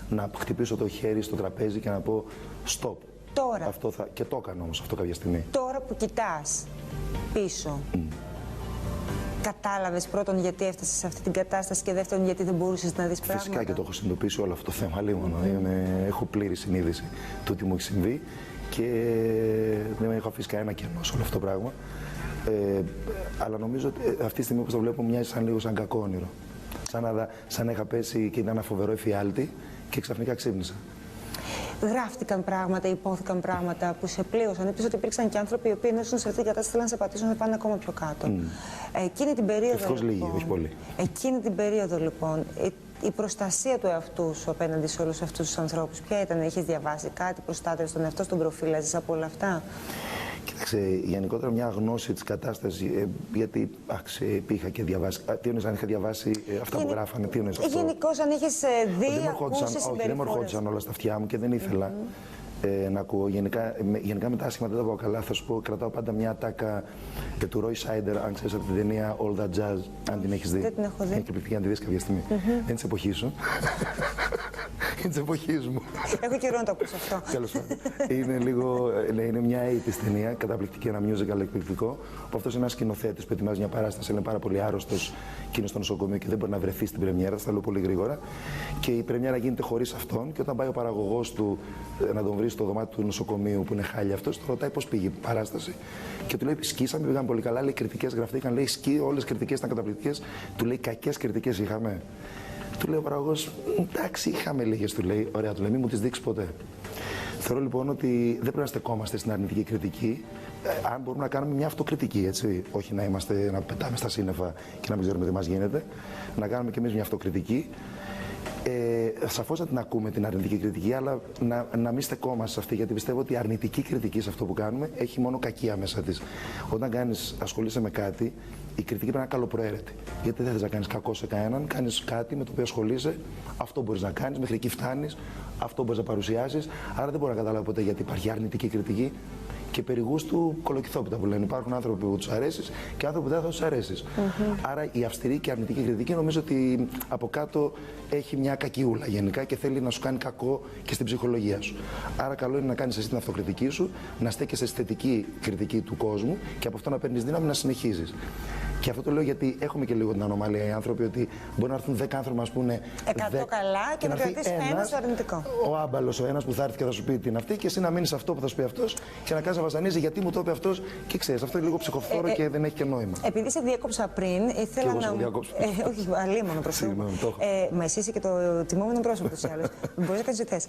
B: να χτυπήσω το χέρι στο τραπέζι και να πω stop.
A: Τώρα.
B: Αυτό και το έκανα όμως αυτό κάποια στιγμή.
A: Τώρα που κοιτάς πίσω, κατάλαβες πρώτον γιατί έφτασες σε αυτή την κατάσταση και δεύτερον γιατί δεν μπορούσες να δεις πράγματα?
B: Φυσικά και το έχω συνειδητοποιήσει όλο αυτό το θέμα λίγο. Έχω πλήρη συνείδηση του τι μου έχει συμβεί και δεν έχω αφήσει κανένα κενό σε όλο αυτό το πράγμα. Αλλά νομίζω ότι αυτή τη στιγμή όπως το βλέπω μοιάζει λίγο σαν κακό όνειρο. Σαν να είχα πέσει και ήταν ένα φοβερό εφιάλτη και ξαφνικά ξύπνησα.
A: Γράφτηκαν πράγματα, υπόθηκαν πράγματα που σε πλήγωσαν. Είπες ότι υπήρξαν και άνθρωποι οι οποίοι ενώ ήσουν σε αυτή την κατάσταση θέλαν να σε πατήσουν να πάνε ακόμα πιο κάτω. Εκείνη την περίοδο.
B: Ευτυχώς λίγοι, όχι πολύ.
A: Εκείνη την περίοδο λοιπόν, η προστασία του εαυτού σου απέναντι σε όλους αυτούς τους ανθρώπους, ποια ήταν? Είχες διαβάσει κάτι, προστάτευες τον εαυτό, στον προφύλαζες από όλα αυτά?
B: Κοίταξε, γενικότερα μια γνώση της κατάστασης, γιατί είχα και διαβάσει. Τι εννοείς αν είχα διαβάσει αυτά που γράφανε, τι εννοείς αυτό?
A: Γενικώς αν είχες δει, ακούσει συμπεριφορές.
B: Όχι, δεν μου ερχόντουσαν όλα στα αυτιά μου και δεν ήθελα να ακούω. Γενικά με τα άσχημα δεν τα πάω καλά. Θα σου πω, κρατάω πάντα μια ατάκα του Roy Scheider, αν ξέρεις από την ταινία All That Jazz, αν την έχεις δει.
A: Δεν την έχω δει.
B: Είναι εκπληκτική να τη δεις κάποια στιγμή. Είναι της εποχής σου. Είναι της εποχής μου.
A: Έχω καιρό να το ακούσω αυτό.
B: Τέλος πάντων. Είναι μια 80's ταινία, καταπληκτική, ένα musical εκπληκτικό. Που αυτός είναι ένας σκηνοθέτης που ετοιμάζει μια παράσταση, είναι πάρα πολύ άρρωστος και είναι στο νοσοκομείο και δεν μπορεί να βρεθεί στην πρεμιέρα. Θα λέω πολύ γρήγορα. Και η πρεμιέρα γίνεται χωρίς αυτόν και όταν πάει ο παραγωγός του να τον βρει στο δωμάτιο του νοσοκομείου που είναι χάλια αυτός, του ρωτάει πώς πήγε η παράσταση. Και του λέει: σκίσαμε, πήγαν πολύ καλά. Λέει: κριτικές γραφτήκαν. Λέει: όλες οι κριτικές ήταν καταπληκτικές. Του λέει: κακές κριτικές είχαμε. Του λέει ο παραγωγός: εντάξει, είχαμε λίγες. Του λέει: ωραία, του λέει: μην μου τις δείξει ποτέ. Θεωρώ λοιπόν ότι δεν πρέπει να στεκόμαστε στην αρνητική κριτική. Αν μπορούμε να κάνουμε μια αυτοκριτική, έτσι. Όχι να πετάμε στα σύννεφα και να μην ξέρουμε τι μας γίνεται. Να κάνουμε κι εμείς μια αυτοκριτική. Σαφώς να την ακούμε την αρνητική κριτική, αλλά να μην στεκόμαστε σε αυτή, γιατί πιστεύω ότι η αρνητική κριτική σε αυτό που κάνουμε έχει μόνο κακία μέσα της. Όταν ασχολείσαι με κάτι, η κριτική πρέπει να είναι καλοπροαίρετη. Γιατί δεν θες να κάνεις κακό σε κανέναν, κάνεις κάτι με το οποίο ασχολείσαι, αυτό μπορείς να κάνεις, μέχρι εκεί φτάνεις, αυτό μπορείς να παρουσιάσεις. Άρα δεν μπορώ να καταλάβω ποτέ γιατί υπάρχει αρνητική κριτική. Και περί γούστου κολοκυθόπιτα που λένε. Υπάρχουν άνθρωποι που τους αρέσεις και άνθρωποι που δεν θα τους αρέσεις. Άρα η αυστηρή και αρνητική κριτική νομίζω ότι από κάτω έχει μια κακιούλα γενικά και θέλει να σου κάνει κακό και στην ψυχολογία σου. Άρα καλό είναι να κάνεις εσύ την αυτοκριτική σου, να στέκεσαι στη θετική κριτική του κόσμου και από αυτό να παίρνεις δύναμη να συνεχίζεις. Και αυτό το λέω γιατί έχουμε και λίγο την ανομαλία οι άνθρωποι ότι μπορεί να έρθουν 10 άνθρωποι να μας πούνε
A: 100 καλά και να κρατήσει ένα αρνητικό.
B: Ο άμπαλος, ο ένας που θα έρθει και θα σου πει την αυτή και εσύ να μείνεις αυτό που θα σου πει αυτός και να κάνεις να βασανίζει γιατί μου το είπε αυτός και ξέρεις, αυτό είναι λίγο ψυχοφθόρο και δεν έχει και νόημα.
A: Επειδή σε διέκοψα πριν, ήθελα να. Όχι, αλίμονο προσωπικό. Μα εσύ είσαι και το τιμόμενο πρόσωπο του άλλου. Μπορεί να κάνει ό,τι θες.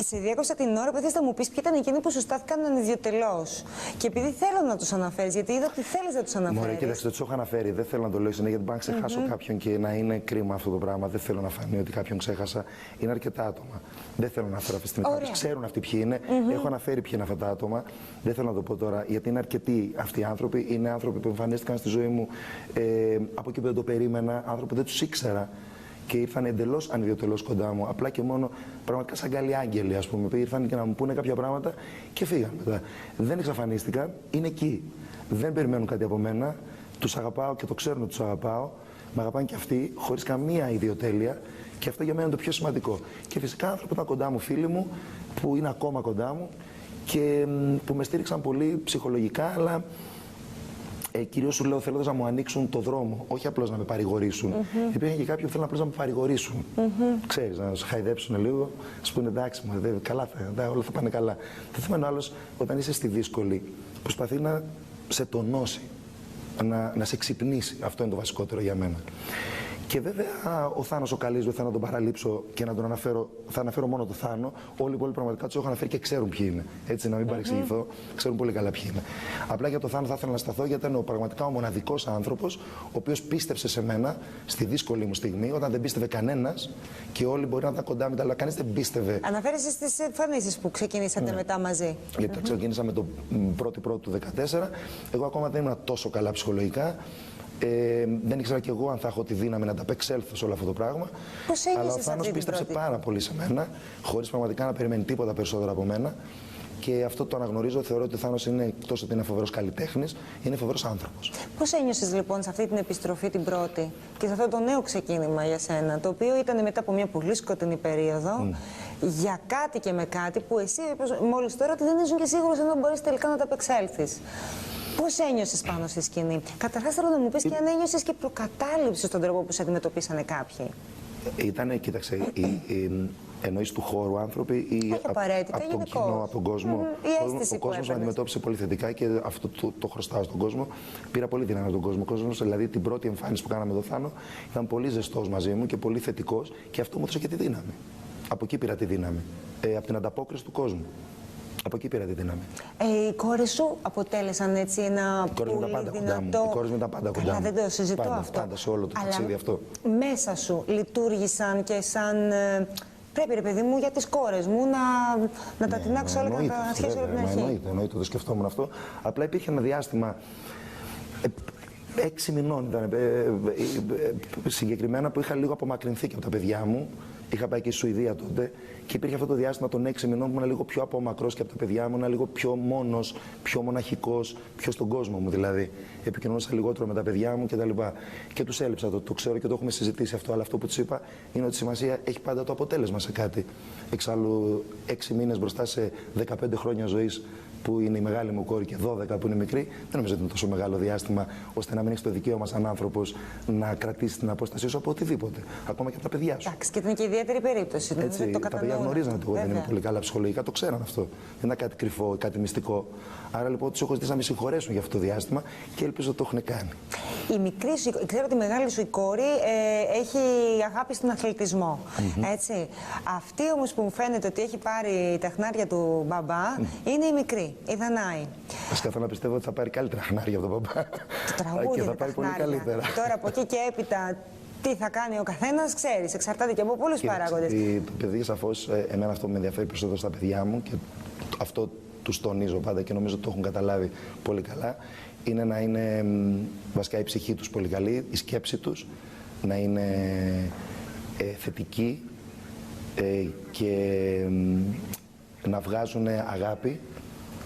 A: Σε διέκοψα την ώρα που ήθελες να μου πει ποιοι ήταν εκείνοι που σου στάθηκαν ανιδιοτελώς. Και επειδή θέλω να του αναφέρει, γιατί είδα ότι θέλει να του αναφέρει.
B: Μωρέ, κοίταξε, του έχω αναφέρει. Δεν θέλω να το λέω συνέχεια γιατί μπορεί να ξεχάσω κάποιον και να είναι κρίμα αυτό το πράγμα. Δεν θέλω να φανεί ότι κάποιον ξέχασα. Είναι αρκετά άτομα. Δεν θέλω να αναφέρω αυτή τη στιγμή. Ξέρουν αυτοί ποιοι είναι. Έχω αναφέρει ποιοι είναι αυτά τα άτομα. Δεν θέλω να το πω τώρα γιατί είναι αρκετοί αυτοί οι άνθρωποι. Είναι άνθρωποι που εμφανίστηκαν στη ζωή μου από εκεί που δεν το περίμενα. Άνθρωποι που δεν του ήξερα και ήρθαν εντελώς ανιδιοτελώς κοντά μου. Απλά και μόνο πραγματικά σαν καλοί άγγελοι, ας πούμε. Ήρθαν και να μου πούνε κάποια πράγματα και φύγαν μετά. Δεν εξαφανίστηκαν. Είναι εκεί. Δεν περιμένουν κάτι από μένα. Τους αγαπάω και το ξέρουν ότι τους αγαπάω. Με αγαπάνε και αυτοί, χωρίς καμία ιδιοτέλεια. Και αυτό για μένα είναι το πιο σημαντικό. Και φυσικά άνθρωποι ήταν κοντά μου, φίλοι μου, που είναι ακόμα κοντά μου και που με στήριξαν πολύ ψυχολογικά, αλλά κυρίως σου λέω θέλοντας να μου ανοίξουν το δρόμο, όχι απλώς να με παρηγορήσουν. Υπήρχαν και κάποιοι που θέλουν απλώς να με παρηγορήσουν. Ξέρεις, να σε χαϊδέψουν λίγο, να σου πούνε εντάξει, καλά όλα θα πάνε καλά. Το θέμα είναι ο άλλος, όταν είσαι στη δύσκολη, προσπαθεί να σε τονώσει. να σε ξυπνήσει. Αυτό είναι το βασικότερο για μένα. Και βέβαια ο Θάνος ο Καλής, δεν θέλω να τον παραλείψω και να τον αναφέρω, θα αναφέρω μόνο τον Θάνο. Όλοι οι υπόλοιποι πραγματικά τους έχω αναφέρει και ξέρουν ποιοι είναι. Έτσι, να μην παρεξηγηθώ, ξέρουν πολύ καλά ποιοι είναι. Απλά για τον Θάνο θα ήθελα να σταθώ, γιατί ήταν πραγματικά ο μοναδικός άνθρωπος, ο οποίος πίστεψε σε μένα στη δύσκολη μου στιγμή, όταν δεν πίστευε κανένας και όλοι μπορεί να ήταν κοντά μου, αλλά κανείς δεν πίστευε.
A: Αναφέρεσαι στις εμφανίσεις που ξεκινήσατε μετά μαζί.
B: Γιατί ξεκίνησα με το 1η του 2014. Εγώ ακόμα δεν ήμουν τόσο καλά ψυχολογικά. Δεν ήξερα κι εγώ αν θα έχω τη δύναμη να ανταπεξέλθω σε όλο αυτό το πράγμα.
A: Πώς
B: αλλά ο Θάνος πίστεψε πάρα πολύ σε μένα, χωρίς πραγματικά να περιμένει τίποτα περισσότερο από μένα. Και αυτό το αναγνωρίζω. Θεωρώ ότι ο Θάνος είναι, εκτός ότι είναι φοβερός καλλιτέχνης, είναι φοβερός άνθρωπος.
A: Πώς ένιωσες λοιπόν σε αυτή την επιστροφή την πρώτη και σε αυτό το νέο ξεκίνημα για σένα, το οποίο ήταν μετά από μια πολύ σκοτεινή περίοδο, για κάτι και με κάτι που εσύ μόλις τώρα ότι δεν ήσουν και σίγουρος αν μπορείς τελικά να ανταπεξέλθεις. Πώς ένιωσες πάνω στη σκηνή? Καταρχάς θέλω να μου πεις και αν ένιωσες και προκατάληψη στον τρόπο που σε αντιμετωπίσανε κάποιοι.
B: Ήτανε, κοίταξε, εννοείς του χώρου άνθρωποι ή από τον κοινό, από τον κόσμο. Ο κόσμος με αντιμετώπισε πολύ θετικά και αυτό το χρωστάω στον κόσμο. Πήρα πολύ δύναμη από τον κόσμο. Ο κόσμος, δηλαδή την πρώτη εμφάνιση που κάναμε εδώ Θάνο, ήταν πολύ ζεστός μαζί μου και πολύ θετικός και αυτό μου έδωσε και τη δύναμη. Από εκεί πήρα τη δύναμη. Από την ανταπόκριση του κόσμου. Από εκεί πήρα τη δύναμη.
A: Οι κόρες σου αποτέλεσαν έτσι ένα πολύ δυνατό...
B: Οι κόρες μου ήταν πάντα κοντά μου.
A: Δεν το συζητώ αυτό.
B: Πάντα σε όλο το ταξίδι αυτό.
A: Μέσα σου λειτουργήσαν και σαν... Πρέπει ρε παιδί μου για τις κόρες μου να τα τεινάξω όλα και να τα σχέσω από την αρχή.
B: Εννοείται, το σκεφτόμουν αυτό. Απλά υπήρχε ένα διάστημα 6 μηνών ήταν συγκεκριμένα που είχα λίγο απομακρυνθεί και από τα παιδιά μου. Είχα πάει και στη Σουηδία τότε και υπήρχε αυτό το διάστημα των 6 μηνών που ήμουν λίγο πιο απομακρός και από τα παιδιά μου, ήμουν λίγο πιο μόνος, πιο μοναχικός, πιο στον κόσμο μου δηλαδή. Επικοινωνούσα λιγότερο με τα παιδιά μου κτλ. Και τους έλειψα, το ξέρω και το έχουμε συζητήσει αυτό, αλλά αυτό που τους είπα είναι ότι σημασία έχει πάντα το αποτέλεσμα σε κάτι. Εξάλλου 6 μήνες μπροστά σε 15 χρόνια ζωής που είναι η μεγάλη μου κόρη και 12 που είναι μικρή, δεν νομίζω ότι είναι τόσο μεγάλο διάστημα ώστε να μην έχει το δικαίωμα σαν άνθρωπος να κρατήσει την απόστασή σου από οτιδήποτε. Ακόμα και από τα παιδιά σου.
A: Εντάξει, και ήταν και ιδιαίτερη περίπτωση.
B: Έτσι,
A: το
B: τα παιδιά γνωρίζανε ότι εγώ δεν είμαι πολύ καλά ψυχολογικά, το ξέραν αυτό. Δεν ήταν κάτι κρυφό, κάτι μυστικό. Άρα λοιπόν τους έχω ζητήσει να με συγχωρέσουν για αυτό το διάστημα και ελπίζω ότι το έχουν κάνει.
A: Η μικρή σου, ξέρω ότι η μεγάλη σου η κόρη έχει αγάπη στον αθλητισμό. Έτσι. Αυτή όμως που μου φαίνεται ότι έχει πάρει τα χνάρια του μπαμπά είναι η μικρή, η Δανάη.
B: Βασικά θέλω να πιστεύω ότι θα πάρει καλύτερα χνάρια από τον μπαμπά.
A: Το τραγούδι
B: και θα πάει πολύ καλύτερα.
A: Τώρα από εκεί και έπειτα τι θα κάνει ο καθένας, ξέρεις, εξαρτάται και από πολλούς παράγοντες.
B: Το παιδί σαφώς, εμένα αυτό με ενδιαφέρει περισσότερο στα παιδιά μου και αυτό τους τονίζω πάντα και νομίζω ότι το έχουν καταλάβει πολύ καλά. Είναι να είναι βασικά η ψυχή τους πολύ καλή, η σκέψη τους να είναι θετική και να βγάζουν αγάπη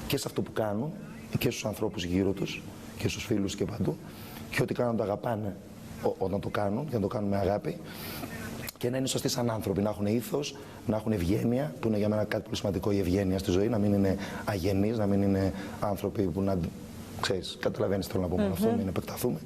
B: και σε αυτό που κάνουν και στους ανθρώπους γύρω τους και στους φίλους και παντού και ό,τι κάνουν το αγαπάνε όταν το κάνουν και να το κάνουν με αγάπη και να είναι σωστοί σαν άνθρωποι, να έχουν ήθος, να έχουν ευγένεια, που είναι για μένα κάτι πολύ σημαντικό η ευγένεια στη ζωή, να μην είναι αγενείς, να μην είναι άνθρωποι που να, ξέρεις, καταλαβαίνεις θέλω να πω μόνο αυτό, μην επεκταθούμε.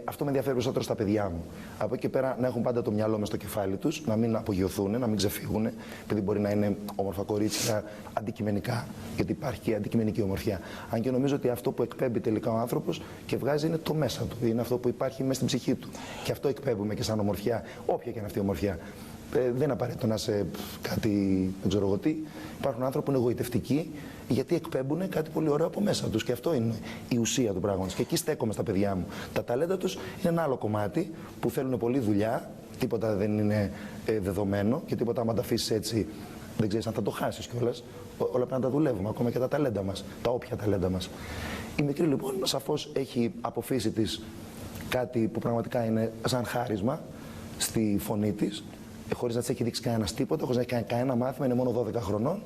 B: Αυτό με ενδιαφέρει περισσότερο στα παιδιά μου. Από εκεί και πέρα να έχουν πάντα το μυαλό μες στο κεφάλι τους, να μην απογειωθούν, να μην ξεφύγουν, επειδή μπορεί να είναι όμορφα κορίτσια αντικειμενικά, γιατί υπάρχει και αντικειμενική ομορφιά. Αν και νομίζω ότι αυτό που εκπέμπει τελικά ο άνθρωπος και βγάζει είναι το μέσα του, είναι αυτό που υπάρχει μέσα στην ψυχή του. Και αυτό εκπέμπουμε και σαν ομορφιά, όποια και είναι αυτή η ομορφιά. Δεν είναι απαραίτητο να είσαι κάτι, δεν ξέρω εγώ τι. Υπάρχουν άνθρωποι που είναι εγωιτευτικοί γιατί εκπέμπουν κάτι πολύ ωραίο από μέσα τους. Και αυτό είναι η ουσία του πράγματος. Και εκεί στέκομαι στα παιδιά μου. Τα ταλέντα τους είναι ένα άλλο κομμάτι που θέλουν πολλή δουλειά. Τίποτα δεν είναι δεδομένο και τίποτα, άμα τα αφήσεις έτσι, δεν ξέρεις αν θα το χάσεις κιόλας. Όλα πρέπει να τα δουλεύουμε, ακόμα και τα ταλέντα μας, τα όποια ταλέντα μας. Η μικρή λοιπόν σαφώς έχει από φύση της κάτι που πραγματικά είναι σαν χάρισμα στη φωνή της. Χωρίς να της έχει δείξει κανένας τίποτα, χωρίς να έχει κάνει κανένα μάθημα, είναι μόνο 12 χρονών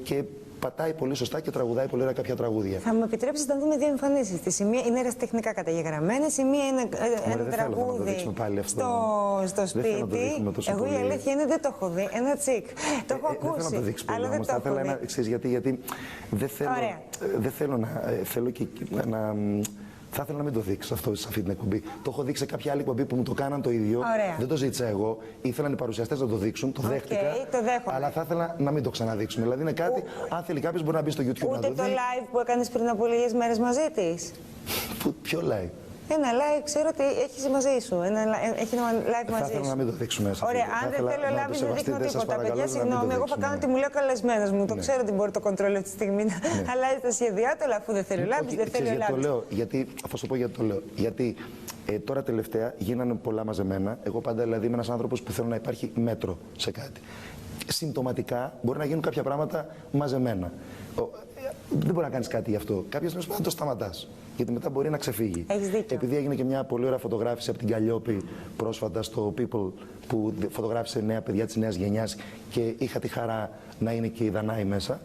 B: και πατάει πολύ σωστά και τραγουδάει πολύ ωραία κάποια τραγούδια.
A: Θα μου επιτρέψεις να δούμε δύο εμφανίσεις της. Η μία είναι ερασιτεχνικά καταγεγραμμένες, η μία είναι ένα τραγούδι στο σπίτι. Εγώ η αλήθεια είναι δεν το έχω δει, ένα τσικ. Το έχω ακούσει,
B: δεν θέλω να το δείξεις πολύ,
A: αλλά δεν το έχω δει.
B: Ξέρεις γιατί δεν θέλω να... Θέλω και να... Θα ήθελα να μην το δείξω αυτό σε αυτή την εκπομπή. Το έχω δείξει σε κάποια άλλη εκπομπή που μου το κάναν το ίδιο.
A: Ωραία.
B: Δεν το ζήτησα εγώ. Ήθελαν οι παρουσιαστές να το δείξουν. Το δέχτηκα.
A: Το δέχομαι.
B: Αλλά θα ήθελα να μην το ξαναδείξουν. Δηλαδή είναι κάτι, αν θέλει κάποιος μπορεί να μπει στο YouTube να το δει.
A: Ούτε το live που έκανες πριν από λίγες μέρες μαζί της.
B: Ποιο live?
A: Ένα live, ξέρω ότι έχει μαζί σου. Έχει ένα live μαζί σου.
B: Θα ήθελα να μην το δείξουμε.
A: Ωραία, αν δεν θέλω live, δεν δείχνω τίποτα. Παιδιά, συγγνώμη, εγώ θα κάνω τι μου λέει ο καλεσμένος μου. Το ξέρω ότι μπορεί το κοντρόλ αυτή τη στιγμή να αλλάζει τα σχέδιά του, αλλά αφού δεν θέλει live, δεν θέλει live.
B: Το λέω, γιατί, θα σου πω γιατί το λέω. Γιατί τώρα τελευταία γίνανε πολλά μαζεμένα. Εγώ πάντα δηλαδή είμαι ένας άνθρωπος που θέλω να υπάρχει μέτρο σε κάτι. Συμπτωματικά μπορεί να γίνουν κάποια πράγματα μαζεμένα. Δεν μπορεί να κάνεις κάτι γι' αυτό. Κάποια στιγμή πρέπει να το σταματάς. Γιατί μετά μπορεί να ξεφύγει.
A: Έχεις δίκιο.
B: Επειδή έγινε και μια πολύ ωραία φωτογράφηση από την Καλλιόπη πρόσφατα στο People που φωτογράφησε νέα παιδιά της νέας γενιάς και είχα τη χαρά να είναι και η Δανάη μέσα.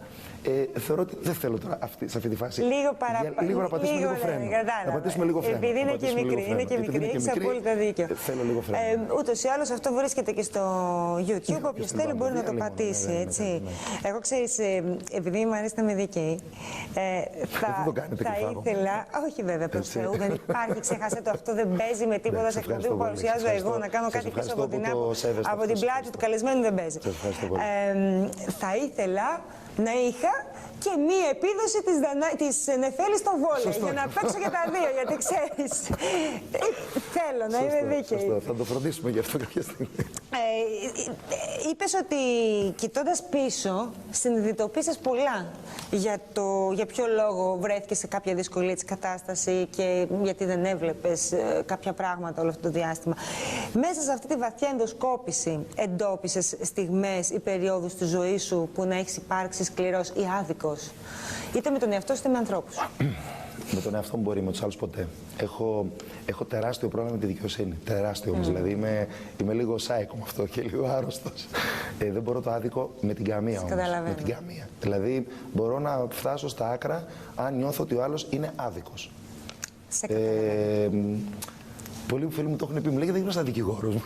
B: Θεωρώ ότι δεν θέλω τώρα σε αυτή τη φάση. Λίγο να πατήσουμε λίγο φρένο. Να πατήσουμε λίγο φρένο.
A: Επειδή είναι και μικρή, έχεις απόλυτα δίκιο.
B: Θέλω λίγο φρένο.
A: Ούτως ή άλλως αυτό βρίσκεται και στο YouTube. Όποιος θέλει μπορεί να το πατήσει. Έτσι. Εγώ ξέρεις, επειδή μου αρέσει να είμαι δίκαιη, θα ήθελα. Όχι βέβαια προς Θεού, δεν υπάρχει, ξέχασε το αυτό, δεν παίζει με τίποτα σε εκπομπή που παρουσιάζω εγώ. Να κάνω κάτι πίσω από την πλάτη του καλεσμένου δεν παίζει. Θα ήθελα να είχα και μία επίδοση της Νεφέλης στο βόλεϊ, για να παίξω και τα δύο, γιατί ξέρεις, θέλω να είμαι δίκαιη.
B: Σωστό, θα το φροντίσουμε γι' αυτό κάποια στιγμή.
A: Είπες ότι κοιτώντας πίσω, συνειδητοποίησες πολλά για ποιο λόγο βρέθηκες σε κάποια δυσκολία της κατάσταση και γιατί δεν έβλεπες κάποια πράγματα όλο αυτό το διάστημα. Μέσα σε αυτή τη βαθιά ενδοσκόπηση εντόπισες στιγμές ή περιόδους της ζωής σου που να έχεις υπάρξει σκληρός ή άδικος, είτε με τον εαυτό σου είτε με ανθρώπους?
B: Με τον εαυτό μου μπορεί, με τους άλλους ποτέ. Έχω τεράστιο πρόβλημα με τη δικαιοσύνη. Τεράστιο όμως. Δηλαδή είμαι λίγο σάικο με αυτό και λίγο άρρωστος. Δεν μπορώ το άδικο με την καμία όμως. Με την καμία. Δηλαδή μπορώ να φτάσω στα άκρα αν νιώθω ότι ο άλλος είναι άδικος.
A: Σε καταλαβαίνω.
B: Πολλοί φίλοι μου το έχουν πει, μου λέγεται δεν είμαι σαν δικηγόρος μου.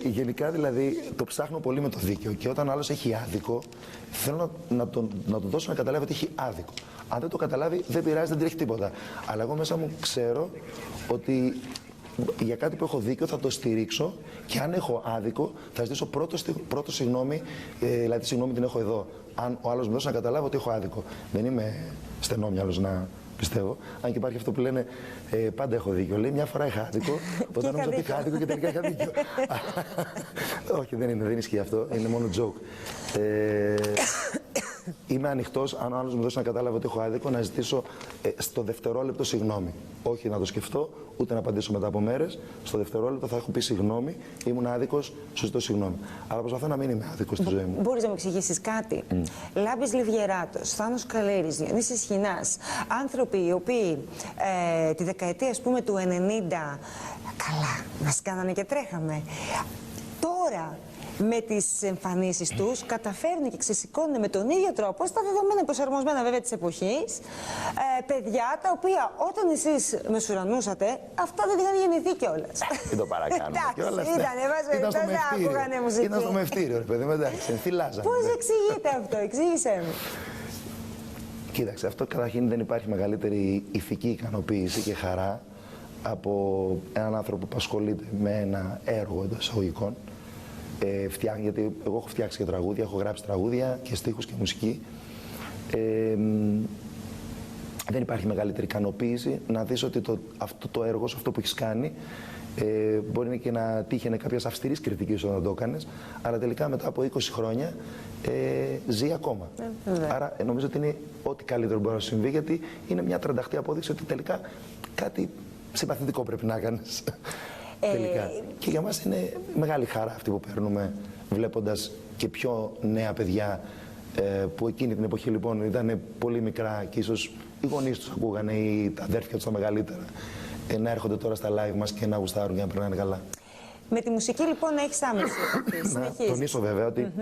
B: Γενικά δηλαδή το ψάχνω πολύ με το δίκαιο και όταν ο άλλος έχει άδικο, θέλω να τον δώσω να καταλάβει ότι έχει άδικο. Αν δεν το καταλάβει, δεν πειράζει, δεν τρέχει τίποτα. Αλλά εγώ μέσα μου ξέρω ότι για κάτι που έχω δίκιο θα το στηρίξω και αν έχω άδικο θα ζητήσω πρώτο συγγνώμη, δηλαδή τη συγγνώμη την έχω εδώ. Αν ο άλλος μου δώσει να καταλάβω ότι έχω άδικο. Δεν είμαι στενόμυαλος να πιστεύω. Αν και υπάρχει αυτό που λένε πάντα έχω δίκιο. Λέει μια φορά είχα άδικο, όταν νόμιζα ότι είχα άδικο και τελικά είχα δίκιο. Όχι, δεν ισχύει αυτό. Είναι μόνο joke. Είμαι ανοιχτός, αν ο άλλος μου δώσει να κατάλαβω ότι έχω άδικο, να ζητήσω στο δευτερόλεπτο συγγνώμη. Όχι να το σκεφτώ, ούτε να απαντήσω μετά από μέρες. Στο δευτερόλεπτο θα έχω πει συγγνώμη, ήμουν άδικος, σου ζητώ συγγνώμη. Αλλά προσπαθώ να μην είμαι άδικος στη ζωή μου.
A: Μπορείς να μου εξηγήσεις κάτι? Λάμπης Λιβιεράτος, Θάνος Καλέρης, Διονύσης Χινάς, άνθρωποι οι οποίοι τη δεκαετία ας πούμε του 90, καλά, μας κάνανε και τρέχαμε. Τώρα, με τις εμφανίσεις τους, καταφέρνουν και ξεσηκώνουν με τον ίδιο τρόπο, στα δεδομένα προσαρμοσμένα βέβαια της εποχής, παιδιά τα οποία όταν εσείς μεσουρανούσατε, αυτά δεν είχαν γεννηθεί κιόλας.
B: Δεν το παρακάνουμε κιόλας.
A: Ήταν
B: Ήταν στο μευτήριο, ρε παιδί μου, εντάξει, θυλάζαμε.
A: Πώς εξηγείται αυτό, εξήγησέ μου.
B: Κοίταξε, αυτό καταρχήν δεν υπάρχει μεγαλύτερη ηθική ικανοποίηση και χαρά από έναν άνθρωπο που ασχολείται με ένα έργο εντός εισαγωγικών. Γιατί εγώ έχω φτιάξει και τραγούδια, έχω γράψει τραγούδια και στίχους και μουσική. Δεν υπάρχει μεγαλύτερη ικανοποίηση να δεις ότι αυτό το έργο, αυτό που έχεις κάνει, μπορεί και να τύχαινε κάποιας αυστηρής κριτικής όταν το έκανες, αλλά τελικά μετά από 20 χρόνια ζει ακόμα. Άρα νομίζω ότι είναι ό,τι καλύτερο μπορεί να συμβεί, γιατί είναι μια τρανταχτή απόδειξη ότι τελικά κάτι συμπαθητικό πρέπει να κάνεις. Τελικά. Και για μας είναι μεγάλη χαρά αυτή που παίρνουμε βλέποντας και πιο νέα παιδιά που εκείνη την εποχή λοιπόν ήταν πολύ μικρά και ίσως οι γονείς τους ακούγανε ή τα αδέρφια τους τα μεγαλύτερα να έρχονται τώρα στα live μας και να γουστάρουν και να περνάνε καλά.
A: Με τη μουσική λοιπόν έχεις άμεση επαφή.
B: Να τονίσω βέβαια ότι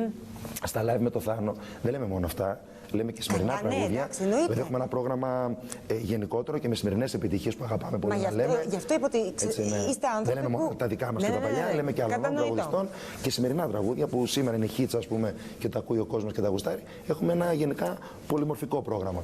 B: στα live με το Θάνο δεν λέμε μόνο αυτά. Λέμε και σημερινά τραγούδια. Δηλαδή έχουμε ένα πρόγραμμα γενικότερο και με σημερινές επιτυχίες που αγαπάμε πολύ να λέμε.
A: Γι' αυτό είπα ότι είστε άνθρωποι.
B: Δεν λέμε μόνο τα δικά μας και τα παλιά, λέμε και άλλων τραγουδιστών και σημερινά τραγούδια που σήμερα είναι hits, ας πούμε, και τα ακούει ο κόσμος και τα γουστάρει. Έχουμε ένα γενικά πολυμορφικό πρόγραμμα.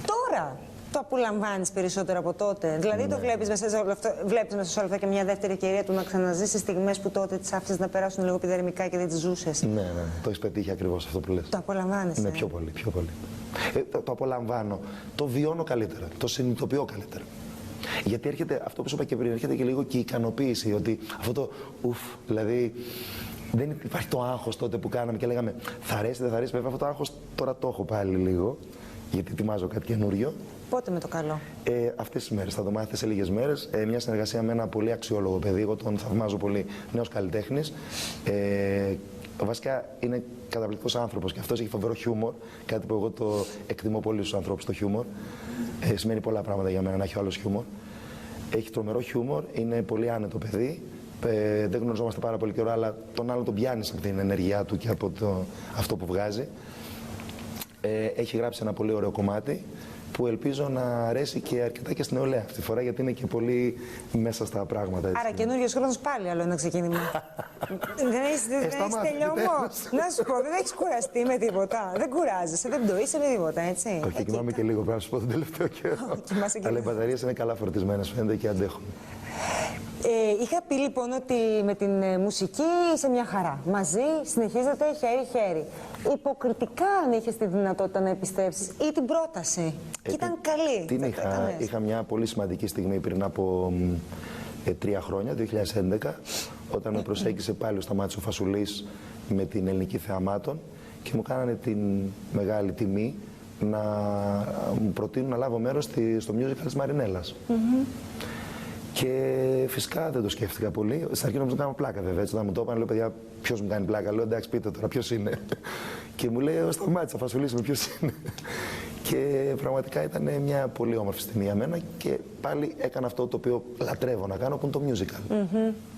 A: Τώρα απολαμβάνεις περισσότερο από τότε? Δηλαδή το βλέπεις μέσα σε όλο αυτό, βλέπεις μέσα σε όλα αυτά και μια δεύτερη ευκαιρία του να ξαναζήσεις στιγμές που τότε τις άφησες να περάσουν λίγο επιδερμικά και δεν τις ζούσες?
B: Ναι, το έχεις πετύχει ακριβώς αυτό που λες.
A: Το απολαμβάνεις?
B: Ναι, πιο πολύ, πιο πολύ. Το απολαμβάνω, το βιώνω καλύτερα, το συνειδητοποιώ καλύτερα. Γιατί έρχεται, αυτό που σου είπα και πριν, έρχεται και λίγο και η ικανοποίηση ότι αυτό το δηλαδή δεν υπάρχει το άγχος τότε που κάναμε και λέγαμε θα αρέσει, δεν θα αρέσει. Βέβαια αυτό το άγχος τώρα το έχω πάλι λίγο, γιατί ετοιμάζω κάτι καινούριο.
A: Πότε με το καλό?
B: Αυτές τις μέρες, θα το μάθετε σε λίγες μέρες. Μια συνεργασία με ένα πολύ αξιόλογο παιδί, εγώ τον θαυμάζω πολύ, νέος καλλιτέχνης. Βασικά είναι καταπληκτικός άνθρωπος και αυτός έχει φοβερό χιούμορ, κάτι που εγώ το εκτιμώ πολύ στους ανθρώπους, το χιούμορ. Σημαίνει πολλά πράγματα για μένα να έχει ο άλλος χιούμορ. Έχει τρομερό χιούμορ, είναι πολύ άνετο παιδί. Δεν γνωριζόμαστε πάρα πολύ καιρό, αλλά τον άλλο τον πιάνεις από την ενέργειά του και από αυτό που βγάζει. Έχει γράψει ένα πολύ ωραίο κομμάτι που ελπίζω να αρέσει και αρκετά και στην νεολαία αυτή τη φορά, γιατί είναι και πολύ μέσα στα πράγματα. Έτσι.
A: Άρα καινούριος χρόνος πάλι άλλο ένα ξεκίνημα. Δεν έχεις τελειωμό. Να σου πω, δεν έχεις κουραστεί με τίποτα. Δεν κουράζεσαι, δεν το είσαι με τίποτα, έτσι.
B: Όχι, κοιμάμαι και λίγο, πρέπει να σου πω τον τελευταίο καιρό. Αλλά οι μπαταρίες είναι καλά φορτισμένες, φαίνεται, και αντέχουν.
A: Είχα πει λοιπόν ότι με την μουσική είσαι μια χαρά. Μαζί συνεχίζετε χέρι-χέρι. Υποκριτικά αν είχες τη δυνατότητα να επιστρέψεις ή την πρόταση. Και ήταν καλή.
B: Είχα μια πολύ σημαντική στιγμή πριν από 3 χρόνια, 2011, όταν με προσέγγισε πάλι ο Σταμάτης ο Φασουλής με την Ελληνική Θεαμάτων και μου κάνανε την μεγάλη τιμή να μου προτείνουν να λάβω μέρος στο musical της Μαρινέλλας. Και φυσικά δεν το σκέφτηκα πολύ. Στην αρχή νομίζω να κάνω πλάκα, βέβαια. Έτσι, όταν μου το είπαν, λέω: παιδιά, ποιος μου κάνει πλάκα? Λέω: εντάξει, πείτε τώρα, ποιος είναι? Και μου λέει: ο Σταμάτης, θα φασουλήσουμε, ποιος είναι? Και πραγματικά ήταν μια πολύ όμορφη στιγμή για μένα. Και πάλι έκανα αυτό το οποίο λατρεύω να κάνω, που είναι το musical.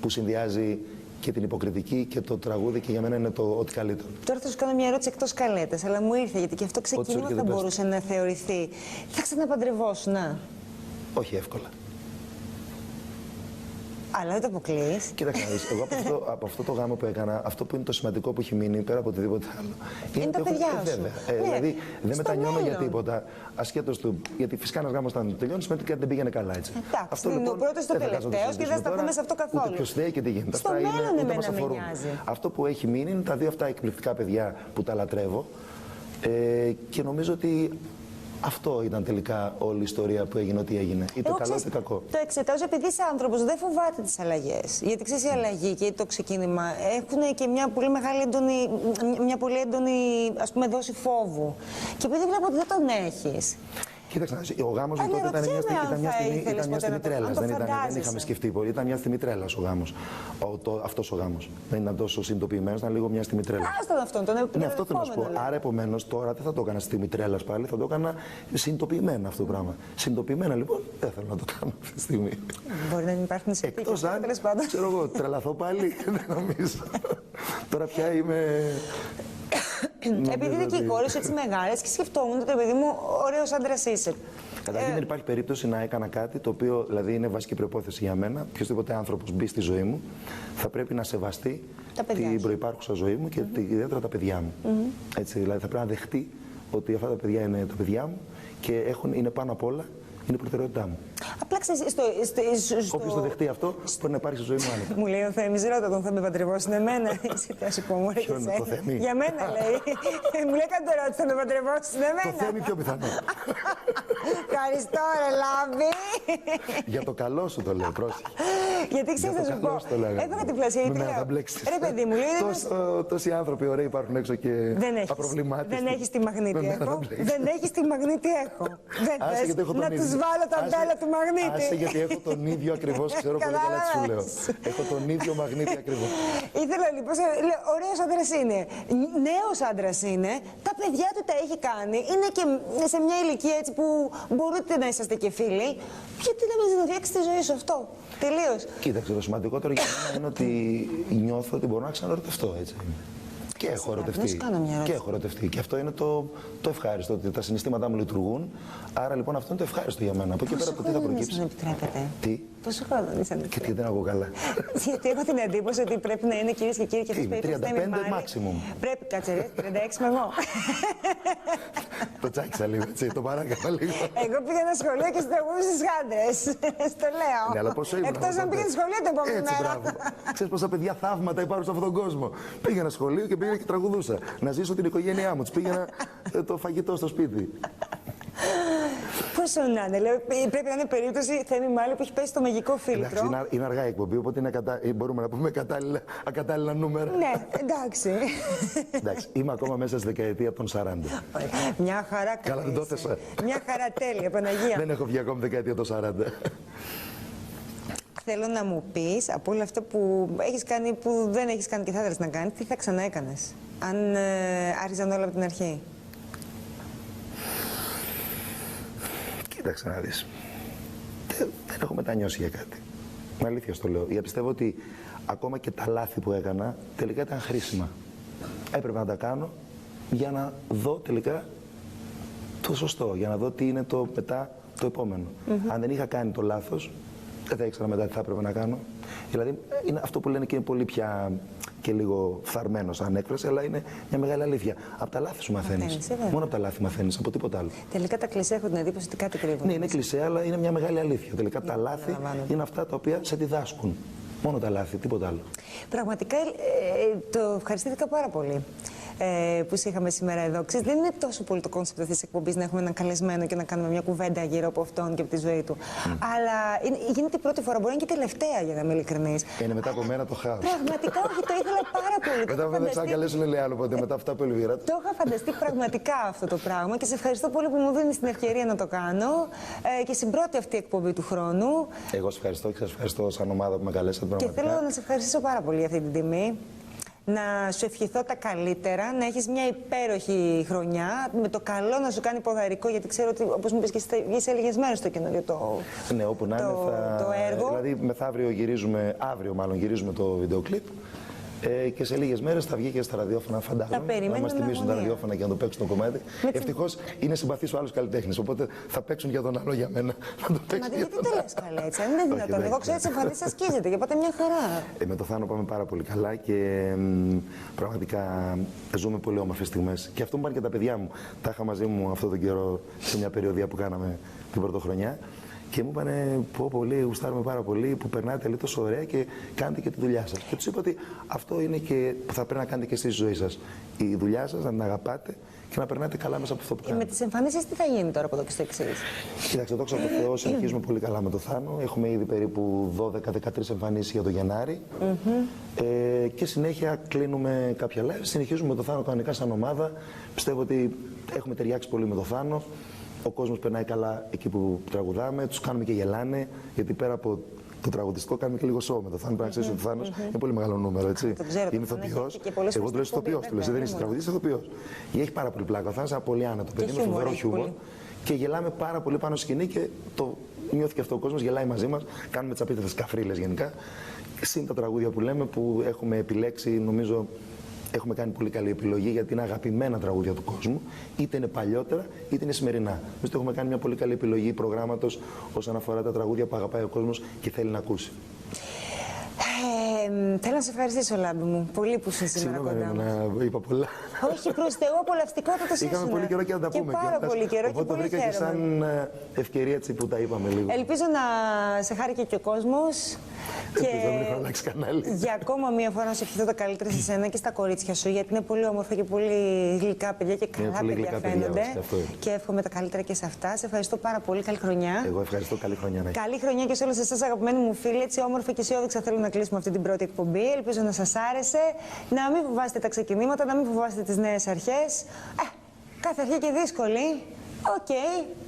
B: Που συνδυάζει και την υποκριτική και το τραγούδι, και για μένα είναι το ό,τι καλύτερο.
A: Τώρα θα σου κάνω μια ερώτηση εκτός καλέτας, αλλά μου ήρθε γιατί και αυτό ξεκίνημα θα μπορούσε να θεωρηθεί. Θα ξαναπαντρευόσουν?
B: Όχι εύκολα.
A: Αλλά δεν το αποκλείς.
B: Κοίταξε, εγώ από αυτό το γάμο που έκανα, αυτό που είναι το σημαντικό που έχει μείνει πέρα από οτιδήποτε άλλο.
A: Είναι τα παιδιά σου.
B: Δηλαδή δεν μετανιώνω για τίποτα. Ασχέτως του. Γιατί φυσικά ένας γάμος όταν τελειώνει σημαίνει ότι κάτι δεν πήγαινε καλά, έτσι.
A: Εντάξει, είναι ο πρώτος το τελευταίος και δεν σταθούμε σε αυτό καθόλου.
B: Ούτε ποιος φταίει και τι γίνεται.
A: Στο μέλλον εμένα με νοιάζει.
B: Αυτό που έχει μείνει είναι τα δύο αυτά εκπληκτικά παιδιά που τα λατρεύω. Και νομίζω ότι αυτό ήταν τελικά όλη η ιστορία που έγινε, ό,τι έγινε. Είτε καλό είτε κακό. Το
A: εξετάζω επειδή είσαι άνθρωπος, δεν φοβάται τις αλλαγές. Γιατί ξέρεις, η αλλαγή και το ξεκίνημα έχουν και μια πολύ μεγάλη έντονη, ας πούμε, δόση φόβου. Και επειδή βλέπω ότι δεν τον έχεις.
B: Κοίταξε, ο γάμος μου τότε ήταν μια στιγμή τρέλας. Δεν είχαμε σκεφτεί πολύ. Ήταν μια στιγμή τρέλας ο γάμος. Αυτός ο γάμος. Δεν ήταν τόσο συνειδητοποιημένος, ήταν λίγο μια στιγμή τρέλας.
A: Άστον αυτόν, τον επόμενο.
B: Ναι, αυτό θέλω να σου πω. Άρα, επομένως, τώρα δεν θα το έκανα στιγμή τρέλας πάλι, θα το έκανα συνειδητοποιημένα αυτό το πράγμα. Συνειδητοποιημένα, λοιπόν, δεν θέλω να το κάνω αυτή τη στιγμή.
A: Μπορεί να μην υπάρχουν συνθήκες.
B: Εκτός αν, ξέρω εγώ, τρελαθώ πάλι, δεν νομίζω. Τώρα πια είμαι.
A: Επειδή είναι και οι κόρες έτσι μεγάλες και σκεφτόμουν ότι, παιδί μου, ωραίος άντρας είσαι.
B: Καταρχήν δεν υπάρχει περίπτωση να έκανα κάτι το οποίο δηλαδή είναι βασική προϋπόθεση για μένα. Οποιοδήποτε άνθρωπος μπει στη ζωή μου θα πρέπει να σεβαστεί την προϋπάρχουσα ζωή μου και ιδιαίτερα τα παιδιά μου. Έτσι, δηλαδή θα πρέπει να δεχτεί ότι αυτά τα παιδιά είναι τα παιδιά μου και είναι πάνω απ' όλα, είναι η προτεραιότητά μου.
A: Απλά ξέρεις,
B: όποιος το δεχτεί αυτό, μπορεί να υπάρχει στη ζωή μου άνετα.
A: Μου λέει ο Θέμης, ρώτα τον, θα με παντρευώσουν εμένα. Θα σου πω, μου
B: είναι το Θέμη?
A: Για μένα λέει. Μου λέει κάτι ερώτηση, θα με παντρευώσουν εμένα.
B: Το Θέμη πιο πιθανό.
A: Ευχαριστώ, ρε Λάμπη.
B: Για το καλό σου το λέω, πρόσεχε.
A: Γιατί ξέρεις, θα σου πω, έχω την πλασία. Ρε παιδί μου, λέει.
B: Τόσοι άνθρωποι ωραίοι υπάρχουν έξω και απροβλημάτιστοι.
A: Δεν έχεις τη μαγνήτη έχω. Δεν έχεις τη μαγνήτη έχω. Δεν θες να τους βάλω τα μπέλα του μαγνήτη.
B: Άσε, γιατί έχω τον ίδιο ακριβώς, ξέρω πολύ καλά τι σου λέω. Έχω τον ίδιο μαγνήτη ακριβώς.
A: Ήθελα λοιπόν, ωραίος άντρας είναι, νέος άντρας είναι, τα παιδιά του τα έχει κάνει, είναι και σε μια ηλικία έτσι που μπορείτε να είσαστε και φίλοι. Γιατί να μην φτιάξει τη ζωή σου αυτό, τελείως.
B: Κοίταξε, το σημαντικότερο για μένα είναι ότι νιώθω ότι μπορώ να ξαναρωτευτώ, έτσι. Και έχω ερωτευτεί. Και έχω ερωτευτεί. Και αυτό είναι το ευχάριστο, ότι τα συναισθήματά μου λειτουργούν. Άρα λοιπόν αυτό είναι το ευχάριστο για μένα. Από εκεί πέρα το τι θα προκύψει.
A: Δεν επιτρέπετε.
B: Τι.
A: Πόσο χρόνο είσαι
B: Και τι δεν ακούω καλά.
A: Γιατί έχω την εντύπωση ότι πρέπει να είναι, κυρίες και κύριοι, και αυτές περίπτωση
B: 35 maximum.
A: Πρέπει, κάτσε ρε, 36 με εγώ.
B: Το τσάκισα λίγο, έτσι, το παράκαλα λίγο.
A: Εγώ πήγαινα σχολείο και τραγουδούσα στις γάντρες. Στο λέω.
B: Ναι, αλλά πόσο ήμουν.
A: Εκτός αν πήγαινε σχολείο την επόμενη μέρα.
B: Ξέρεις πόσα παιδιά θαύματα υπάρχουν σε αυτόν τον κόσμο. Πήγαινα σχολείο και πήγαινα και τραγουδούσα. Να ζήσω την οικογένειά μου. Τους πήγαινα το φαγητό στο σπίτι.
A: Πόσο να είναι, λέω, πρέπει να είναι περίπτωση Θέμη Μάλλη που έχει πέσει το μαγικό φίλτρο.
B: Εντάξει, είναι αργά η εκπομπή, οπότε μπορούμε να πούμε ακατάλληλα νούμερα.
A: Ναι, εντάξει.
B: Εντάξει, είμαι ακόμα μέσα στη δεκαετία των 40.
A: Μια χαρά.
B: Καλά, δεν το θέσα.
A: Μια χαρά, τέλεια, Παναγία.
B: Δεν έχω βγει ακόμα δεκαετία των 40.
A: Θέλω να μου πεις από όλα αυτά που έχεις κάνει, που δεν έχεις κάνει και θα ήθελες να κάνεις, τι θα ξαναέκανες, αν άρχιζαν όλα από την αρχή.
B: Κοίταξε να δεις. Δεν έχω μετανιώσει για κάτι. Με αλήθεια στο λέω. Γιατί πιστεύω ότι ακόμα και τα λάθη που έκανα τελικά ήταν χρήσιμα. Έπρεπε να τα κάνω για να δω τελικά το σωστό, για να δω τι είναι το μετά το επόμενο. Αν δεν είχα κάνει το λάθος, δεν θα ήξερα μετά τι θα έπρεπε να κάνω. Δηλαδή, είναι αυτό που λένε και είναι πολύ πια και λίγο φθαρμένο σαν έκφραση, αλλά είναι μια μεγάλη αλήθεια. Από τα λάθη σου μαθαίνεις. Μόνο από τα λάθη μαθαίνεις, από τίποτα άλλο.
A: Τελικά τα κλισέ έχω την εντύπωση ότι κάτι κρύβουν.
B: Ναι, είναι κλισέ, αλλά είναι μια μεγάλη αλήθεια. Τελικά τα λάθη είναι αυτά τα οποία σε διδάσκουν. Μόνο τα λάθη, τίποτα άλλο.
A: Πραγματικά το ευχαριστήθηκα πάρα πολύ που σε είχαμε σήμερα εδώ. Ξέρεις, δεν είναι τόσο πολύ το κόνσεπτ αυτής της εκπομπής να έχουμε έναν καλεσμένο και να κάνουμε μια κουβέντα γύρω από αυτόν και από τη ζωή του. Αλλά γίνεται η πρώτη φορά, μπορεί να είναι και τελευταία, για να είμαι ειλικρινής.
B: Είναι μετά από μένα το χάος.
A: Πραγματικά, όχι, το ήθελα πάρα πολύ.
B: Μετά από μένα ξανακαλέσουν λέει άλλο ποτέ, μετά αυτά που Ελβίρα.
A: Το είχα φανταστεί πραγματικά αυτό το πράγμα και σε ευχαριστώ πολύ που μου δίνεις την ευκαιρία να το κάνω και στην πρώτη αυτή εκπομπή του χρόνου.
B: Εγώ σε ευχαριστώ και σας ευχαριστώ σαν ομάδα που με καλέσατε.
A: Και θέλω να σε ευχαριστήσω πάρα πολύ για αυτή την τιμή. Να σου ευχηθώ τα καλύτερα, να έχεις μια υπέροχη χρονιά, με το καλό να σου κάνει ποδαρικό, γιατί ξέρω ότι, όπως μου είπες και εσύ, έλεγες μέρος στο καινούριο
B: ναι, όπου να είναι,
A: το έργο.
B: Δηλαδή, μεθαύριο γυρίζουμε, αύριο μάλλον γυρίζουμε το βίντεο κλιπ. Και σε λίγες μέρες θα βγει και στα ραδιόφωνα, φαντάζομαι. Να μας τιμήσουν τα ραδιόφωνα και να το παίξουν το κομμάτι. Ευτυχώς είναι συμπαθής ο άλλος καλλιτέχνης, οπότε θα παίξουν για τον άλλο για μένα. Να το παίξουν.
A: Μα γιατί το λες καλά έτσι, αν είναι δυνατόν. Εγώ ξέρω ότι σε εμφανίσεις ασκίζεται και οπότε μια χαρά.
B: Με το Θάνο πάμε πάρα πολύ καλά και πραγματικά ζούμε πολύ όμορφες στιγμές. Και αυτό μου πάνε και τα παιδιά μου. Τα είχα μαζί μου αυτόν τον καιρό σε μια περιοδία που κάναμε την πρωτοχρονιά. Και μου είπανε πω πολύ, γουστάρουμε πάρα πολύ που περνάτε λίγο τόσο ωραία και κάνετε και τη δουλειά σας. Και τους είπα ότι αυτό είναι και που θα πρέπει να κάνετε και εσείς στη ζωή σας. Η δουλειά σας, να την αγαπάτε και να περνάτε καλά μέσα από αυτό που κάνετε.
A: Με τις εμφανίσεις τι θα γίνει τώρα από εδώ και στο εξής?
B: Κοιτάξτε, δόξα τω Θεώ, συνεχίζουμε πολύ καλά με το Θάνο. Έχουμε ήδη περίπου 12-13 εμφανίσεις για το Γενάρη. Και συνέχεια κλείνουμε κάποια live. Συνεχίζουμε με το Θάνο κανονικά σαν ομάδα. Πιστεύω ότι έχουμε ταιριάξει πολύ με το Θάνο. Ο κόσμος περνάει καλά εκεί που τραγουδάμε, τους κάνουμε και γελάνε, γιατί πέρα από το τραγουδιστικό κάνουμε και λίγο σοου με το Θάνο. Πρέπει να ξέρεις ότι ο Θάνος είναι πολύ μεγάλο νούμερο, έτσι. Είναι ηθοποιός. Εγώ του λέω ηθοποιός, του λέω, δεν είσαι τραγουδιστής, ηθοποιός. Έχει πάρα πολύ πλάκα. Ο Θάνος είναι πολύ άνετο παιδί, με φοβερό χιούμορ. Και γελάμε πάρα πολύ πάνω στη σκηνή και το νιώθει και αυτό ο κόσμος, γελάει μαζί μας. Κάνουμε τις απίθετες καφρίλες γενικά. Συν τα τραγούδια που λέμε που έχουμε επιλέξει, νομίζω. Έχουμε κάνει πολύ καλή επιλογή γιατί είναι αγαπημένα τραγούδια του κόσμου, είτε είναι παλιότερα είτε είναι σημερινά. Εμείς έχουμε κάνει μια πολύ καλή επιλογή προγράμματος όσον αφορά τα τραγούδια που αγαπάει ο κόσμος και θέλει να ακούσει.
A: Θέλω να σε ευχαριστήσω, Λάμπη μου. Πολύ που είσαι σήμερα κοντά μου.
B: Είπα πολλά.
A: Όχι, προς Θεού, απολαυστικότατος ήσουν.
B: Είχαμε πολύ καιρό και να τα πούμε.
A: Και πάρα πολύ καιρό και
B: οπότε
A: πολύ
B: βρήκα και σαν ευκαιρία έτσι που τα είπαμε λίγο.
A: Ελπίζω να σε χάρηκε και ο κόσμος. Και για ακόμα μία φορά να σου ευχηθώ τα καλύτερα σε σένα και στα κορίτσια σου, γιατί είναι πολύ όμορφα και πολύ γλυκά παιδιά και καλά παιδιά φαίνονται. Και εύχομαι τα καλύτερα και σε αυτά. Σε ευχαριστώ πάρα πολύ. Καλή χρονιά.
B: Εγώ ευχαριστώ. Καλή χρονιά.
A: Καλή χρονιά και σε όλους εσάς, αγαπημένοι μου φίλοι. Έτσι όμορφα και αισιόδοξα θέλω να κλείσουμε αυτή την πρώτη εκπομπή. Ελπίζω να σας άρεσε. Να μην φοβάστε τα ξεκινήματα, να μην φοβάστε τις νέες αρχές. Κάθε αρχή και δύσκολη.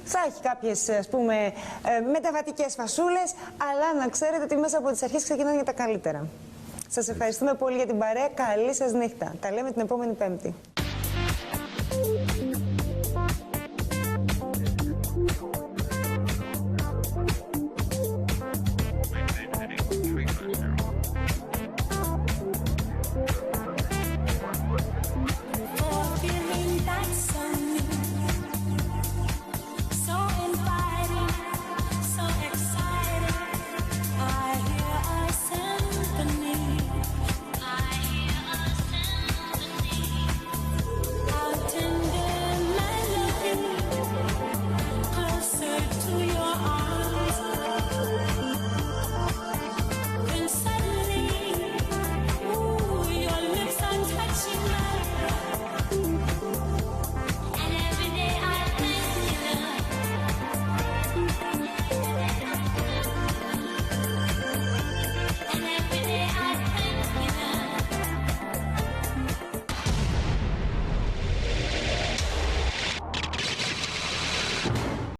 A: Θα έχει κάποιες, ας πούμε, μεταβατικές φασούλες, αλλά να ξέρετε ότι μέσα από τις αρχές ξεκινάνε για τα καλύτερα. Σας ευχαριστούμε πολύ για την παρέα. Καλή σας νύχτα. Τα λέμε την επόμενη Πέμπτη.